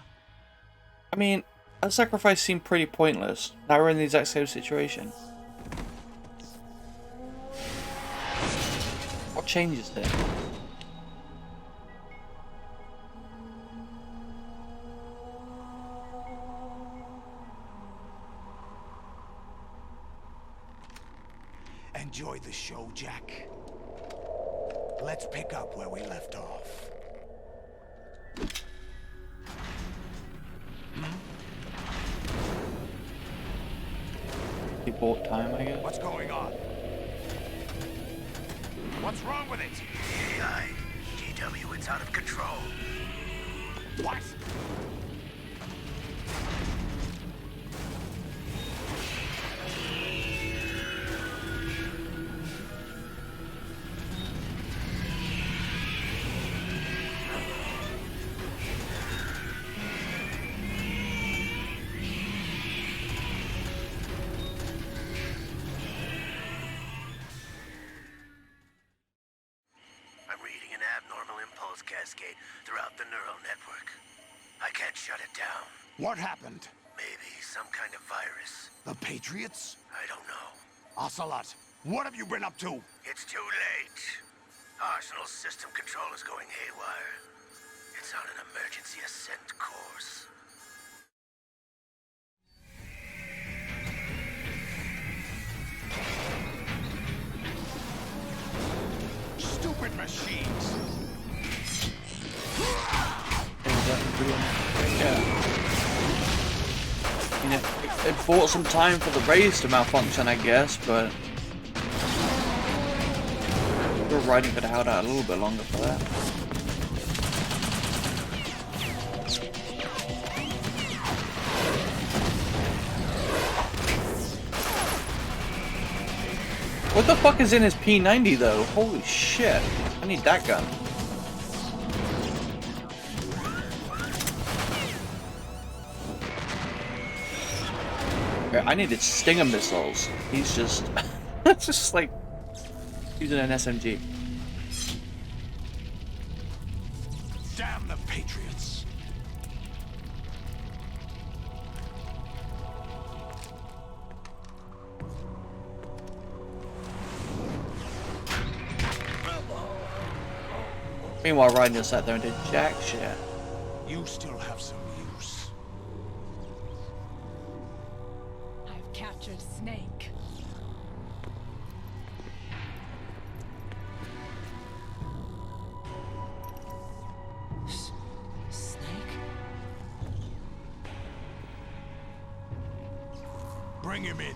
I mean, that sacrifice seemed pretty pointless. Now we're in the exact same situation. What changes there? Enjoy the show, Jack. Let's pick up where we left off. He bought time, I guess. What's going on? What's wrong with it? AI, GW, it's out of control. What? I'm reading an abnormal impulse cascade throughout the neural network. I can't shut it down. What happened? Maybe some kind of virus. The Patriots? I don't know. Ocelot, what have you been up to? It's too late. Arsenal's system control is going haywire. It's on an emergency ascent course. Stupid machines! Yeah. I mean, it bought some time for the race to malfunction, I guess, but your riding could have held out a little bit longer for that. What the fuck is in his P90 though? Holy shit. I need that gun. I needed Stinger missiles. He's just... it's just like... using an SMG. Damn the Patriots! Meanwhile, Ryan just sat there and did jack shit. You still have some use. I've captured Snake. Snake? Bring him in.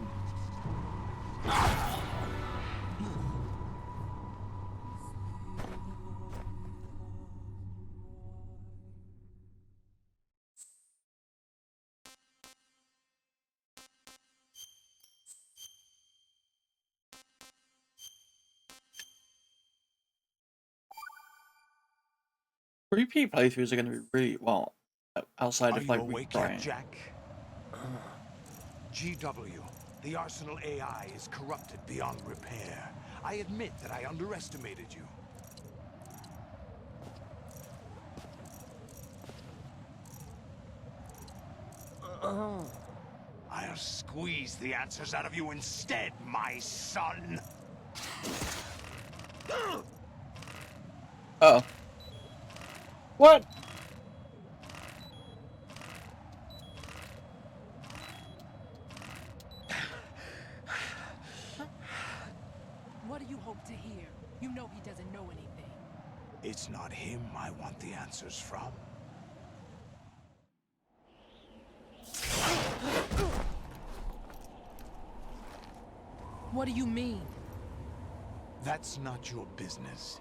Repeat playthroughs are going to be really, well, outside Are of you like awake Brian. yet, Jack? GW, the Arsenal AI is corrupted beyond repair. I admit that I underestimated you. I'll squeeze the answers out of you instead, my son. Uh-oh. What? What do you hope to hear? You know he doesn't know anything. It's not him I want the answers from. What do you mean? That's not your business.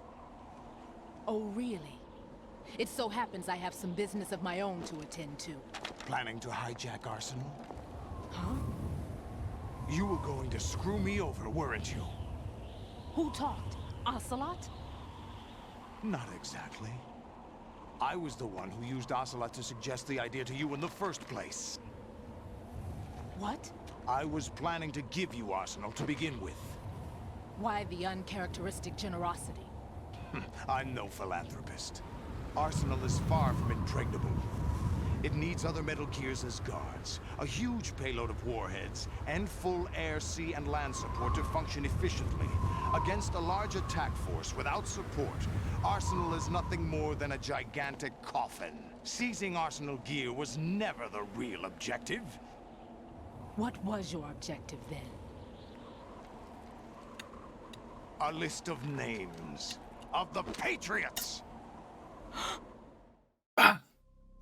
Oh, really? It so happens I have some business of my own to attend to. Planning to hijack Arsenal? Huh? You were going to screw me over, weren't you? Who talked? Ocelot? Not exactly. I was the one who used Ocelot to suggest the idea to you in the first place. What? I was planning to give you Arsenal to begin with. Why the uncharacteristic generosity? I'm no philanthropist. Arsenal is far from impregnable. It needs other Metal Gears as guards, a huge payload of warheads, and full air, sea, and land support to function efficiently. Against a large attack force without support, Arsenal is nothing more than a gigantic coffin. Seizing Arsenal gear was never the real objective. What was your objective then? A list of names of the Patriots!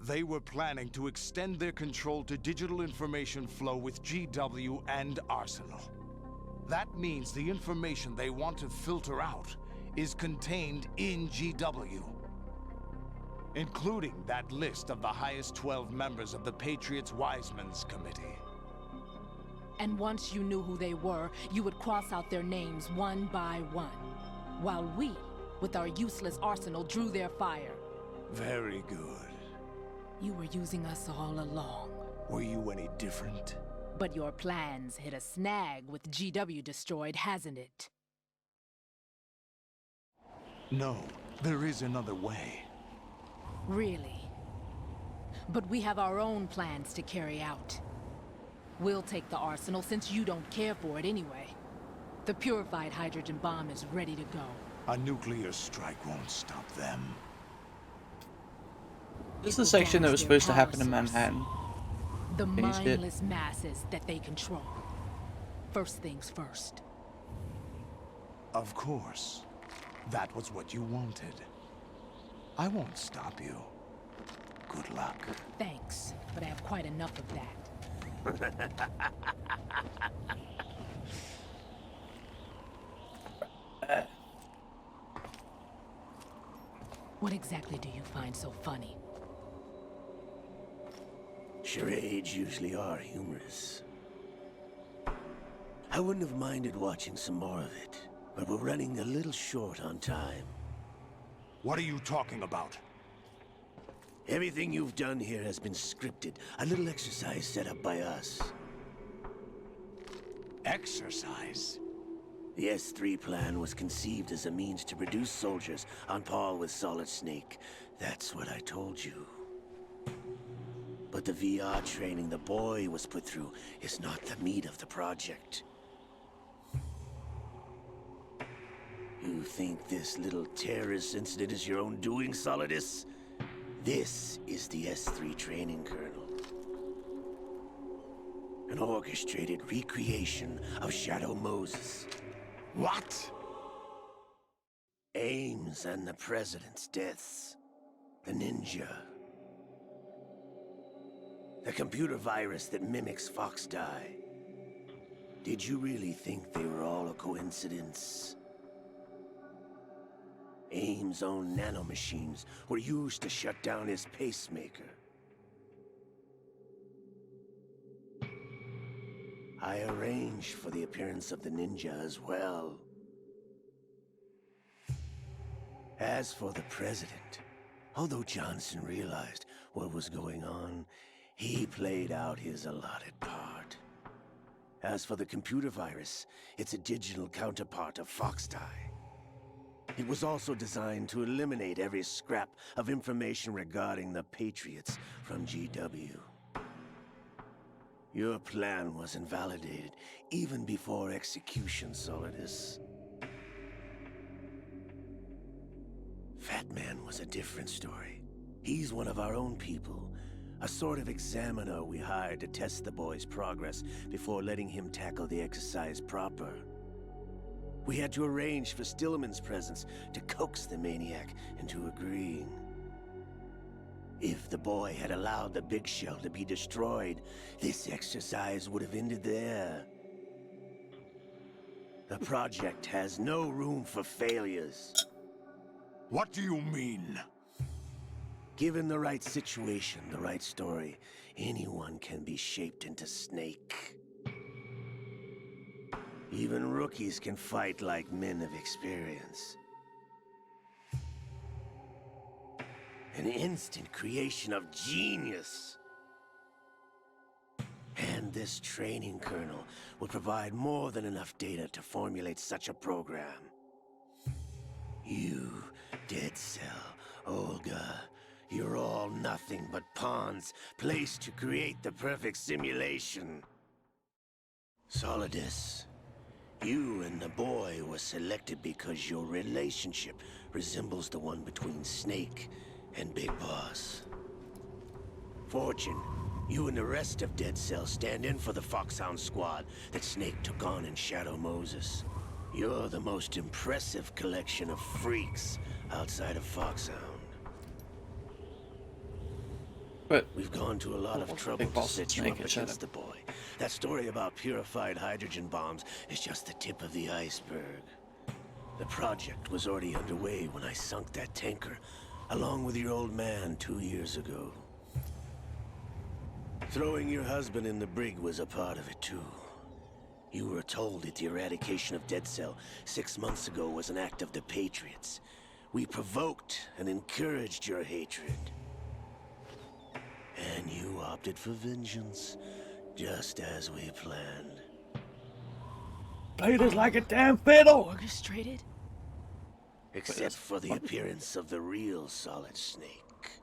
They were planning to extend their control to digital information flow with GW and Arsenal. That means the information they want to filter out is contained in GW, including that list of the highest 12 members of the Patriots Wiseman's Committee. And once you knew who they were, you would cross out their names one by one, while we, with our useless arsenal, drew their fire. Very good. You were using us all along. Were you any different? But your plans hit a snag with GW destroyed, hasn't it? No, there is another way. Really? But we have our own plans to carry out. We'll take the arsenal since you don't care for it anyway. The purified hydrogen bomb is ready to go. A nuclear strike won't stop them. This is the section that was supposed to happen in Manhattan. The Finished it. mindless masses that they control. First things first. Of course. That was what you wanted. I won't stop you. Good luck. Thanks, but I have quite enough of that. What exactly do you find so funny? Charades usually are humorous. I wouldn't have minded watching some more of it, but we're running a little short on time. What are you talking about? Everything you've done here has been scripted. A little exercise set up by us. Exercise? The S3 plan was conceived as a means to produce soldiers on par with Solid Snake. That's what I told you. But the VR training the boy was put through is not the meat of the project. You think this little terrorist incident is your own doing, Solidus? This is the S3 training kernel. An orchestrated recreation of Shadow Moses. What? Ames and the President's deaths. The ninja. The computer virus that mimics Foxdie. Did you really think they were all a coincidence? Ames' own nanomachines were used to shut down his pacemaker. I arranged for the appearance of the ninja as well. As for the President, although Johnson realized what was going on, he played out his allotted part. As for the computer virus, it's a digital counterpart of Foxdie. It was also designed to eliminate every scrap of information regarding the Patriots from GW. Your plan was invalidated even before execution, Solidus. Fat Man was a different story. He's one of our own people, a sort of examiner we hired to test the boy's progress before letting him tackle the exercise proper. We had to arrange for Stillman's presence to coax the maniac into agreeing. If the boy had allowed the big shell to be destroyed, this exercise would have ended there. The project has no room for failures. What do you mean? Given the right situation, the right story, anyone can be shaped into Snake. Even rookies can fight like men of experience. An instant creation of genius. And this training kernel will provide more than enough data to formulate such a program. You, Dead Cell, Olga, you're all nothing but pawns placed to create the perfect simulation. Solidus, you and the boy were selected because your relationship resembles the one between Snake and Big Boss. Fortune, you and the rest of Dead Cell stand in for the Foxhound squad that Snake took on in Shadow Moses. You're the most impressive collection of freaks outside of Foxhound. But we've gone to a lot of trouble to set you up against the boy. That story about purified hydrogen bombs is just the tip of the iceberg. The project was already underway when I sunk that tanker, along with your old man 2 years ago. Throwing your husband in the brig was a part of it too. You were told that the eradication of Dead Cell 6 months ago was an act of the Patriots. We provoked and encouraged your hatred. And you opted for vengeance, just as we planned. Played us like a damn fiddle! Orchestrated? Except for the appearance of the real Solid Snake.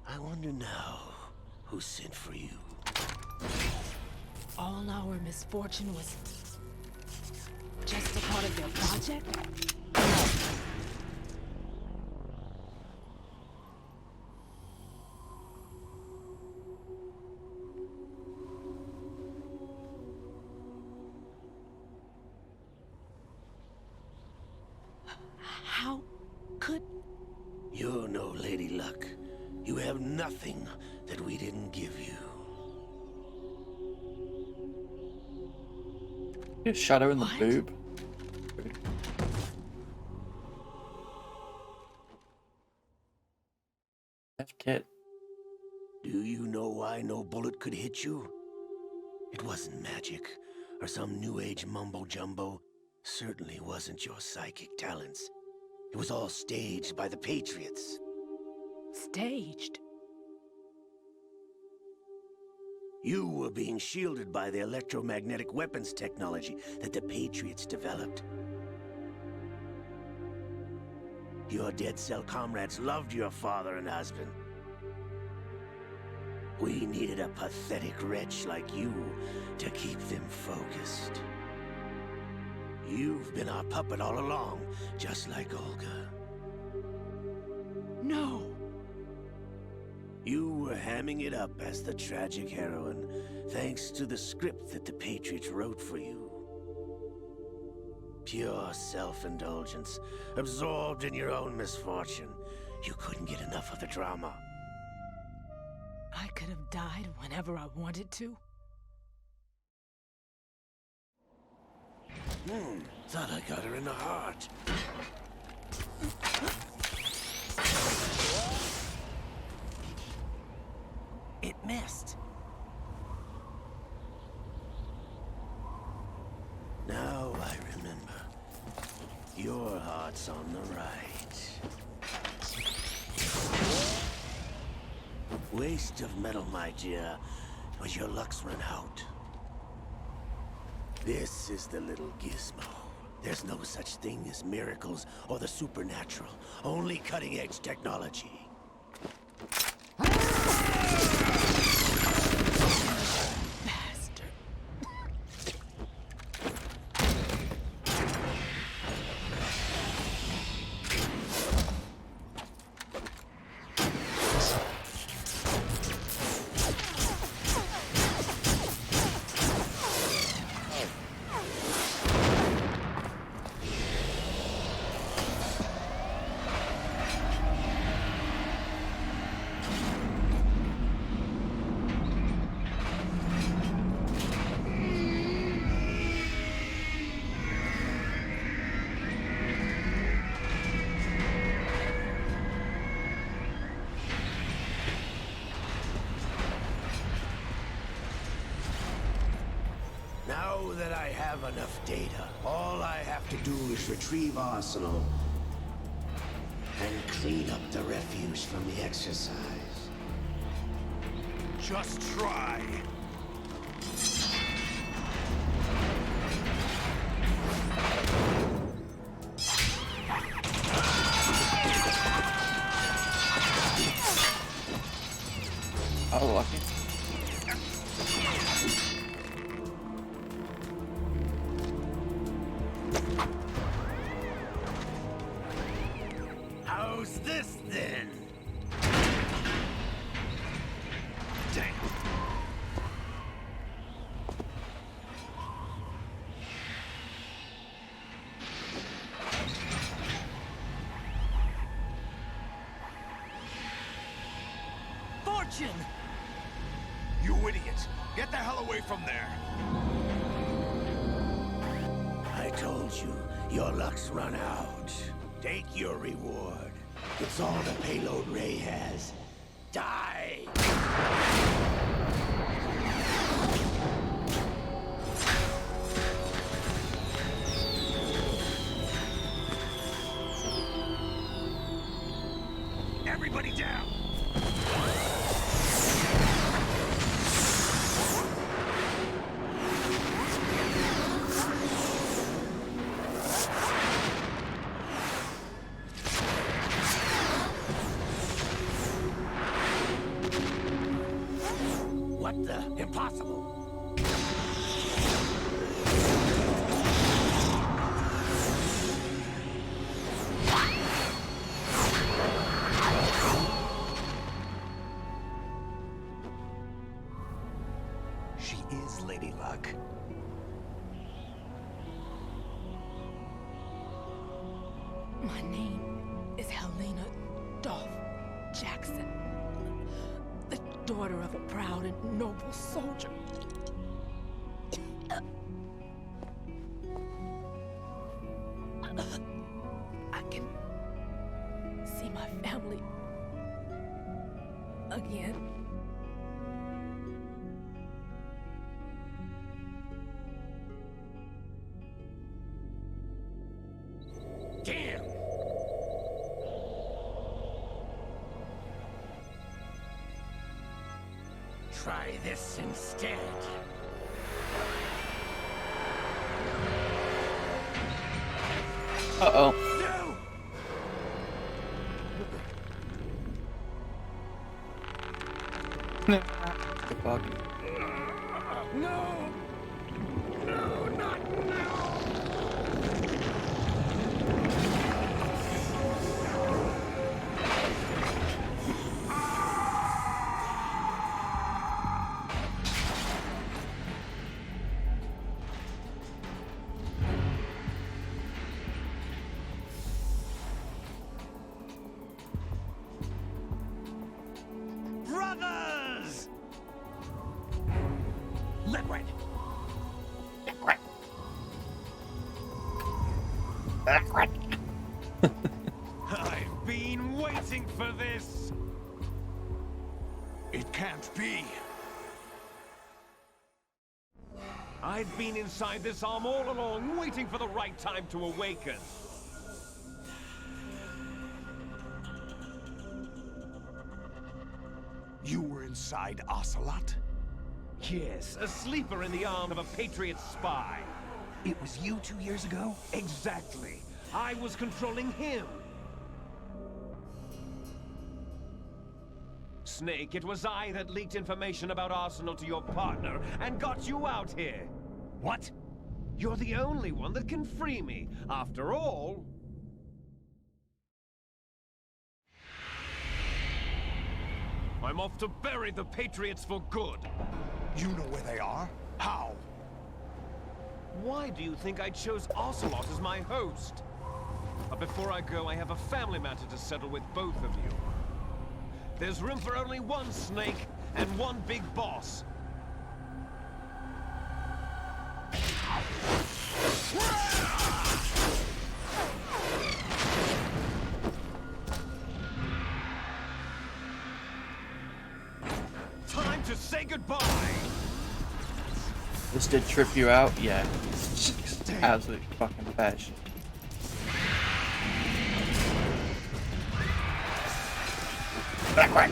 I wonder now who sent for you. All our misfortune was just a part of their project? How could... You're no Lady Luck. You have nothing that we didn't give you. You shadow in the boob. That's Kit. Do you know why no bullet could hit you? It wasn't magic, or some new age mumbo-jumbo. Certainly wasn't your psychic talents. It was all staged by the Patriots. Staged? You were being shielded by the electromagnetic weapons technology that the Patriots developed. Your Dead Cell comrades loved your father and husband. We needed a pathetic wretch like you to keep them focused. You've been our puppet all along, just like Olga. No! You were hamming it up as the tragic heroine, thanks to the script that the Patriots wrote for you. Pure self-indulgence, absorbed in your own misfortune. You couldn't get enough of the drama. I could have died whenever I wanted to. Thought I got her in the heart. It missed. Now I remember. Your heart's on the right. Waste of metal, my dear, but your luck's run out. This is the little gizmo. There's no such thing as miracles or the supernatural. Only cutting-edge technology. Now that I have enough data, all I have to do is retrieve Arsenal and clean up the refuse from the exercise. Just try. Oh, lucky. How's this then? Damn. Fortune! You idiot! Get the hell away from there! I told you, your luck's run out. Take your reward. It's all the payload Ray has. Die! Everybody down! What the? Impossible! She is Lady Luck. My name is Helena Dolph Jackson, the daughter of a proud and noble soldier. I can see my family again. Damn! Try this instead. Uh-oh. No! Good fuck. No! No, not now! I've been waiting for this! It can't be. I've been inside this arm all along, waiting for the right time to awaken. You were inside Ocelot? Yes, a sleeper in the arm of a Patriot spy. It was you 2 years ago? Exactly. I was controlling him. Snake, it was I that leaked information about Arsenal to your partner and got you out here. What? You're the only one that can free me. After all... I'm off to bury the Patriots for good. You know where they are? How? Why do you think I chose Ocelot as my host? But before I go, I have a family matter to settle with both of you. There's room for only one Snake and one big boss. Time to say goodbye! This did trip you out? Yeah. Absolute fucking bash. Back. Like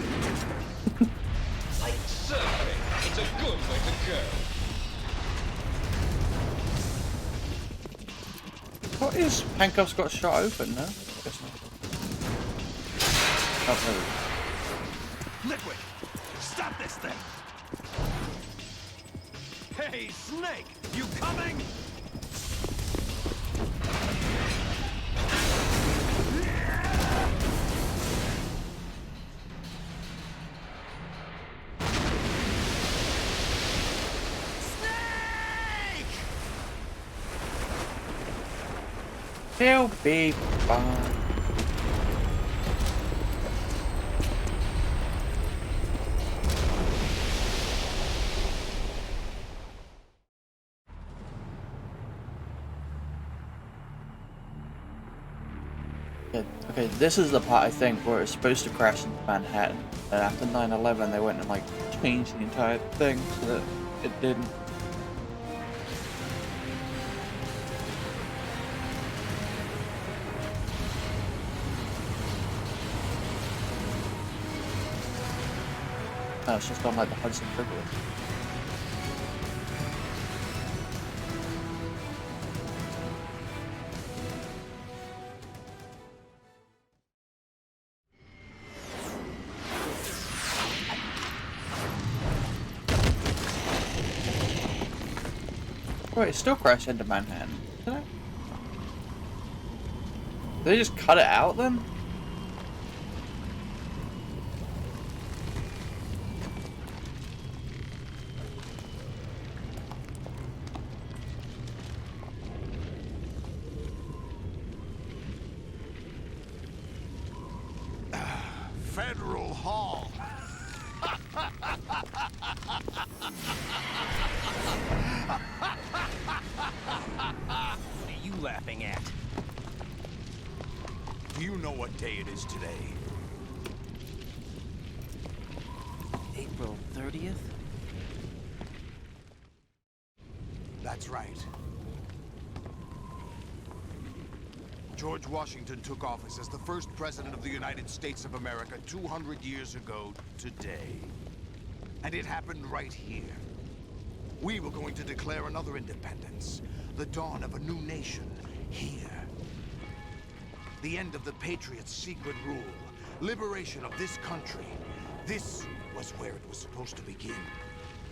surfing, it's a good way to go. What is Handcuff's got a shot open now? Guess not. Oh, Liquid, stop this thing! Hey, Snake, you coming? He'll be fine. Okay, this is the part I think where it's supposed to crash into Manhattan, and after 9/11 they went and like changed the entire thing so that it didn't. No, it's just on like the Hudson River. Wait, it still crashed into Manhattan, didn't it? Did they just cut it out then? Federal Hall. What are you laughing at? Do you know what day it is today? April 30th? That's right. George Washington took office as the first president of the United States of America 200 years ago today. And it happened right here. We were going to declare another independence, the dawn of a new nation here. The end of the Patriots' secret rule, liberation of this country. This was where it was supposed to begin.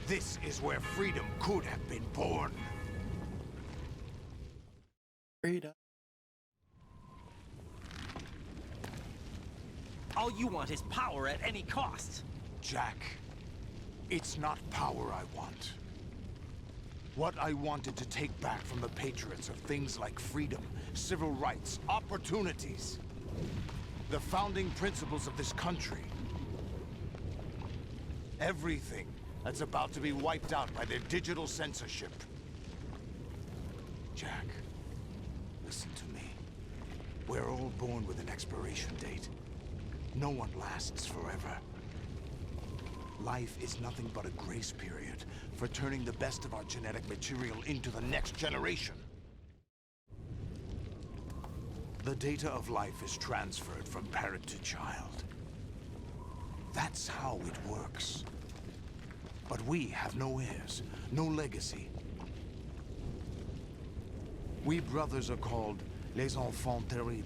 This is where freedom could have been born. Freedom. All you want is power at any cost. Jack, it's not power I want. What I wanted to take back from the Patriots are things like freedom, civil rights, opportunities. The founding principles of this country. Everything that's about to be wiped out by their digital censorship. Jack, listen to me. We're all born with an expiration date. No one lasts forever. Life is nothing but a grace period for turning the best of our genetic material into the next generation. The data of life is transferred from parent to child. That's how it works. But we have no heirs, no legacy. We brothers are called les enfants terribles,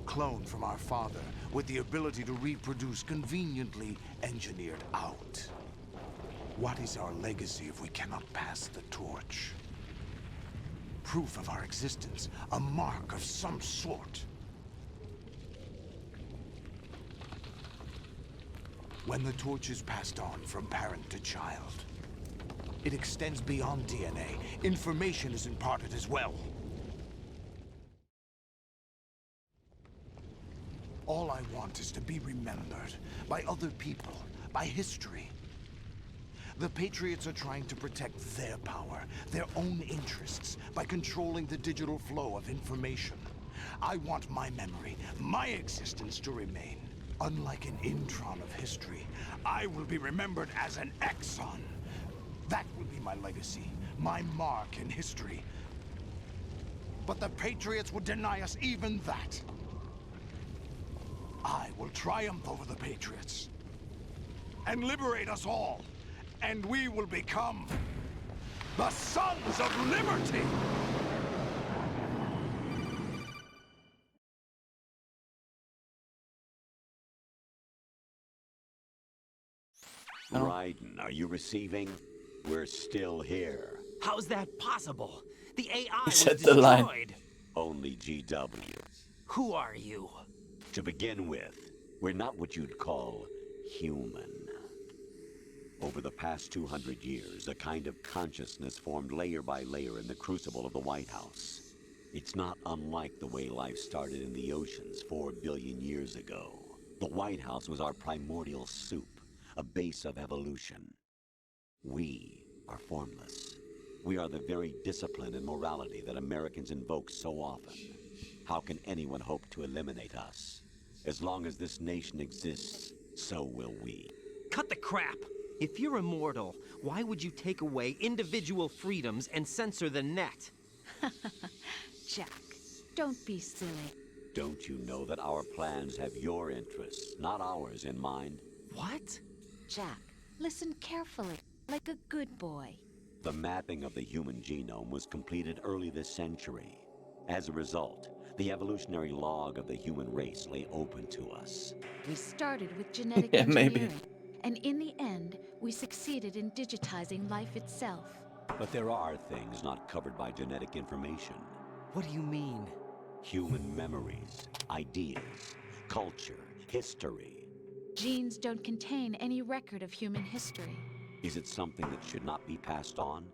cloned from our father, with the ability to reproduce conveniently engineered out. What is our legacy if we cannot pass the torch? Proof of our existence, a mark of some sort. When the torch is passed on from parent to child, it extends beyond DNA. Information is imparted as well. All I want is to be remembered by other people, by history. The Patriots are trying to protect their power, their own interests, by controlling the digital flow of information. I want my memory, my existence to remain. Unlike an intron of history, I will be remembered as an exon. That will be my legacy, my mark in history. But the Patriots would deny us even that. I will triumph over the Patriots and liberate us all, and we will become the Sons of Liberty! Raiden, are you receiving? We're still here. How's that possible? The AI He was said the line. destroyed. Only GW. Who are you? To begin with, we're not what you'd call human. Over the past 200 years, a kind of consciousness formed layer by layer in the crucible of the White House. It's not unlike the way life started in the oceans 4 billion years ago. The White House was our primordial soup, a base of evolution. We are formless. We are the very discipline and morality that Americans invoke so often. How can anyone hope to eliminate us? As long as this nation exists, so will we. Cut the crap! If you're immortal, why would you take away individual freedoms and censor the net? Jack, don't be silly. Don't you know that our plans have your interests, not ours, in mind? What? Jack, listen carefully, like a good boy. The mapping of the human genome was completed early this century. As a result, the evolutionary log of the human race lay open to us. We started with genetic Yeah, engineering, maybe. and in the end, we succeeded in digitizing life itself. But there are things not covered by genetic information. What do you mean? Human memories, ideas, culture, history. Genes don't contain any record of human history. Is it something that should not be passed on?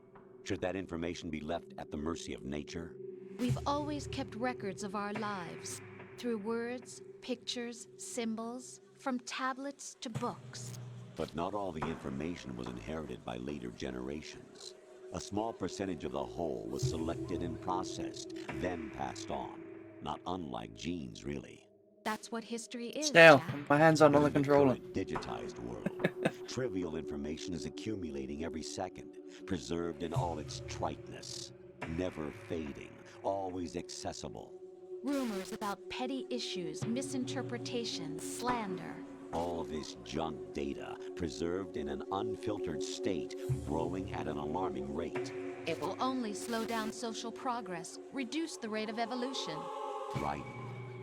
Should that information be left at the mercy of nature? We've always kept records of our lives, through words, pictures, symbols, from tablets to books. But not all the information was inherited by later generations. A small percentage of the whole was selected and processed, then passed on. Not unlike genes, really. That's what history is, Snail, Jack. my hands aren't on the In the controller. current digitized world, trivial information is accumulating every second, preserved in all its triteness, never fading, always accessible. Rumors about petty issues, misinterpretations, slander. All this junk data, preserved in an unfiltered state, growing at an alarming rate. It will only slow down social progress, reduce the rate of evolution. Right.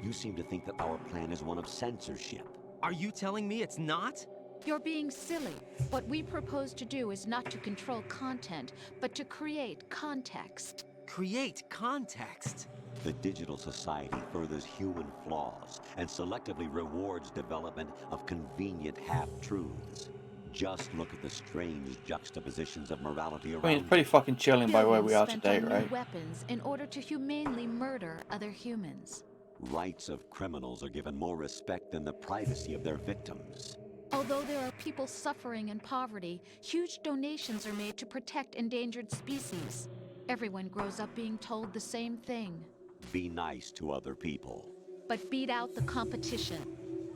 You seem to think that our plan is one of censorship. Are you telling me it's not? You're being silly. What we propose to do is not to control content, but to create context. Create context? The digital society furthers human flaws and selectively rewards development of convenient half-truths. Just look at the strange juxtapositions of morality around I mean, it's pretty fucking chilling by where we are Billions today, spent on new right? weapons in order to humanely murder other humans. Rights of criminals are given more respect than the privacy of their victims. Although there are people suffering in poverty, huge donations are made to protect endangered species. Everyone grows up being told the same thing. Be nice to other people. But beat out the competition.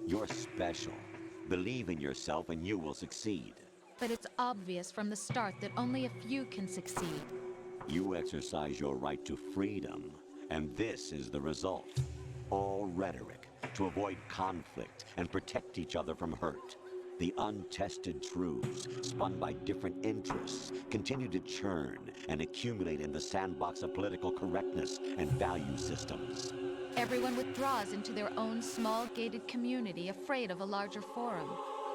You're special. Believe in yourself and you will succeed. But it's obvious from the start that only a few can succeed. You exercise your right to freedom, and this is the result. All rhetoric to avoid conflict and protect each other from hurt. The untested truths, spun by different interests, continue to churn and accumulate in the sandbox of political correctness and value systems. Everyone withdraws into their own small gated community, afraid of a larger forum.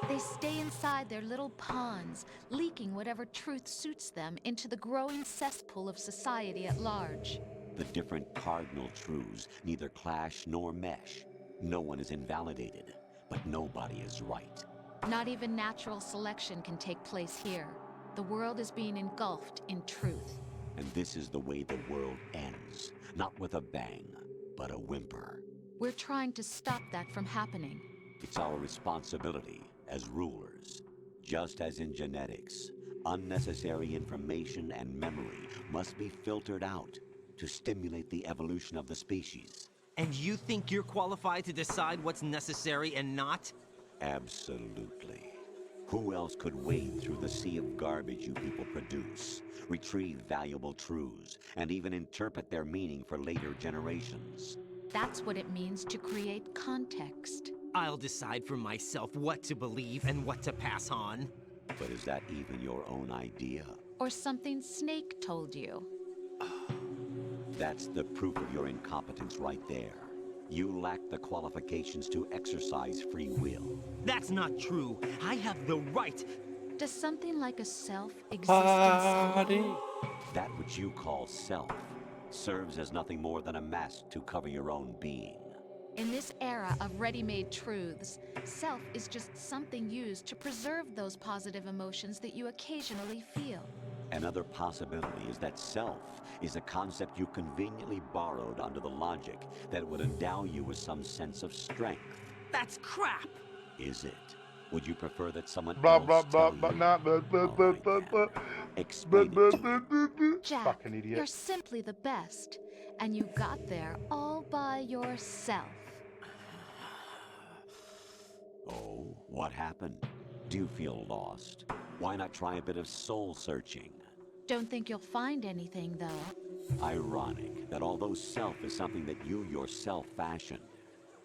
They stay inside their little ponds, leaking whatever truth suits them into the growing cesspool of society at large. The different cardinal truths neither clash nor mesh. No one is invalidated, but nobody is right. Not even natural selection can take place here. The world is being engulfed in truth. And this is the way the world ends. Not with a bang, but a whimper. We're trying to stop that from happening. It's our responsibility as rulers. Just as in genetics, unnecessary information and memory must be filtered out to stimulate the evolution of the species. And you think you're qualified to decide what's necessary and not? Absolutely. Who else could wade through the sea of garbage you people produce, retrieve valuable truths, and even interpret their meaning for later generations? That's what it means to create context. I'll decide for myself what to believe and what to pass on. But is that even your own idea? Or something Snake told you? That's the proof of your incompetence right there. You lack the qualifications to exercise free will. That's not true. I have the right. Does something like a self exist inside? That which you call self serves as nothing more than a mask to cover your own being. In this era of ready-made truths, self is just something used to preserve those positive emotions that you occasionally feel. Another possibility is that self is a concept you conveniently borrowed under the logic that it would endow you with some sense of strength. That's crap! Is it? Would you prefer that someone Blah else blah blah tell blah you? nah, blah blah blah blah blah. Explain it to me. Jack, Fucking idiot. you're simply the best, and you got there all by yourself. Oh, what happened? Do you feel lost? Why not try a bit of soul searching? Don't think you'll find anything, though. Ironic that although self is something that you yourself fashioned,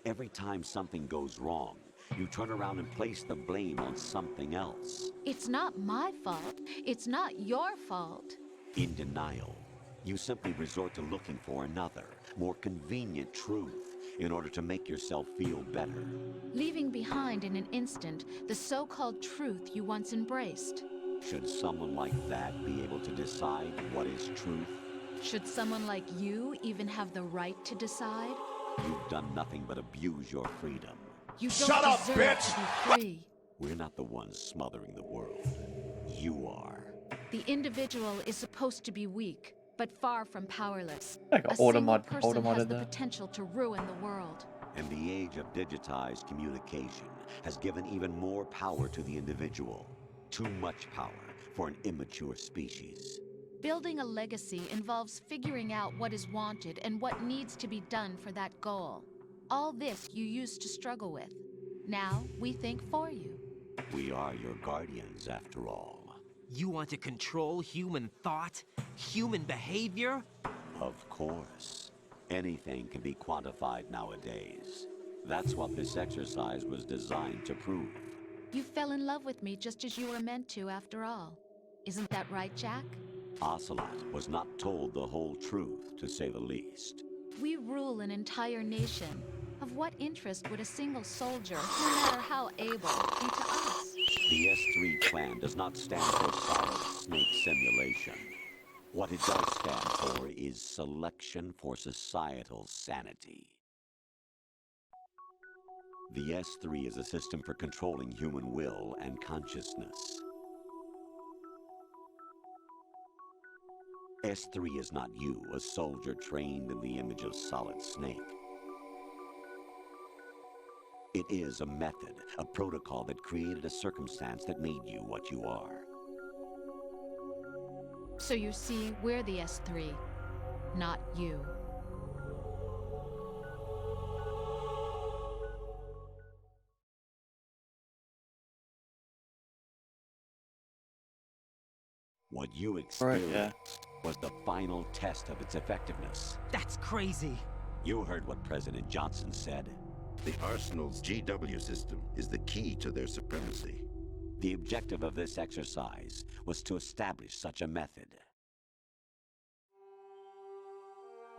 every time something goes wrong, you turn around and place the blame on something else. It's not my fault. It's not your fault. In denial, you simply resort to looking for another, more convenient truth in order to make yourself feel better. Leaving behind in an instant the so-called truth you once embraced. Should someone like that be able to decide what is truth? Should someone like you even have the right to decide? You've done nothing but abuse your freedom. You don't deserve to be free. We're not the ones smothering the world. You are. The individual is supposed to be weak, but far from powerless. Like a single person has the potential to ruin the world. And the age of digitized communication has given even more power to the individual. Too much power for an immature species. Building a legacy involves figuring out what is wanted and what needs to be done for that goal. All this you used to struggle with. Now we think for you. We are your guardians, after all. You want to control human thought? Human behavior? Of course. Anything can be quantified nowadays. That's what this exercise was designed to prove. You fell in love with me just as you were meant to, after all. Isn't that right, Jack? Ocelot was not told the whole truth, to say the least. We rule an entire nation. Of what interest would a single soldier, no matter how able, be to us? The S3 plan does not stand for Solid Snake Simulation. What it does stand for is Selection for Societal Sanity. The S3 is a system for controlling human will and consciousness. S3 is not you, a soldier trained in the image of Solid Snake. It is a method, a protocol that created a circumstance that made you what you are. So you see, we're the S3, not you. What you experienced was the final test of its effectiveness. That's crazy. You heard what President Johnson said. The Arsenal's GW system is the key to their supremacy. The objective of this exercise was to establish such a method.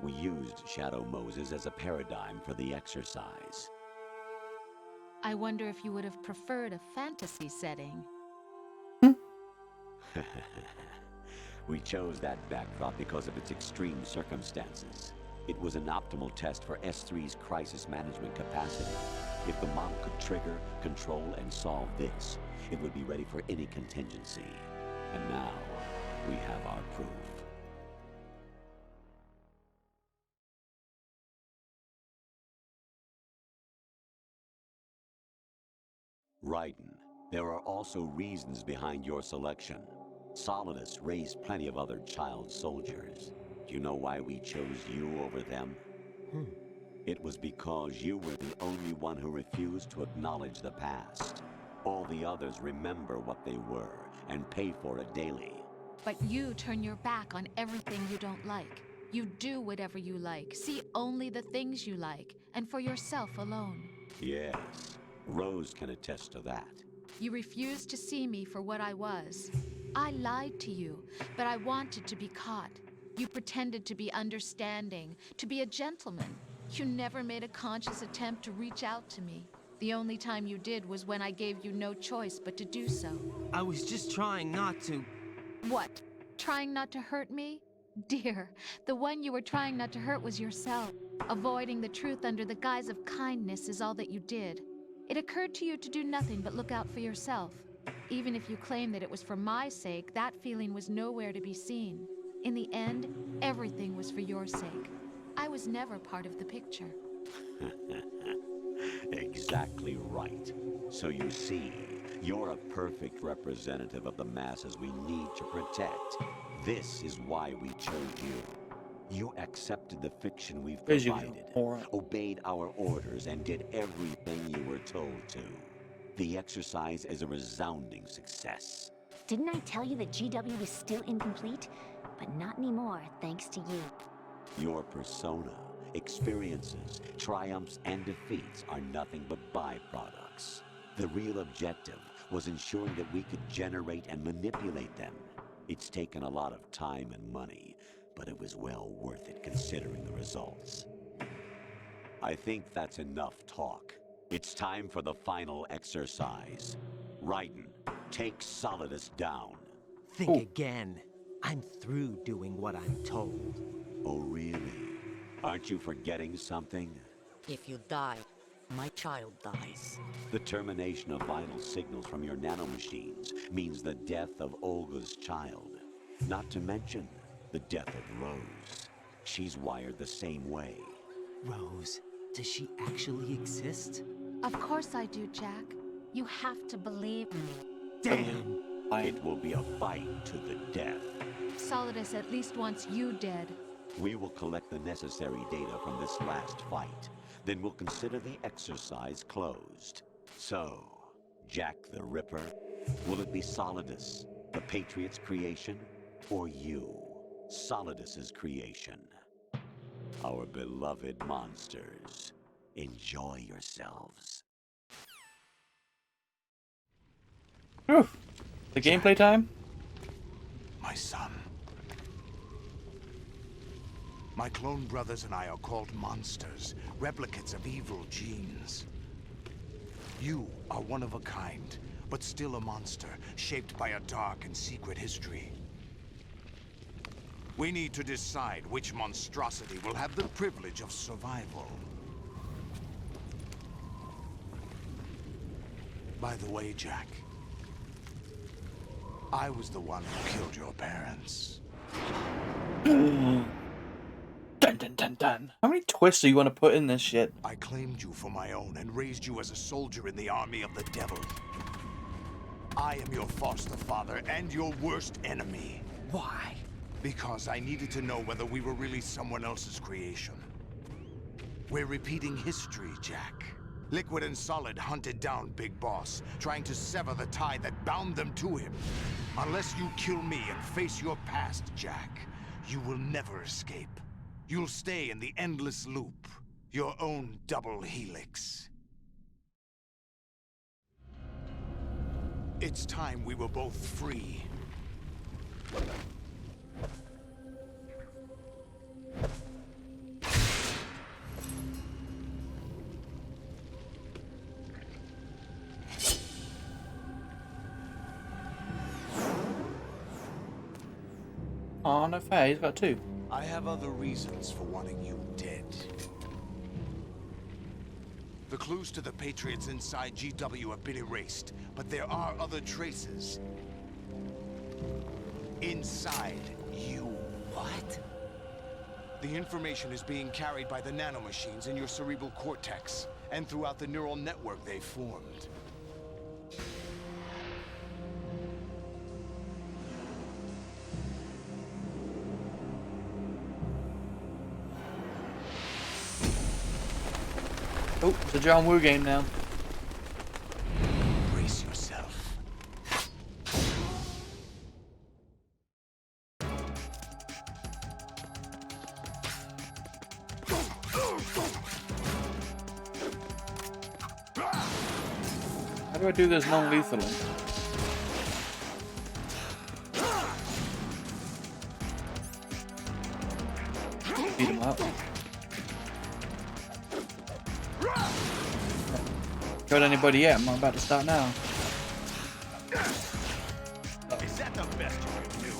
We used Shadow Moses as a paradigm for the exercise. I wonder if you would have preferred a fantasy setting. We chose that backdrop because of its extreme circumstances. It was an optimal test for S3's crisis management capacity. If the model could trigger, control, and solve this, it would be ready for any contingency. And now, we have our proof. Raiden, there are also reasons behind your selection. Solidus raised plenty of other child soldiers. Do you know why we chose you over them? It was because you were the only one who refused to acknowledge the past. All the others remember what they were and pay for it daily. But you turn your back on everything you don't like. You do whatever you like, see only the things you like, and for yourself alone. Yes, Rose can attest to that. You refused to see me for what I was. I lied to you, but I wanted to be caught. You pretended to be understanding, to be a gentleman. You never made a conscious attempt to reach out to me. The only time you did was when I gave you no choice but to do so. I was just trying not to... What? Trying not to hurt me? Dear, the one you were trying not to hurt was yourself. Avoiding the truth under the guise of kindness is all that you did. It occurred to you to do nothing but look out for yourself. Even if you claim that it was for my sake, that feeling was nowhere to be seen. In the end, everything was for your sake. I was never part of the picture. Exactly right. So you see, you're a perfect representative of the masses we need to protect. This is why we chose you. You accepted the fiction we've provided, obeyed our orders, and did everything you were told to. The exercise is a resounding success. Didn't I tell you that GW was still incomplete? But not anymore, thanks to you. Your persona, experiences, triumphs, and defeats are nothing but byproducts. The real objective was ensuring that we could generate and manipulate them. It's taken a lot of time and money, but it was well worth it considering the results. I think that's enough talk. It's time for the final exercise. Raiden, take Solidus down. Think again. I'm through doing what I'm told. Oh, really? Aren't you forgetting something? If you die, my child dies. The termination of vital signals from your nanomachines means the death of Olga's child. Not to mention the death of Rose. She's wired the same way. Rose, does she actually exist? Of course I do, Jack. You have to believe me. Damn! It will be a fight to the death. Solidus at least wants you dead. We will collect the necessary data from this last fight. Then we'll consider the exercise closed. So, Jack the Ripper, will it be Solidus, the Patriot's creation, or you, Solidus's creation? Our beloved monsters, enjoy yourselves. Whew. The gameplay time? My son. My clone brothers and I are called monsters, replicates of evil genes. You are one of a kind, but still a monster, shaped by a dark and secret history. We need to decide which monstrosity will have the privilege of survival. By the way, Jack, I was the one who killed your parents. Dun dun dun dun. How many twists do you want to put in this shit? I claimed you for my own and raised you as a soldier in the army of the devil. I am your foster father and your worst enemy. Why? Because I needed to know whether we were really someone else's creation. We're repeating history, Jack. Liquid and Solid hunted down Big Boss, trying to sever the tie that bound them to him. Unless you kill me and face your past, Jack, you will never escape. You'll stay in the endless loop, your own double helix. It's time we were both free. Oh, no fair. He's got two. I have other reasons for wanting you dead. The clues to the Patriots inside GW have been erased, but there are other traces. Inside you. What? The information is being carried by the nanomachines in your cerebral cortex, and throughout the neural network they formed. Oh, it's a John Woo game now. Brace yourself. How do I do this non-lethally? Beat him up. Got anybody yet? I'm about to start now. Is that the best you can do?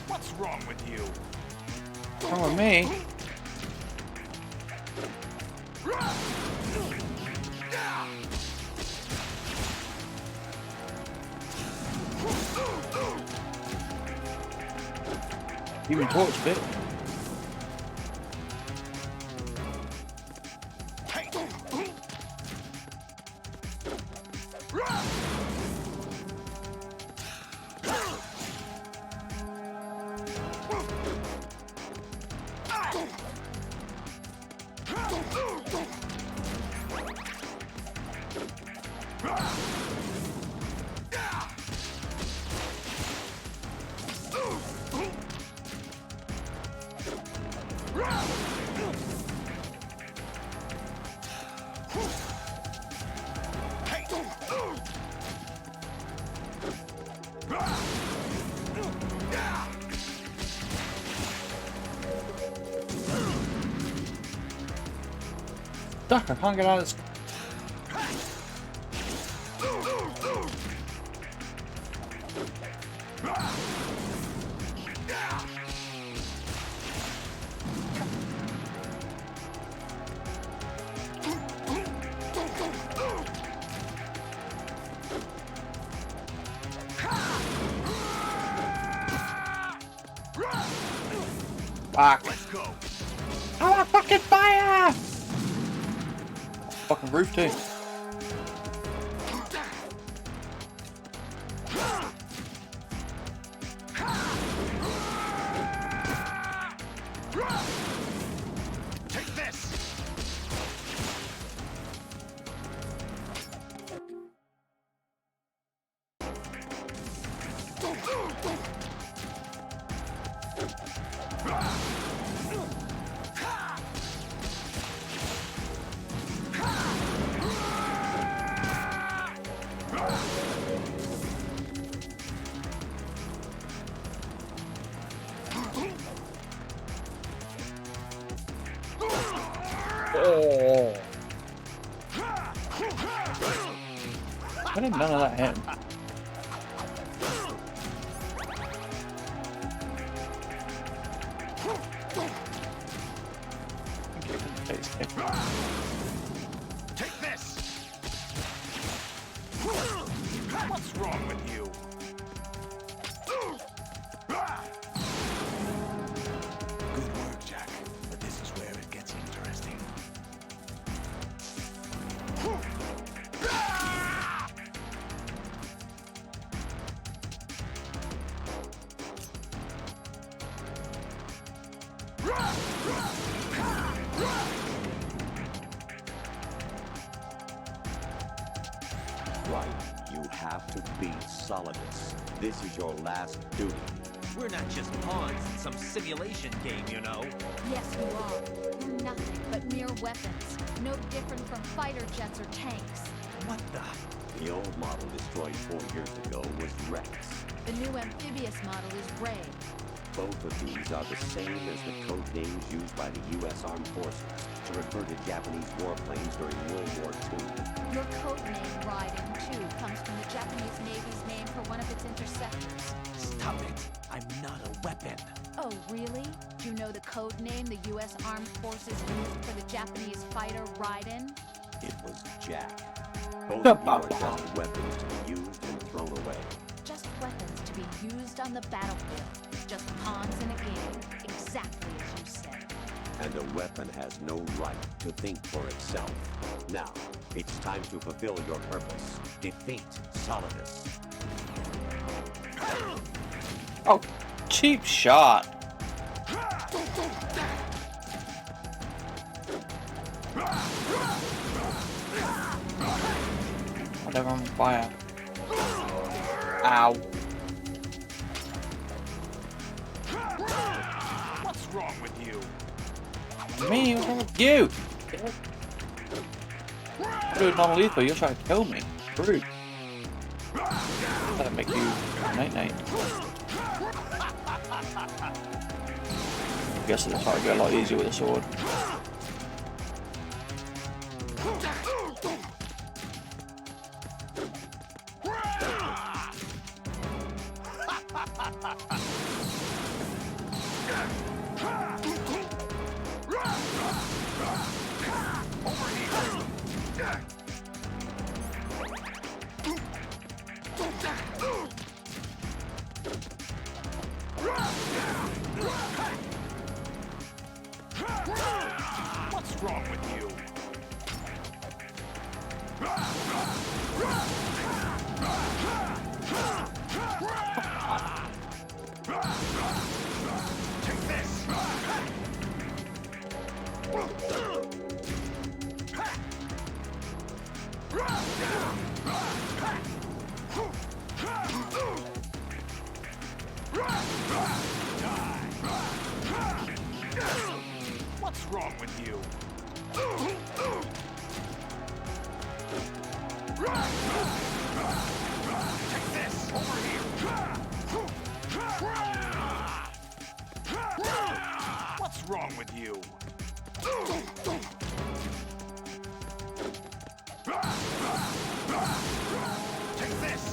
What's wrong with you? Come with me. Human Torch bit. Stuck, I can't get out of this. Fuck. Let's go. Oh, fucking fire! Fucking roof too. Take this. Oh. Why did none of that hit? Take this. What's wrong with you? Good work, Jack. But this is where it gets interesting. right. You have to beat Solidus. This is your last duty. We're not just pawns in some simulation game, you know. Yes, you are. You're nothing but mere weapons. No different from fighter jets or tanks. What the? The old model destroyed 4 years ago was Rex. The new amphibious model is Ray. Both of these are the same as the code names used by the U.S. Armed Forces to refer to Japanese warplanes during World War II. Your code name, Raiden, too, comes from the Japanese Navy's name for one of its interceptors. Stop it! I'm not a weapon. Oh, really? Do you know the code name the U.S. Armed Forces used for the Japanese fighter Raiden? It was Jack. Both of you are just weapons to be used and thrown away. Just weapons to be used on the battlefield. Just pawns in a game, exactly as you said. And a weapon has no right to think for itself. Now, it's time to fulfill your purpose. Defeat Solidus. Oh, cheap shot. Whatever, I'm on fire. Ow. What's wrong with you? Me? What's wrong with you? I'm doing non-lethal, you're trying to kill me. Rude. That'll make you night-night. I guess it's hard to get a lot easier with a sword. What's wrong with you? Take this! What's wrong with you? Take this! Over here! What's wrong with you? Take this!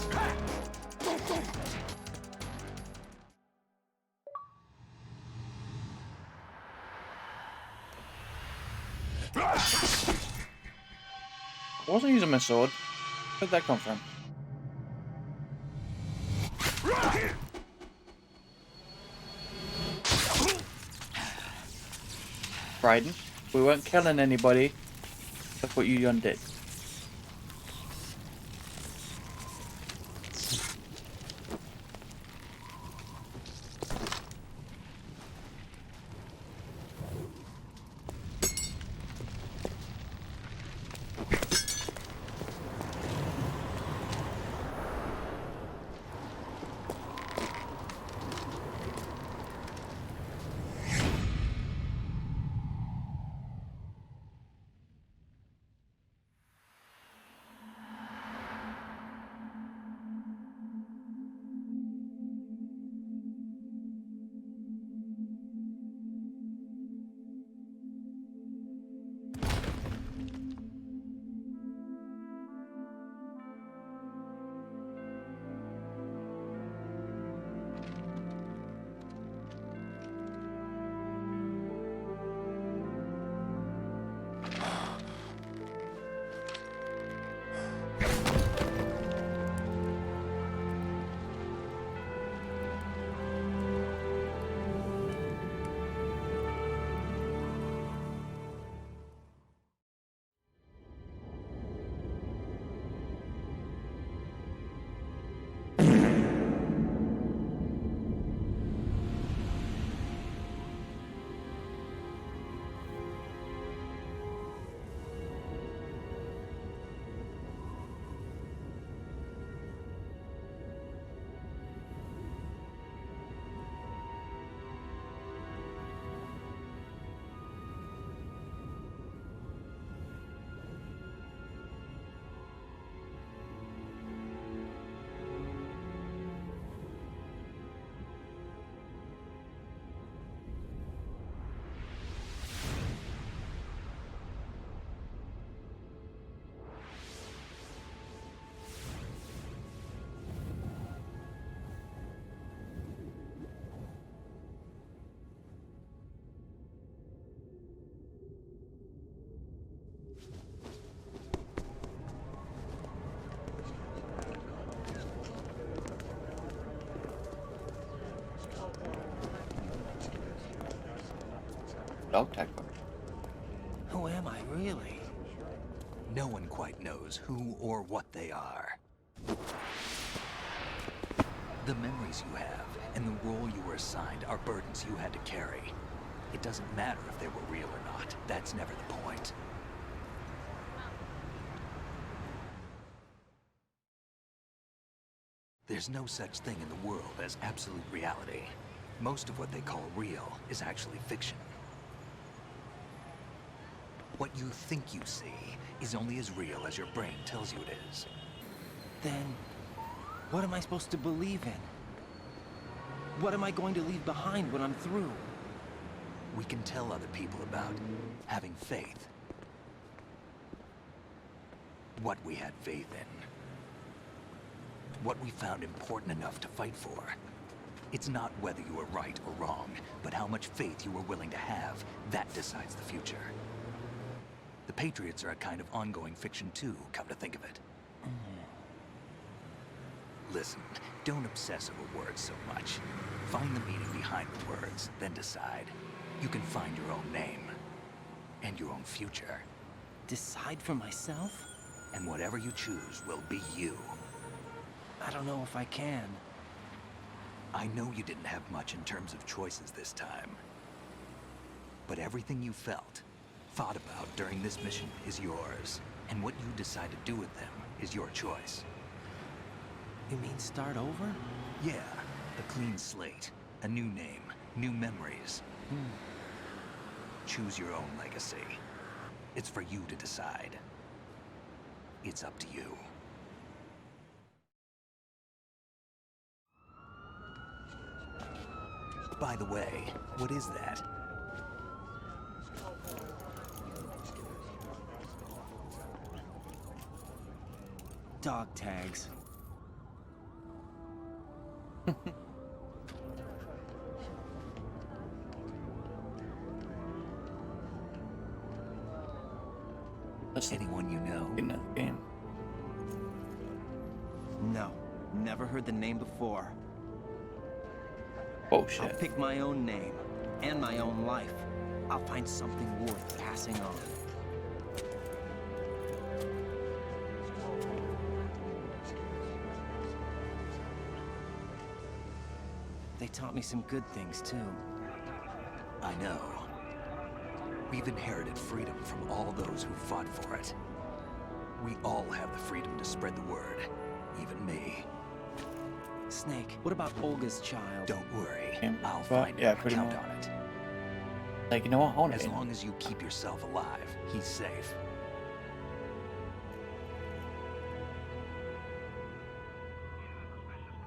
I wasn't using my sword. Where'd that come from? Raiden, we weren't killing anybody. That's what you done did. dog tag card. Who am I, really? No one quite knows who or what they are. The memories you have and the role you were assigned are burdens you had to carry. It doesn't matter if they were real or not. That's never the point. There's no such thing in the world as absolute reality. Most of what they call real is actually fiction. What you think you see is only as real as your brain tells you it is. Then, what am I supposed to believe in? What am I going to leave behind when I'm through? We can tell other people about having faith. What we had faith in. What we found important enough to fight for. It's not whether you were right or wrong, but how much faith you were willing to have. That decides the future. The Patriots are a kind of ongoing fiction too, come to think of it. Listen, don't obsess over words so much. Find the meaning behind the words, then decide. You can find your own name. And your own future. Decide for myself? And whatever you choose will be you. I don't know if I can. I know you didn't have much in terms of choices this time. But everything you felt, thought about during this mission is yours. And what you decide to do with them is your choice. You mean start over? Yeah, a clean slate, a new name, new memories. Choose your own legacy. It's for you to decide. It's up to you. By the way, what is that? Dog tags. That's anyone you know in that game. No, never heard the name before. Bullshit. I'll pick my own name and my own life. I'll find something worth passing on. They taught me some good things too. I know. We've inherited freedom from all those who fought for it. We all have the freedom to spread the word, even me. Snake, what about Olga's child? Don't worry, Him? I'll Well, find yeah, him. pretty Count much. on it. Like, you know what? I want As to long as you keep yourself alive, he's safe.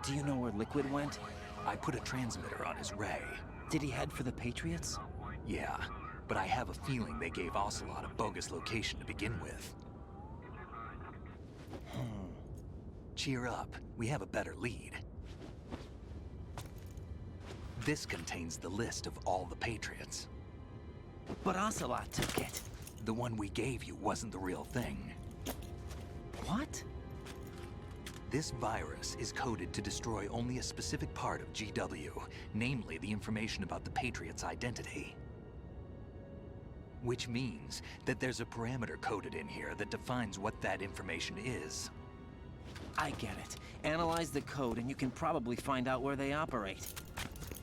Do you know where Liquid went? I put a transmitter on his ray. Did he head for the Patriots? Yeah, but I have a feeling they gave Ocelot a bogus location to begin with. Cheer up, we have a better lead. This contains the list of all the Patriots. But Ocelot took it. The one we gave you wasn't the real thing. What? This virus is coded to destroy only a specific part of GW, namely the information about the Patriots' identity. Which means that there's a parameter coded in here that defines what that information is. I get it. Analyze the code and you can probably find out where they operate.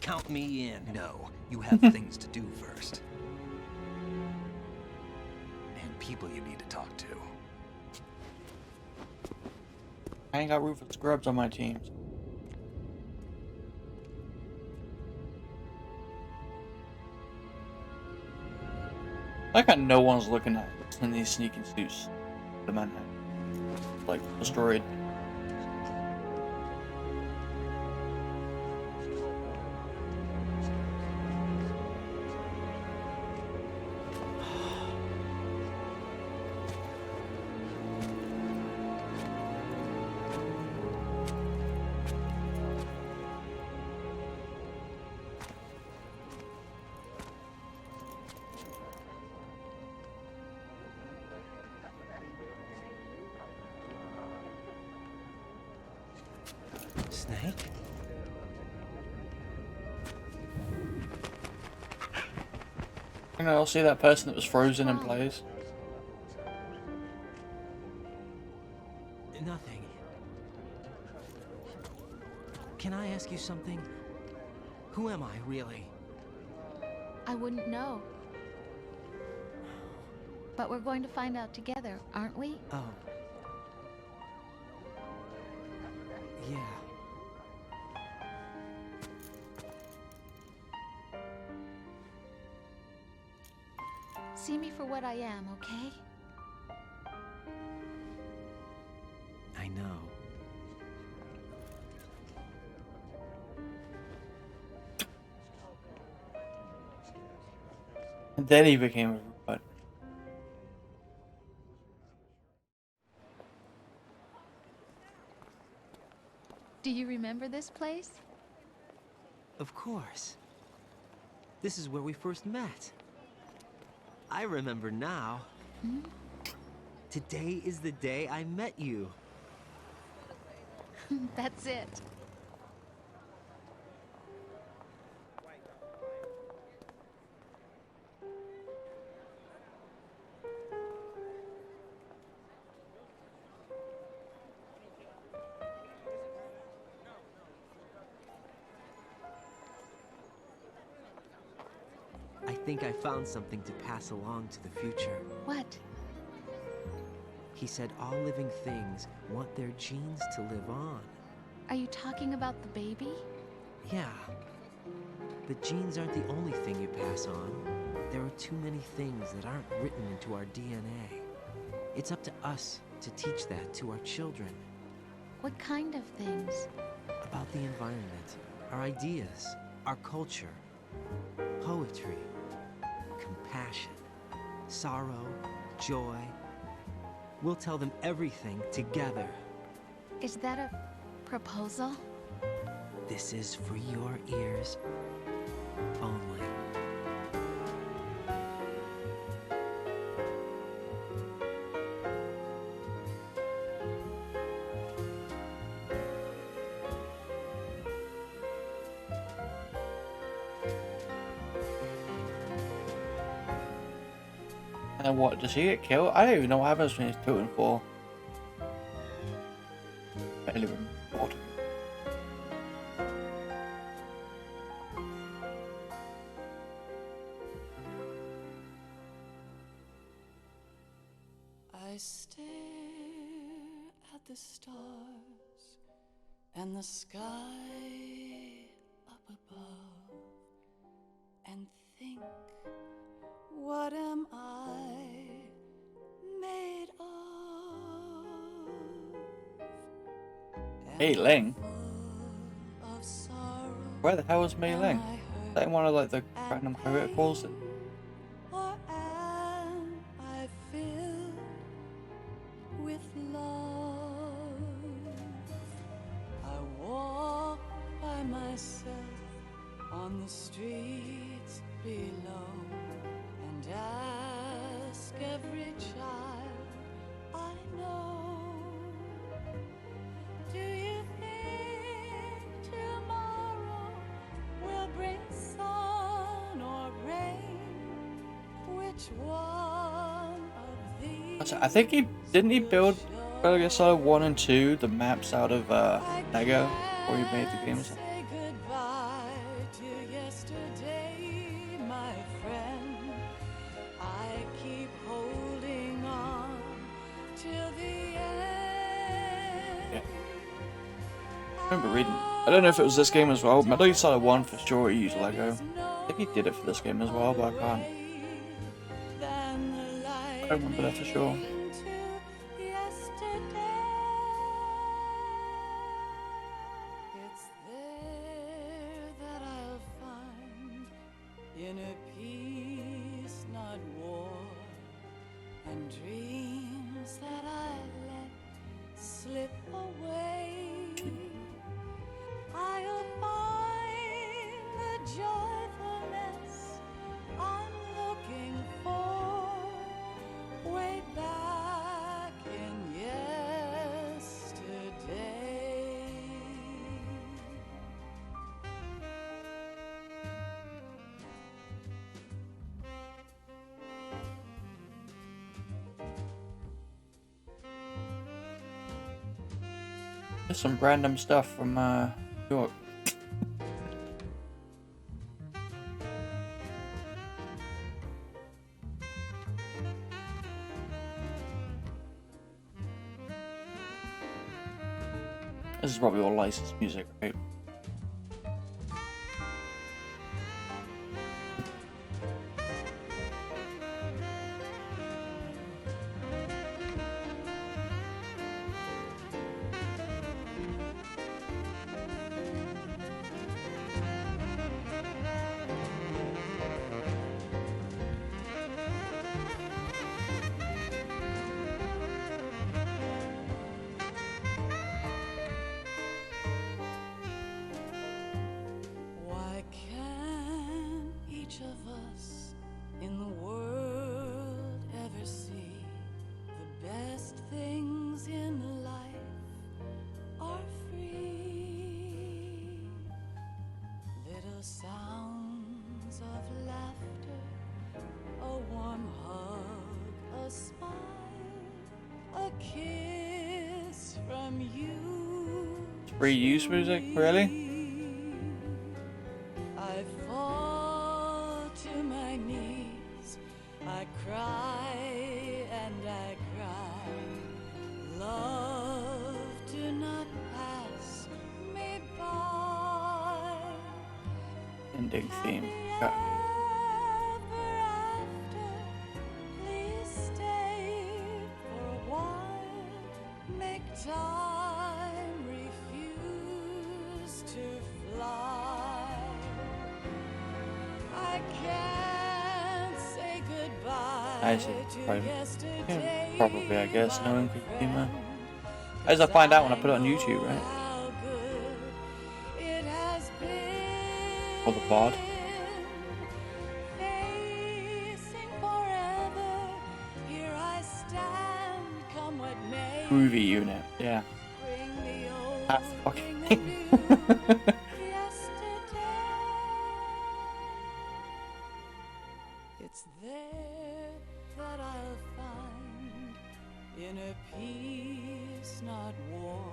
Count me in. No, you have things to do first. And people you need to talk to. I ain't got Rufus Scrubs on my teams. Like how no one's looking at in these sneaking suits the men have. Like, destroyed. Snake? Can I see that person that was frozen in place? Nothing. Can I ask you something? Who am I, really? I wouldn't know. But we're going to find out together, aren't we? Oh. Yeah. See me for what I am, okay? I know. And then he became a robot. Do you remember this place? Of course. This is where we first met. I remember now. Hmm? Today is the day I met you. That's it. I think I found something to pass along to the future. What? He said all living things want their genes to live on. Are you talking about the baby? Yeah. But genes aren't the only thing you pass on. There are too many things that aren't written into our DNA. It's up to us to teach that to our children. What kind of things? About the environment, our ideas, our culture, poetry, compassion, sorrow, joy. We'll tell them everything together. Is that a proposal? This is for your ears only. And what, does he get killed? I don't even know what happens between 2 and 4. Barely remember. I stare at the stars and the sky up above and think, what am I made of? Mei Ling? Of sorrow, Where the hell is Mei Ling? Is that in one of like the random criticals? or am I filled with love? I walk by myself on the streets below and ask every child I know, do you think tomorrow will bring sun or rain? Which one of these? I think didn't he build Metal Gear Solid 1 and 2, the maps out of Lego, before he made the games? Say goodbye to yesterday, my friend. I keep holding on till the end. Yeah. I remember reading. I don't know if it was this game as well. Metal Gear Solid 1 for sure he used Lego. I think he did it for this game as well, but I can't. I don't remember that for sure. It's there that I'll find inner peace, not war, and dreams that I let slip away. I'll find the joyfulness I'm looking for way back in yesterday. There's some random stuff from York. This is probably all licensed music, right? Why can't each of us in the world ever see the best things in life are free? Little sounds of laughter, a warm hug, a smile, a kiss from you. Free use music, really? I fall to my knees, I cry and I cry. Love, do not pass me by. Ending theme. Got me. Ever after, please stay for a while. Make time, refuse to fly. I can't say goodbye I see. to Probably, yesterday. yeah, probably, I guess, knowing Kojima. As I find out when I put it on YouTube, right? How good it has been. Or the VOD. Facing forever, here I stand, come what may. Groovy unit, yeah. Bring the old, Ah, bring the fucking. new. Yesterday, it's there that I'll find inner peace, not war,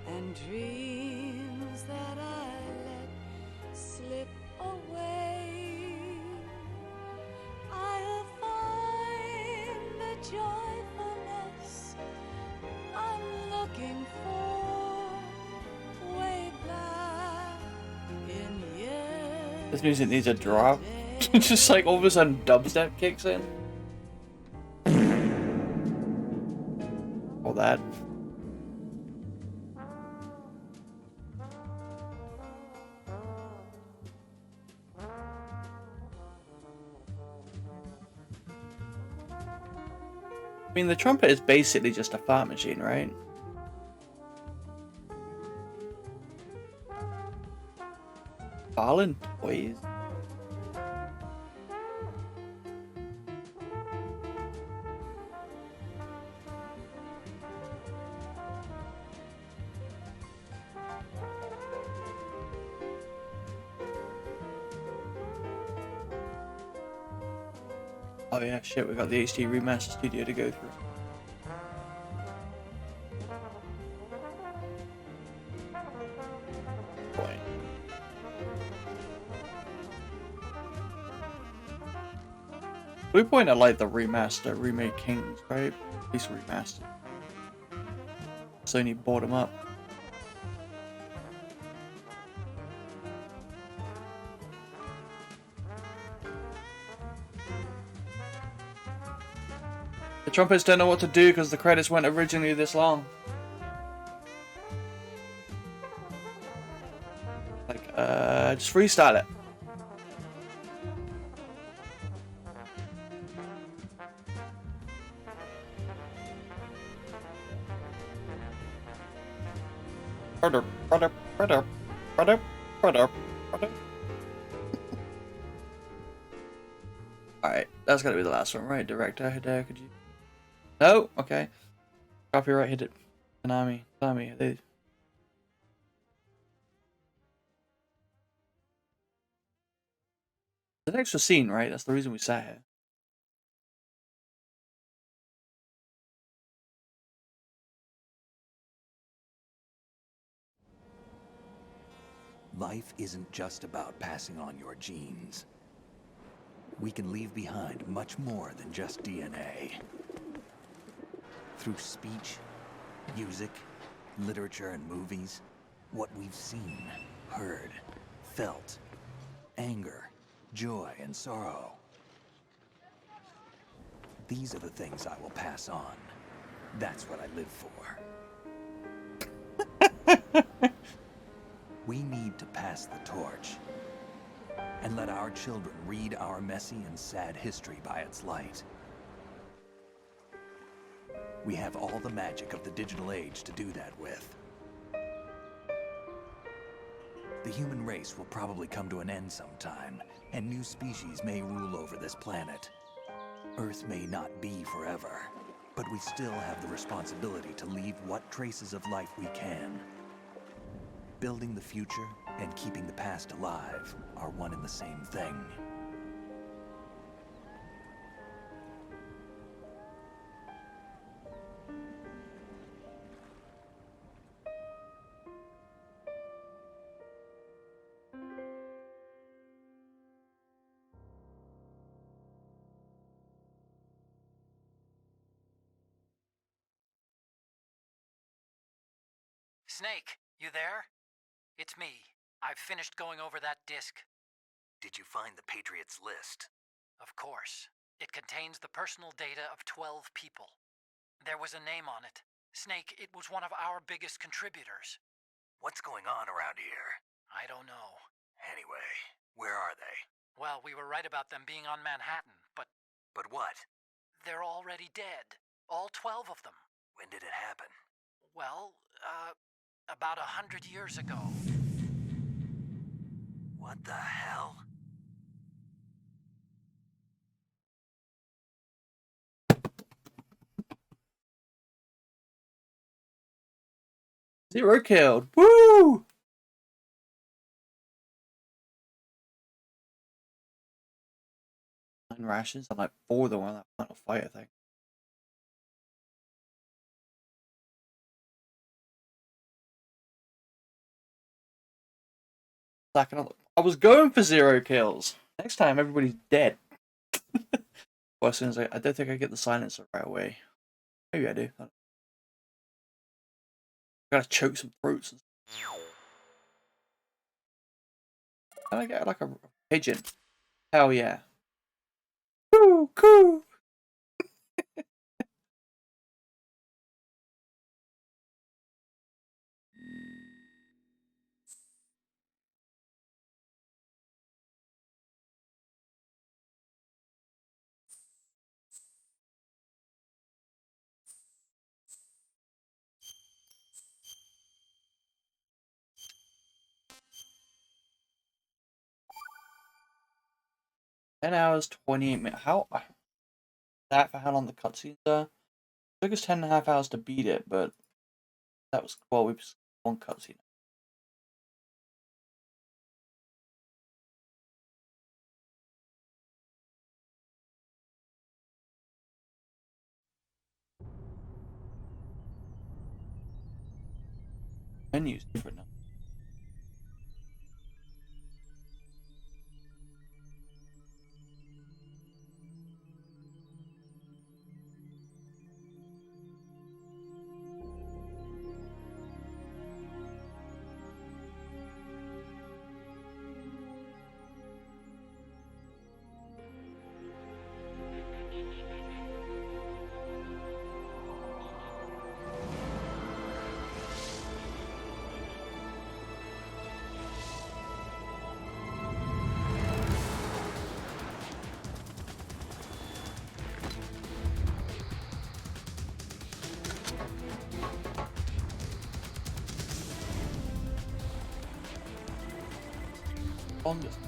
and dreams that I let slip away. I'll find the joyfulness I'm looking for way back in yesterday. This music needs a drop. Just like all of a sudden dubstep kicks in. All that. I mean, the trumpet is basically just a fart machine, right? Fallen toys. Oh yeah, shit, we got the HD Remaster Studio to go through. Boy. We point at like the remaster, remake Kings, right? At least remastered. Sony bought them up. The trumpets don't know what to do because the credits weren't originally this long. Like, just freestyle it. Alright, that's gotta be the last one, right? Director Hideo Kojima. No? Okay. Copyright hit it. Konami. They... The extra scene, right? That's the reason we sat here. life isn't just about passing on your genes. We can leave behind much more than just DNA. Through speech, music, literature, and movies, what we've seen, heard, felt, anger, joy, and sorrow. These are the things I will pass on. That's what I live for. We need to pass the torch and let our children read our messy and sad history by its light. We have all the magic of the digital age to do that with. The human race will probably come to an end sometime, and new species may rule over this planet. Earth may not be forever, but we still have the responsibility to leave what traces of life we can. Building the future and keeping the past alive are one and the same thing. Snake, you there? It's me. I've finished going over that disk. Did you find the Patriots list? Of course. It contains the personal data of 12 people. There was a name on it. Snake, it was one of our biggest contributors. What's going on around here? I don't know. Anyway, where are they? Well, we were right about them being on Manhattan, but... But what? They're already dead. All 12 of them. When did it happen? Well, about 100 years ago. What the hell? Zero killed. Woo! Nine rations. I'm like 4 of them on that final fight, I think. I was going for 0 kills. Next time, everybody's dead. Well, as soon as I don't think I get the silencer right away. Maybe I do. I gotta choke some fruits. Can I get like a pigeon? Hell yeah. Coo, coo. 10 hours, 28 minutes. How that for how long the cutscenes are? It took us 10.5 hours to beat it, but that was well, we just one cutscene. Menu's different now. Longest.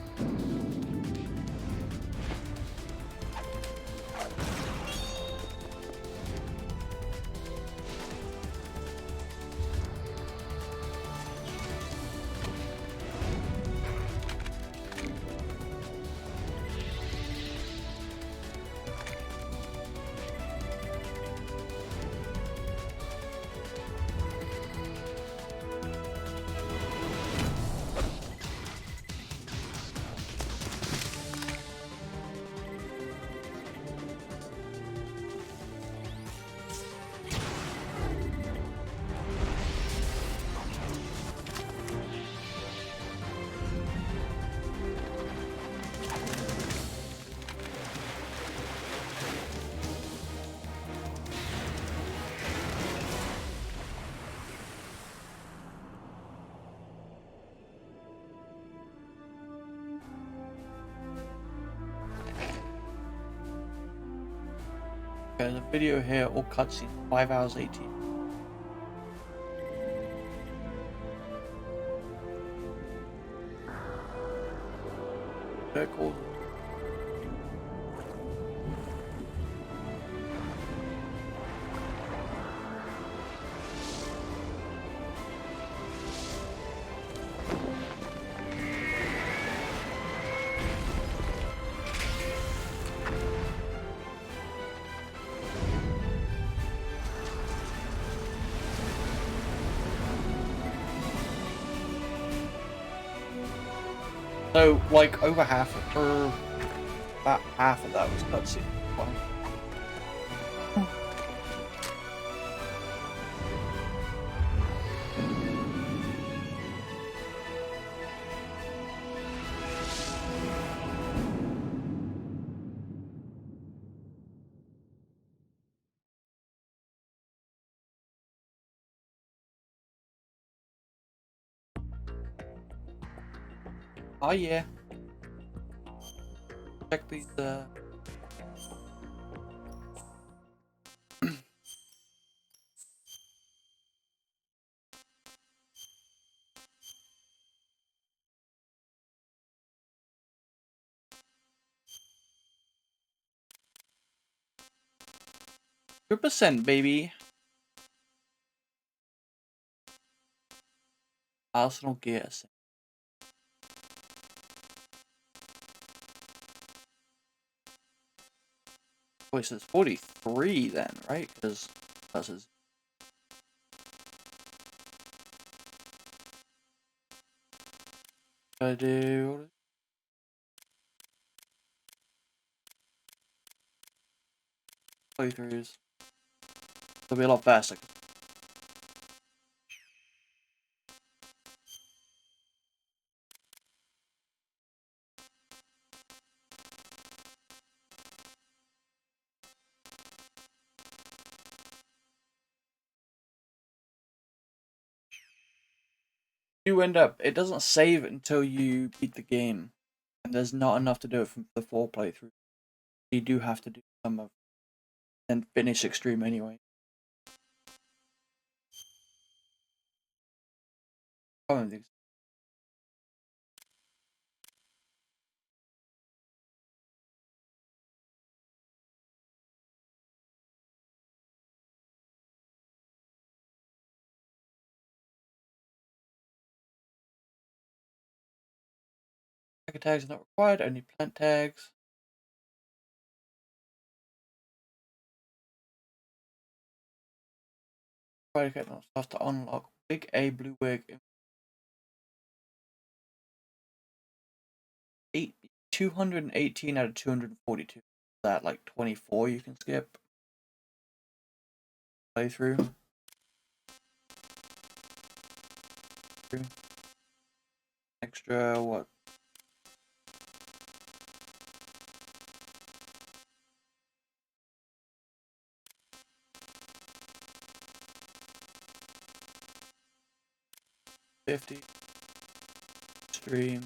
There's a video here, all cutscenes, 5 hours 18. Very cool. So, like, over half, or about half of that was cutscene. Wow. Oh yeah. Check these % baby. Arsenal gears. Wait, so it's 43 then, right? Because that's his. I do. Playthroughs. It'll be a lot faster. You end up, it doesn't save until you beat the game, and there's not enough to do it from the 4 playthrough. You do have to do some of, and finish Extreme anyway. I don't think so. Packet tags are not required, only plant tags. Try to get enough stuff to unlock Big A Blue Wig. 218 out of 242. That like 24 you can skip. Playthrough. Extra what? $50. Stream.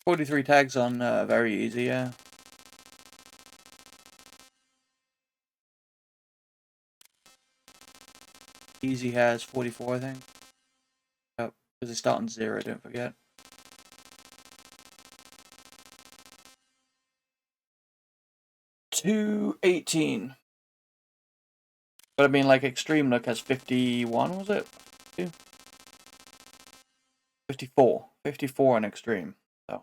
43 tags on very easy, yeah. Easy has 44, I think. Yep, because they start on 0, don't forget. $218. But I mean, like, Extreme Look has 51, was it? 54. 54 on Extreme, so.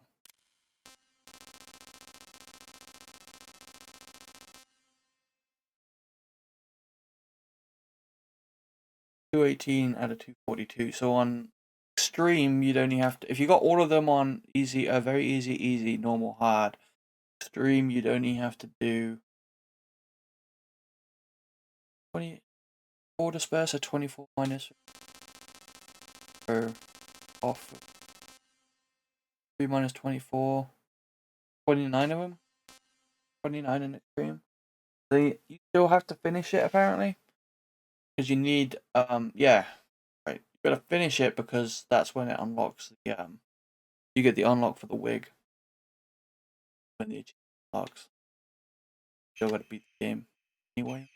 $218 out of 242. So on Extreme, you'd only have to, if you got all of them on easy, very easy, easy, normal, hard. Extreme, you'd only have to do 24 disperse, so 24 minus or off 3 minus 24, 29 of them, 29 in Extreme. So you still have to finish it apparently, because you need yeah, right, you gotta finish it because that's when it unlocks the you get the unlock for the wig. when the achievement locks. Still gotta beat the game anyway.